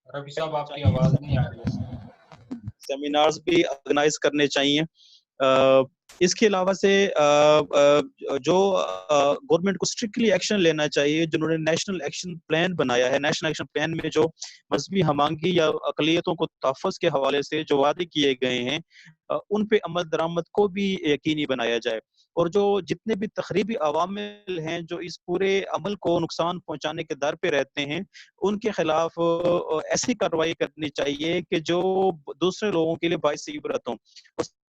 رفیع صاحب آپ کی آواز نہیں آ رہی ہے.
سیمینارز بھی آرگنائز کرنے چاہیے. اس کے علاوہ سے جو گورنمنٹ کو اسٹرکٹلی ایکشن لینا چاہیے, جنہوں نے نیشنل ایکشن پلان بنایا ہے, نیشنل ایکشن پلان میں جو مذہبی ہمانگی یا اقلیتوں کو تحفظ کے حوالے سے جو وعدے کیے گئے ہیں ان پہ عمل درآمد کو بھی یقینی بنایا جائے, اور جو جتنے بھی تخریبی عوامل ہیں جو اس پورے عمل کو نقصان پہنچانے کے در پہ رہتے ہیں ان کے خلاف ایسی کارروائی کرنی چاہیے کہ جو دوسرے لوگوں کے لیے باعث عبرت ہوں.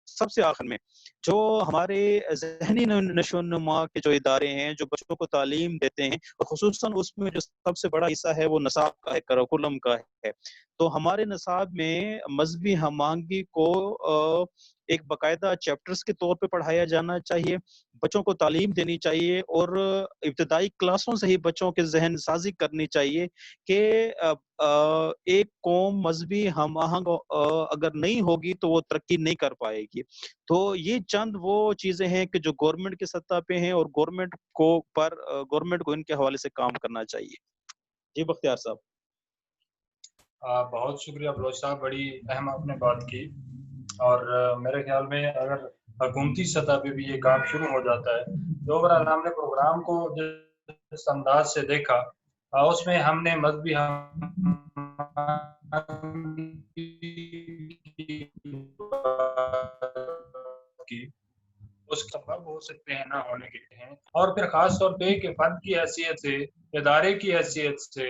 سب سے آخر میں جو ہمارے ذہنی نشو و نما کے جو ادارے ہیں جو بچوں کو تعلیم دیتے ہیں, اور خصوصاً اس میں جو سب سے بڑا حصہ ہے وہ نصاب کا ہے, کریکولم کا ہے, تو ہمارے نصاب میں مذہبی ہمانگی کو ایک باقاعدہ چیپٹرز کے طور پہ پڑھایا جانا چاہیے, بچوں کو تعلیم دینی چاہیے, اور ابتدائی کلاسوں سے ہی بچوں کے ذہن سازی کرنی چاہیے کہ ایک قوم مذہبی ہم آہنگ اگر نہیں ہوگی تو وہ ترقی نہیں کر پائے گی. تو یہ چند وہ چیزیں ہیں کہ جو گورنمنٹ کی سطح پہ ہیں, اور گورنمنٹ کو ان کے حوالے سے کام کرنا چاہیے. جی بختیار صاحب.
بہت شکریہ بلوچ صاحب, بڑی اہم آپ نے بات کی, اور میرے خیال میں اگر حکومتی سطح پہ بھی یہ کام شروع ہو جاتا ہے, جو اوورآل ہم نے پروگرام کو جس انداز سے دیکھا اس میں ہم نے مذہبی کی اس کا سبب ہو سکتے ہیں نہ ہونے کے ہیں, اور پھر خاص طور پہ کہ فرد کی حیثیت سے, ادارے کی حیثیت سے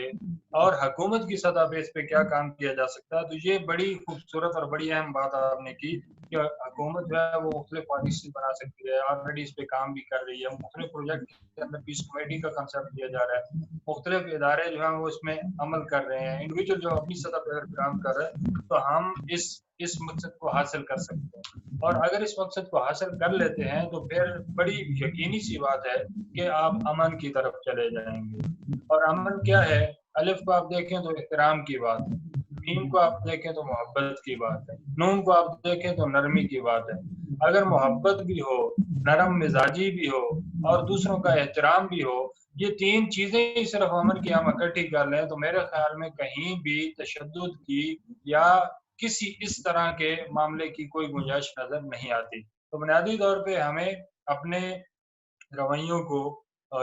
اور حکومت کی سطح پہ اس پہ کیا کام کیا جا سکتا ہے. تو یہ بڑی خوبصورت اور بڑی اہم بات آپ نے کی کہ حکومت جو ہے وہ مختلف پالیسی بنا سکتی ہے, آلریڈی اس پہ کام بھی کر رہی ہے, مختلف پروجیکٹ کے اندر پیس کمیٹی کا کنسیپٹ دیا جا رہا ہے, مختلف ادارے جو ہیں وہ اس میں عمل کر رہے ہیں, انڈیویجول جو اپنی سطح پہ اگر کام کر رہے ہیں تو ہم اس مقصد کو حاصل کر سکتے ہیں. اور اگر اس مقصد کو حاصل کر لیتے ہیں تو پھر بڑی یقینی سی بات ہے کہ آپ امن کی طرف چلے جائیں گے. اور امن کیا ہے؟ الف کو آپ دیکھیں تو احترام کی بات ہے, میم کو آپ دیکھیں تو محبت کی بات ہے, نون کو آپ دیکھیں تو نرمی کی بات ہے. اگر محبت بھی ہو, نرم مزاجی بھی ہو, اور دوسروں کا احترام بھی ہو, یہ تین چیزیں ہی صرف امن کی ہم اکٹھی کر لیں تو میرے خیال میں کہیں بھی تشدد کی یا کسی اس طرح کے معاملے کی کوئی گنجائش نظر نہیں آتی. تو بنیادی طور پہ ہمیں اپنے رویوں کو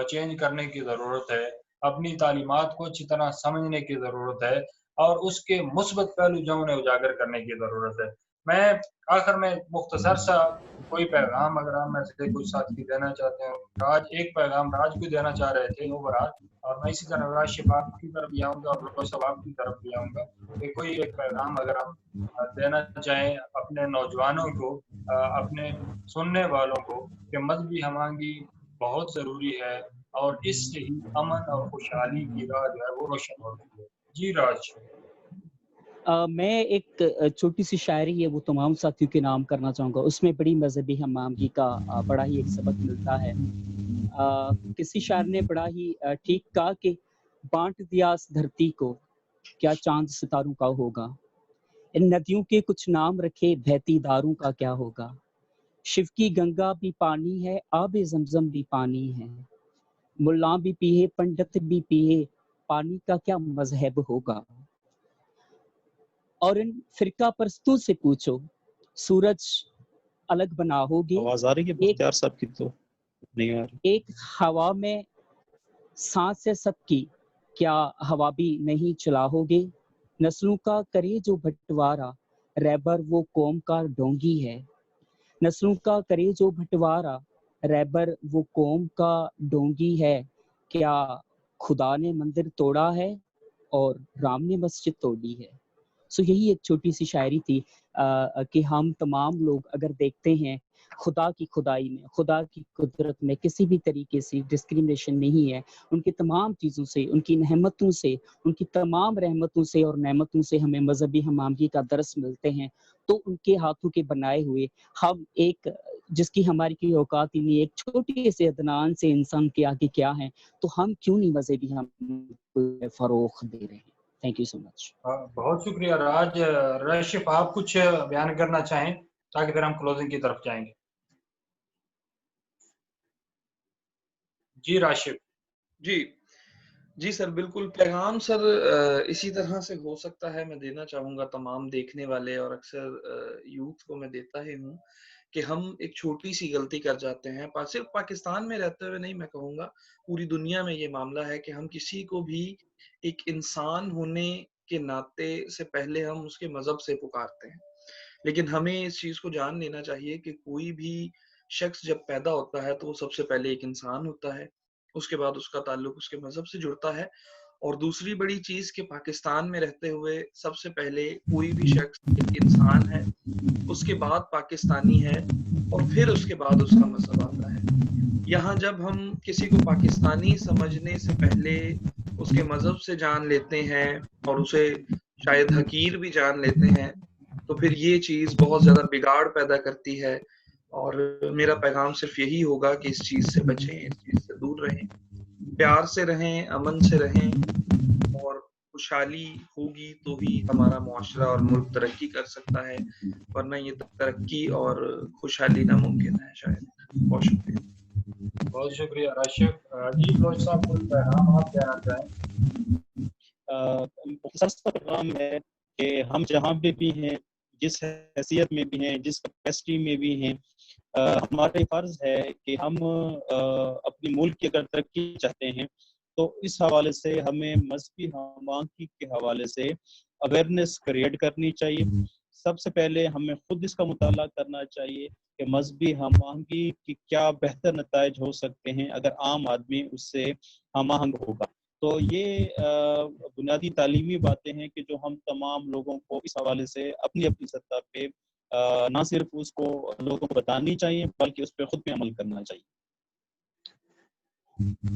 چینج کرنے کی ضرورت ہے, اپنی تعلیمات کو اچھی طرح سمجھنے کی ضرورت ہے, اور اس کے مثبت پہلو جو انہیں اجاگر کرنے کی ضرورت ہے. میں آخر میں مختصر سا کوئی پیغام اگر آپ میں سے کوئی ساتھی دینا چاہتے ہیں, راج ایک پیغام راج کو دینا چاہ رہے تھے اوورآل, اور میں اسی طرح راج شفاف کی طرف بھی آؤں گا اور بلوچ صاحب کی طرف بھی آؤں گا کہ کوئی ایک پیغام اگر آپ دینا چاہیں اپنے نوجوانوں کو, اپنے سننے والوں کو, کہ مذہبی ہمانگی بہت ضروری ہے اور اس سے ہی امن اور خوشحالی کی راہ جو ہے وہ روشن ہوتی ہے. جی راج.
میں ایک چھوٹی سی شاعری ہے وہ تمام ساتھیوں کے نام کرنا چاہوں گا, اس میں بڑی مذہبی ہمانگی کا بڑا ہی ایک سبق ملتا ہے. کسی شاعر نے بڑا ہی ٹھیک کہا کہ بانٹ دیا اس دھرتی کو, کیا چاند ستاروں کا ہوگا, ان ندیوں کے کچھ نام رکھے بہتی داروں کا کیا ہوگا, شیو کی گنگا بھی پانی ہے, آب زمزم بھی پانی ہے, ملا بھی پیے پنڈت بھی پیے, پانی کا کیا مذہب ہوگا, اور ان فرقہ پرستوں سے پوچھو سورج الگ بنا ہوگے,
آواز آ رہی ہے بختیار صاحب کی؟ تو نہیں آ رہی.
ایک ہوا میں سانس ہے سب کی, کیا ہوا بھی نہیں چلا ہوگے, نسلوں کا کرے جو بٹوارا, رہبر وہ قوم کا ڈونگی ہے, نسلوں کا کرے جو بٹوارا, رہبر وہ قوم کا ڈونگی ہے, کیا خدا نے مندر توڑا ہے اور رام نے مسجد توڑی ہے, سو یہی ایک چھوٹی سی شاعری تھی کہ ہم تمام لوگ اگر دیکھتے ہیں خدا کی خدائی میں، خدا کی قدرت میں کسی بھی طریقے سے ڈسکریمنیشن نہیں ہے، ان کی تمام چیزوں سے، ان کی نعمتوں سے، ان کی تمام رحمتوں سے اور نعمتوں سے ہمیں مذہبی ہمانگی کا درس ملتے ہیں، تو ان کے ہاتھوں کے بنائے ہوئے ہم ایک جس کی ہماری کوئی اوقات ہی نہیں، ایک چھوٹے سے ادنان سے انسان کے آگے کیا ہے، تو ہم کیوں نہیں مذہبی ہم فروغ دے رہے ہیں. تھینک یو سو مچ.
بہت شکریہ راج. راشف آپ کچھ بیان کرنا چاہیں تاکہ پھر ہم کلوزنگ کی طرف جائیں گے. جی راشف.
جی سر بالکل. پیغام سر اسی طرح سے ہو سکتا ہے، میں دینا چاہوں گا تمام دیکھنے والے اور اکثر یوتھ کو میں دیتا ہی ہوں کہ ہم ایک چھوٹی سی غلطی کر جاتے ہیں، صرف پاکستان میں رہتے ہوئے نہیں، میں کہوں گا پوری دنیا میں یہ معاملہ ہے کہ ہم کسی کو بھی ایک انسان ہونے کے ناطے سے پہلے ہم اس کے مذہب سے پکارتے ہیں. لیکن ہمیں اس چیز کو جان لینا چاہیے کہ کوئی بھی شخص جب پیدا ہوتا ہے تو وہ سب سے پہلے ایک انسان ہوتا ہے، اس کے بعد اس کا تعلق اس کے مذہب سے جڑتا ہے. اور دوسری بڑی چیز کہ پاکستان میں رہتے ہوئے سب سے پہلے کوئی بھی شخص ایک انسان ہے، اس کے بعد پاکستانی ہے، اور پھر اس کے بعد اس کا مذہب آتا ہے. یہاں جب ہم کسی کو پاکستانی سمجھنے سے پہلے اس کے مذہب سے جان لیتے ہیں اور اسے شاید حقیر بھی جان لیتے ہیں، تو پھر یہ چیز بہت زیادہ بگاڑ پیدا کرتی ہے. اور میرا پیغام صرف یہی ہوگا کہ اس چیز سے بچیں، اس چیز سے دور رہیں، پیار سے رہیں، امن سے رہیں، اور خوشحالی ہوگی تو ہی ہمارا معاشرہ اور ملک ترقی کر سکتا ہے، ورنہ یہ ترقی اور خوشحالی ناممکن ہے شاید. بہت شکریہ.
بہت شکریہ راشف. جی بلوچ صاحب کوئی پیغام آپ کہنا چاہیں؟
سستا پیغام ہے کہ ہم جہاں پہ بھی ہیں، جس حیثیت میں بھی ہیں، جس کیپیسٹی میں بھی ہیں، ہمارا فرض ہے کہ ہم اپنی ملک کی اگر ترقی چاہتے ہیں تو اس حوالے سے ہمیں مذہبی ہمانگی کے حوالے سے اویئرنیس کریٹ کرنی چاہیے. سب سے پہلے ہمیں خود اس کا مطالعہ کرنا چاہیے کہ مذہبی ہم آہنگی کی کیا بہتر نتائج ہو سکتے ہیں اگر عام آدمی اس سے ہم آہنگ ہوگا. تو یہ بنیادی تعلیمی باتیں ہیں کہ جو ہم تمام لوگوں کو اس حوالے سے اپنی اپنی سطح پہ نہ صرف اس کو لوگوں کو بتانی چاہیے بلکہ اس پہ خود پہ عمل کرنا چاہیے.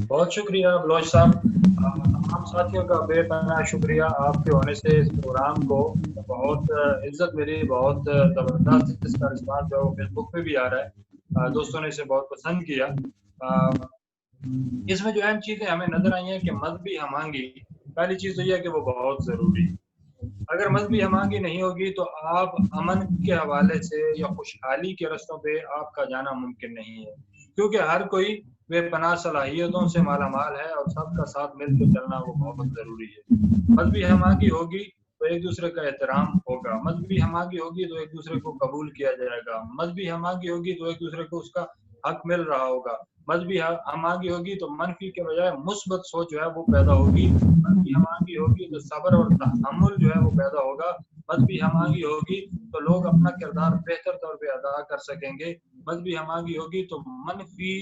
بہت شکریہ بلوچ صاحب. تمام ساتھیوں کا بے پناہ شکریہ. آپ کے ہونے سے اس پروگرام کو بہت عزت ملی، بہت زبردست اس کا رسپانس جو ہے وہ فیس بک پہ بھی آ رہا ہے. دوستوں نے اسے بہت پسند کیا. اس میں جو اہم چیزیں ہمیں نظر آئی ہیں کہ مذہبی ہمانگی، پہلی چیز تو یہ ہے کہ وہ بہت ضروری ہے. اگر مذہبی ہمانگی نہیں ہوگی تو آپ امن کے حوالے سے یا خوشحالی کے رستوں پہ آپ کا جانا ممکن نہیں ہے، کیونکہ ہر کوئی بے پناہ صلاحیتوں سے مالا مال ہے اور سب کا ساتھ مل کے چلنا وہ بہت ضروری ہے. مذہبی ہمانگی ہوگی تو ایک دوسرے کا احترام ہوگا، مذہبی ہمانگی ہوگی تو ایک دوسرے کو قبول کیا جائے گا، مذہبی ہمانگی ہوگی تو ایک دوسرے کو اس کا حق مل رہا ہوگا، مذہبی ہمانگی ہوگی تو منفی کے بجائے مثبت سوچ جو ہے وہ پیدا ہوگی، مذہبی ہمانگی ہوگی تو صبر اور تحمل جو ہے وہ پیدا ہوگا، مذہبی ہمانگی ہوگی تو لوگ اپنا کردار بہتر طور پہ ادا کر سکیں گے، مذہبی ہمانگی ہوگی تو منفی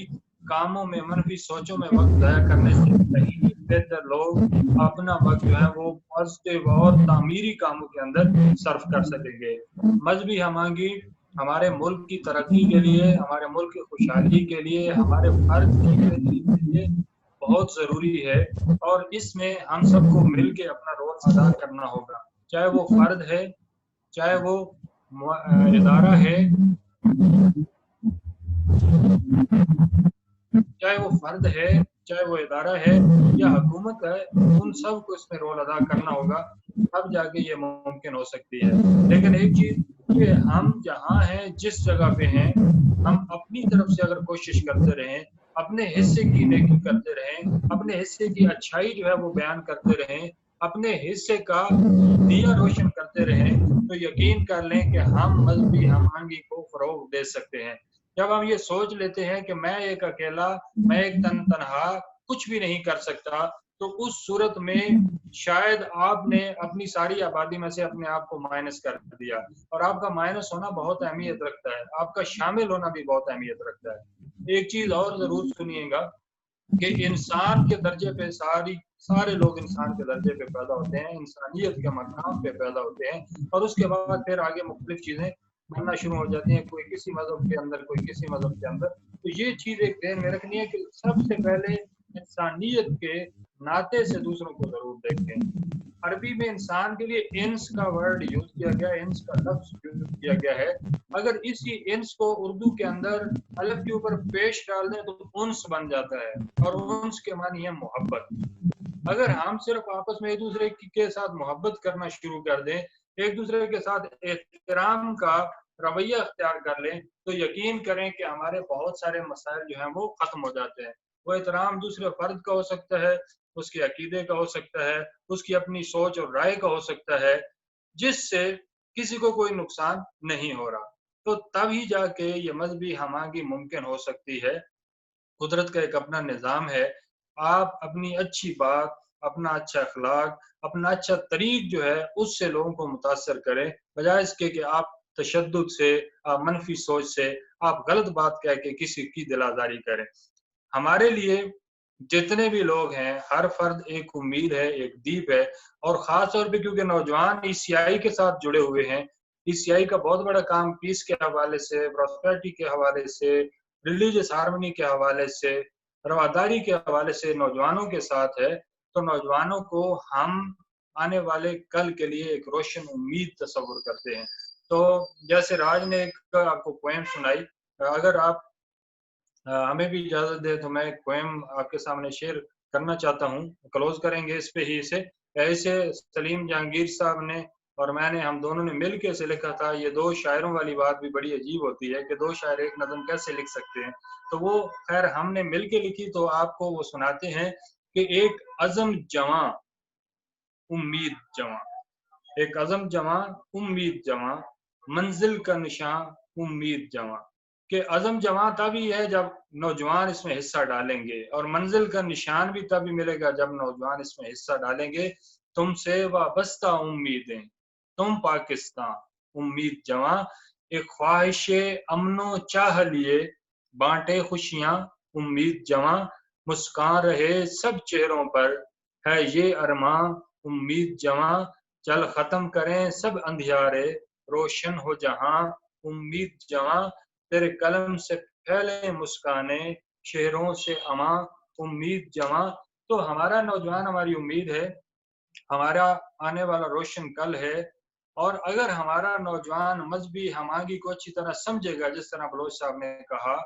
کاموں میں، منفی سوچوں میں وقت ضائع کرنے سے کہیں بہتر لوگ اپنا وقت جو ہے وہ پازیٹیو اور تعمیری کاموں کے اندر صرف کر سکیں گے. مذہبی ہمانگی ہمارے ملک کی ترقی کے لیے، ہمارے ملک کی خوشحالی کے لیے، ہمارے فرد کی بہتری کے لیے بہت ضروری ہے، اور اس میں ہم سب کو مل کے اپنا رول ادا کرنا ہوگا، چاہے وہ فرد ہے، چاہے وہ ادارہ ہے، چاہے وہ فرد ہے، چاہے وہ ادارہ ہے یا حکومت ہے، ان سب کو اس میں رول ادا کرنا ہوگا، تب جا کے یہ ممکن ہو سکتی ہے. لیکن ایک چیز کہ ہم جہاں ہیں، جس جگہ پہ ہیں، ہم اپنی طرف سے اگر کوشش کرتے رہیں، اپنے حصے کی نیکی کرتے رہیں، اپنے حصے کی اچھائی جو ہے وہ بیان کرتے رہیں، اپنے حصے کا دیا روشن کرتے رہیں، تو یقین کر لیں کہ ہم مذہبی ہمانگی کو فروغ دے سکتے ہیں. جب ہم یہ سوچ لیتے ہیں کہ میں ایک اکیلا، میں ایک تنہا کچھ بھی نہیں کر سکتا، تو اس صورت میں شاید آپ نے اپنی ساری آبادی میں سے اپنے آپ کو مائنس کر دیا، اور آپ کا مائنس ہونا بہت اہمیت رکھتا ہے، آپ کا شامل ہونا بھی بہت اہمیت رکھتا ہے. ایک چیز اور ضرور سنیے گا کہ انسان کے درجے پہ ساری सारे लोग इंसान के दर्जे पे पैदा होते हैं, इंसानियत के मकाम पे पैदा होते हैं, और उसके बाद फिर आगे मुख्तलिफ चीज़ें बनना शुरू हो जाती हैं, कोई किसी मज़हब के अंदर, कोई किसी मज़हब के अंदर। तो ये चीज़ एक ध्यान में रखनी है कि सबसे पहले इंसानियत के नाते से दूसरों को ज़रूर देखें। अरबी में इंसान के लिए इंस का वर्ड यूज किया गया है, इंस का लफ्ज यूज किया गया है। अगर इसी इंस को उर्दू के अंदर अलफ के ऊपर पेश डाल दें तो उन्स बन जाता है, और उन्स के मानी है मोहब्बत। अगर हम सिर्फ आपस में एक दूसरे के साथ मोहब्बत करना शुरू कर दें, एक दूसरे के साथ एहतराम का रवैया अख्तियार कर लें, तो यकीन करें कि हमारे बहुत सारे मसाइल जो हैं वो खत्म हो जाते हैं। वो एहतराम दूसरे फर्द का हो सकता है, उसके अकीदे का हो सकता है, उसकी अपनी सोच और राय का हो सकता है, जिससे किसी को कोई नुकसान नहीं हो रहा। तो तब ही जाके ये मजहबी हमागी मुमकिन हो सकती है। कुदरत का एक अपना निज़ाम है। आप अपनी अच्छी बात, अपना अच्छा अखलाक, अपना अच्छा तरीक जो है उससे लोगों को मुतासर करें, बजाय इसके कि आप तशद्दुद से, मनफी सोच से, आप गलत बात कह के किसी की दिल आज़ारी करें। हमारे लिए जितने भी लोग हैं, हर फर्द एक उम्मीद है, एक दीप है, और ख़ास तौर पे क्योंकि नौजवान ईसीआई के साथ जुड़े हुए हैं, ईसीआई का बहुत बड़ा काम पीस के हवाले से, प्रॉस्पेरिटी के हवाले से, रिलीजियस हार्मनी के हवाले से, रवादारी के हवाले से नौजवानों के साथ है। तो नौजवानों को हम आने वाले कल के लिए एक रोशन उम्मीद तस्वुर करते हैं। तो जैसे राज ने एक आपको पोएम सुनाई, अगर आप हमें भी इजाजत दे तो मैं एक पोएम आपके सामने शेयर करना चाहता हूँ। क्लोज करेंगे इस पे ही इसे। ऐसे सलीम जहांगीर साहब ने और मैंने, हम दोनों ने मिल के इसे लिखा था। ये दो शायरों वाली बात भी बड़ी अजीब होती है कि दो शायर एक नज़म कैसे लिख सकते हैं। तो वो खैर हमने मिल के लिखी, तो आपको वो सुनाते हैं कि एक अज़म जवां उम्मीद जवां, एक अज़म जवां उम्मीद जवां, मंजिल का निशान उम्मीद जवां। कि अज़म जवां तभी है जब नौजवान इसमें हिस्सा डालेंगे, और मंजिल का निशान भी तभी मिलेगा जब नौजवान इसमें हिस्सा डालेंगे। तुमसे वाबस्ता उम्मीदें, तुम पाकिस्तान उम्मीद जवां, एक ख्वाहिश अमनो चाह लिए बांटे खुशियां उम्मीद जवां, मुस्कान रहे सब चेहरों पर है ये अरमां उम्मीद जवां, चल खत्म करें सब अंधियारे रोशन हो जहां उम्मीद जवां, तेरे कलम से फैले मुस्काने शहरों से अमा उम्मीद जवां। तो हमारा नौजवान हमारी उम्मीद है, हमारा आने वाला रोशन कल है। और अगर हमारा नौजवान मजहबी हमागी को अच्छी तरह समझेगा, जिस तरह बलोच साहब ने कहा,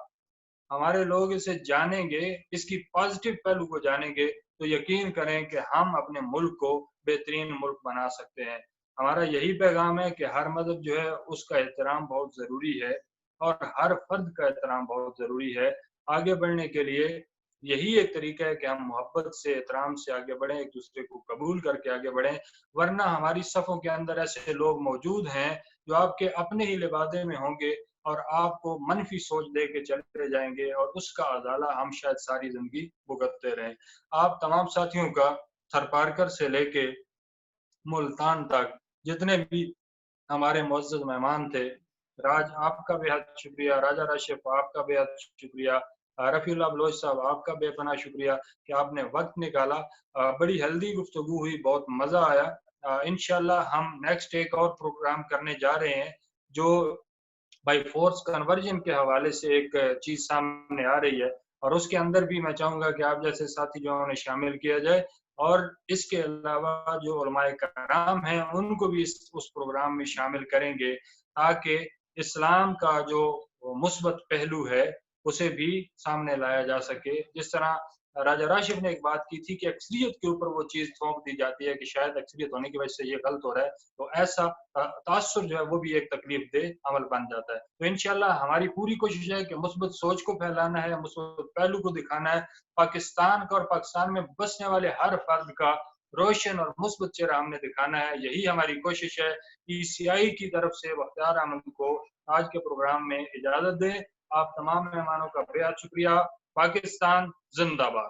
हमारे लोग इसे जानेंगे, इसकी पॉजिटिव पहलू को जानेंगे, तो यकीन करें कि हम अपने मुल्क को बेहतरीन मुल्क बना सकते हैं। हमारा यही पैगाम है कि हर मजहब जो है उसका एहतराम बहुत ज़रूरी है, और हर फर्द का एहतराम बहुत ज़रूरी है। आगे बढ़ने के लिए यही एक तरीका है कि हम मोहब्बत से, एहतराम से आगे बढ़ें, एक दूसरे को कबूल करके आगे बढ़ें। वरना हमारी सफ़ों के अंदर ऐसे लोग मौजूद हैं जो आपके अपने ही लिबादे में होंगे और आपको मनफी सोच दे के चलते जाएंगे, और उसका अजाला हम शायद सारी जिंदगी भुगतते रहें। आप तमाम साथियों का थरपारकर से लेके मुल्तान तक जितने भी हमारे मुअज़्ज़ज़ मेहमान थे, राज आपका बेहद शुक्रिया, राजा राशिफ आपका बेहद शुक्रिया, रफ़ीउल्लाह बलोच साहब आपका बेपनाह शुक्रिया कि आपने वक्त निकाला। बड़ी हेल्दी गुफ्तगू हुई, बहुत मज़ा आया। इंशाल्लाह हम नेक्स्ट एक और प्रोग्राम करने जा रहे हैं जो बाई फोर्स कन्वर्जन के हवाले से एक चीज़ सामने आ रही है, और उसके अंदर भी मैं चाहूँगा कि आप जैसे साथी जो उन्हें शामिल किया जाए, और इसके अलावा जो उलमाए कराम हैं उनको भी उस प्रोग्राम में शामिल करेंगे, ताकि इस्लाम का जो मुस्बत पहलू है उसे भी सामने लाया जा सके। जिस तरह राजा राशिफ ने एक बात की थी कि अक्सरियत के ऊपर वो चीज़ थोप दी जाती है कि शायद अक्सरियत होने की वजह से ये गलत हो रहा है, तो ऐसा तासुर जो है वो भी एक तकलीफ दे अमल बन जाता है। तो इंशाल्लाह हमारी पूरी कोशिश है कि मुस्बत सोच को फैलाना है, मुस्बत पहलू को दिखाना है, पाकिस्तान का और पाकिस्तान में बसने वाले हर फर्द का रोशन और मुस्बत चेहरा हमने दिखाना है। यही हमारी कोशिश है। ईसीआई की तरफ से बख्तियार अहमद को आज के प्रोग्राम में इजाजत दें। आप तमाम मेहमानों का बेहद शुक्रिया। पाकिस्तान जिंदाबाद।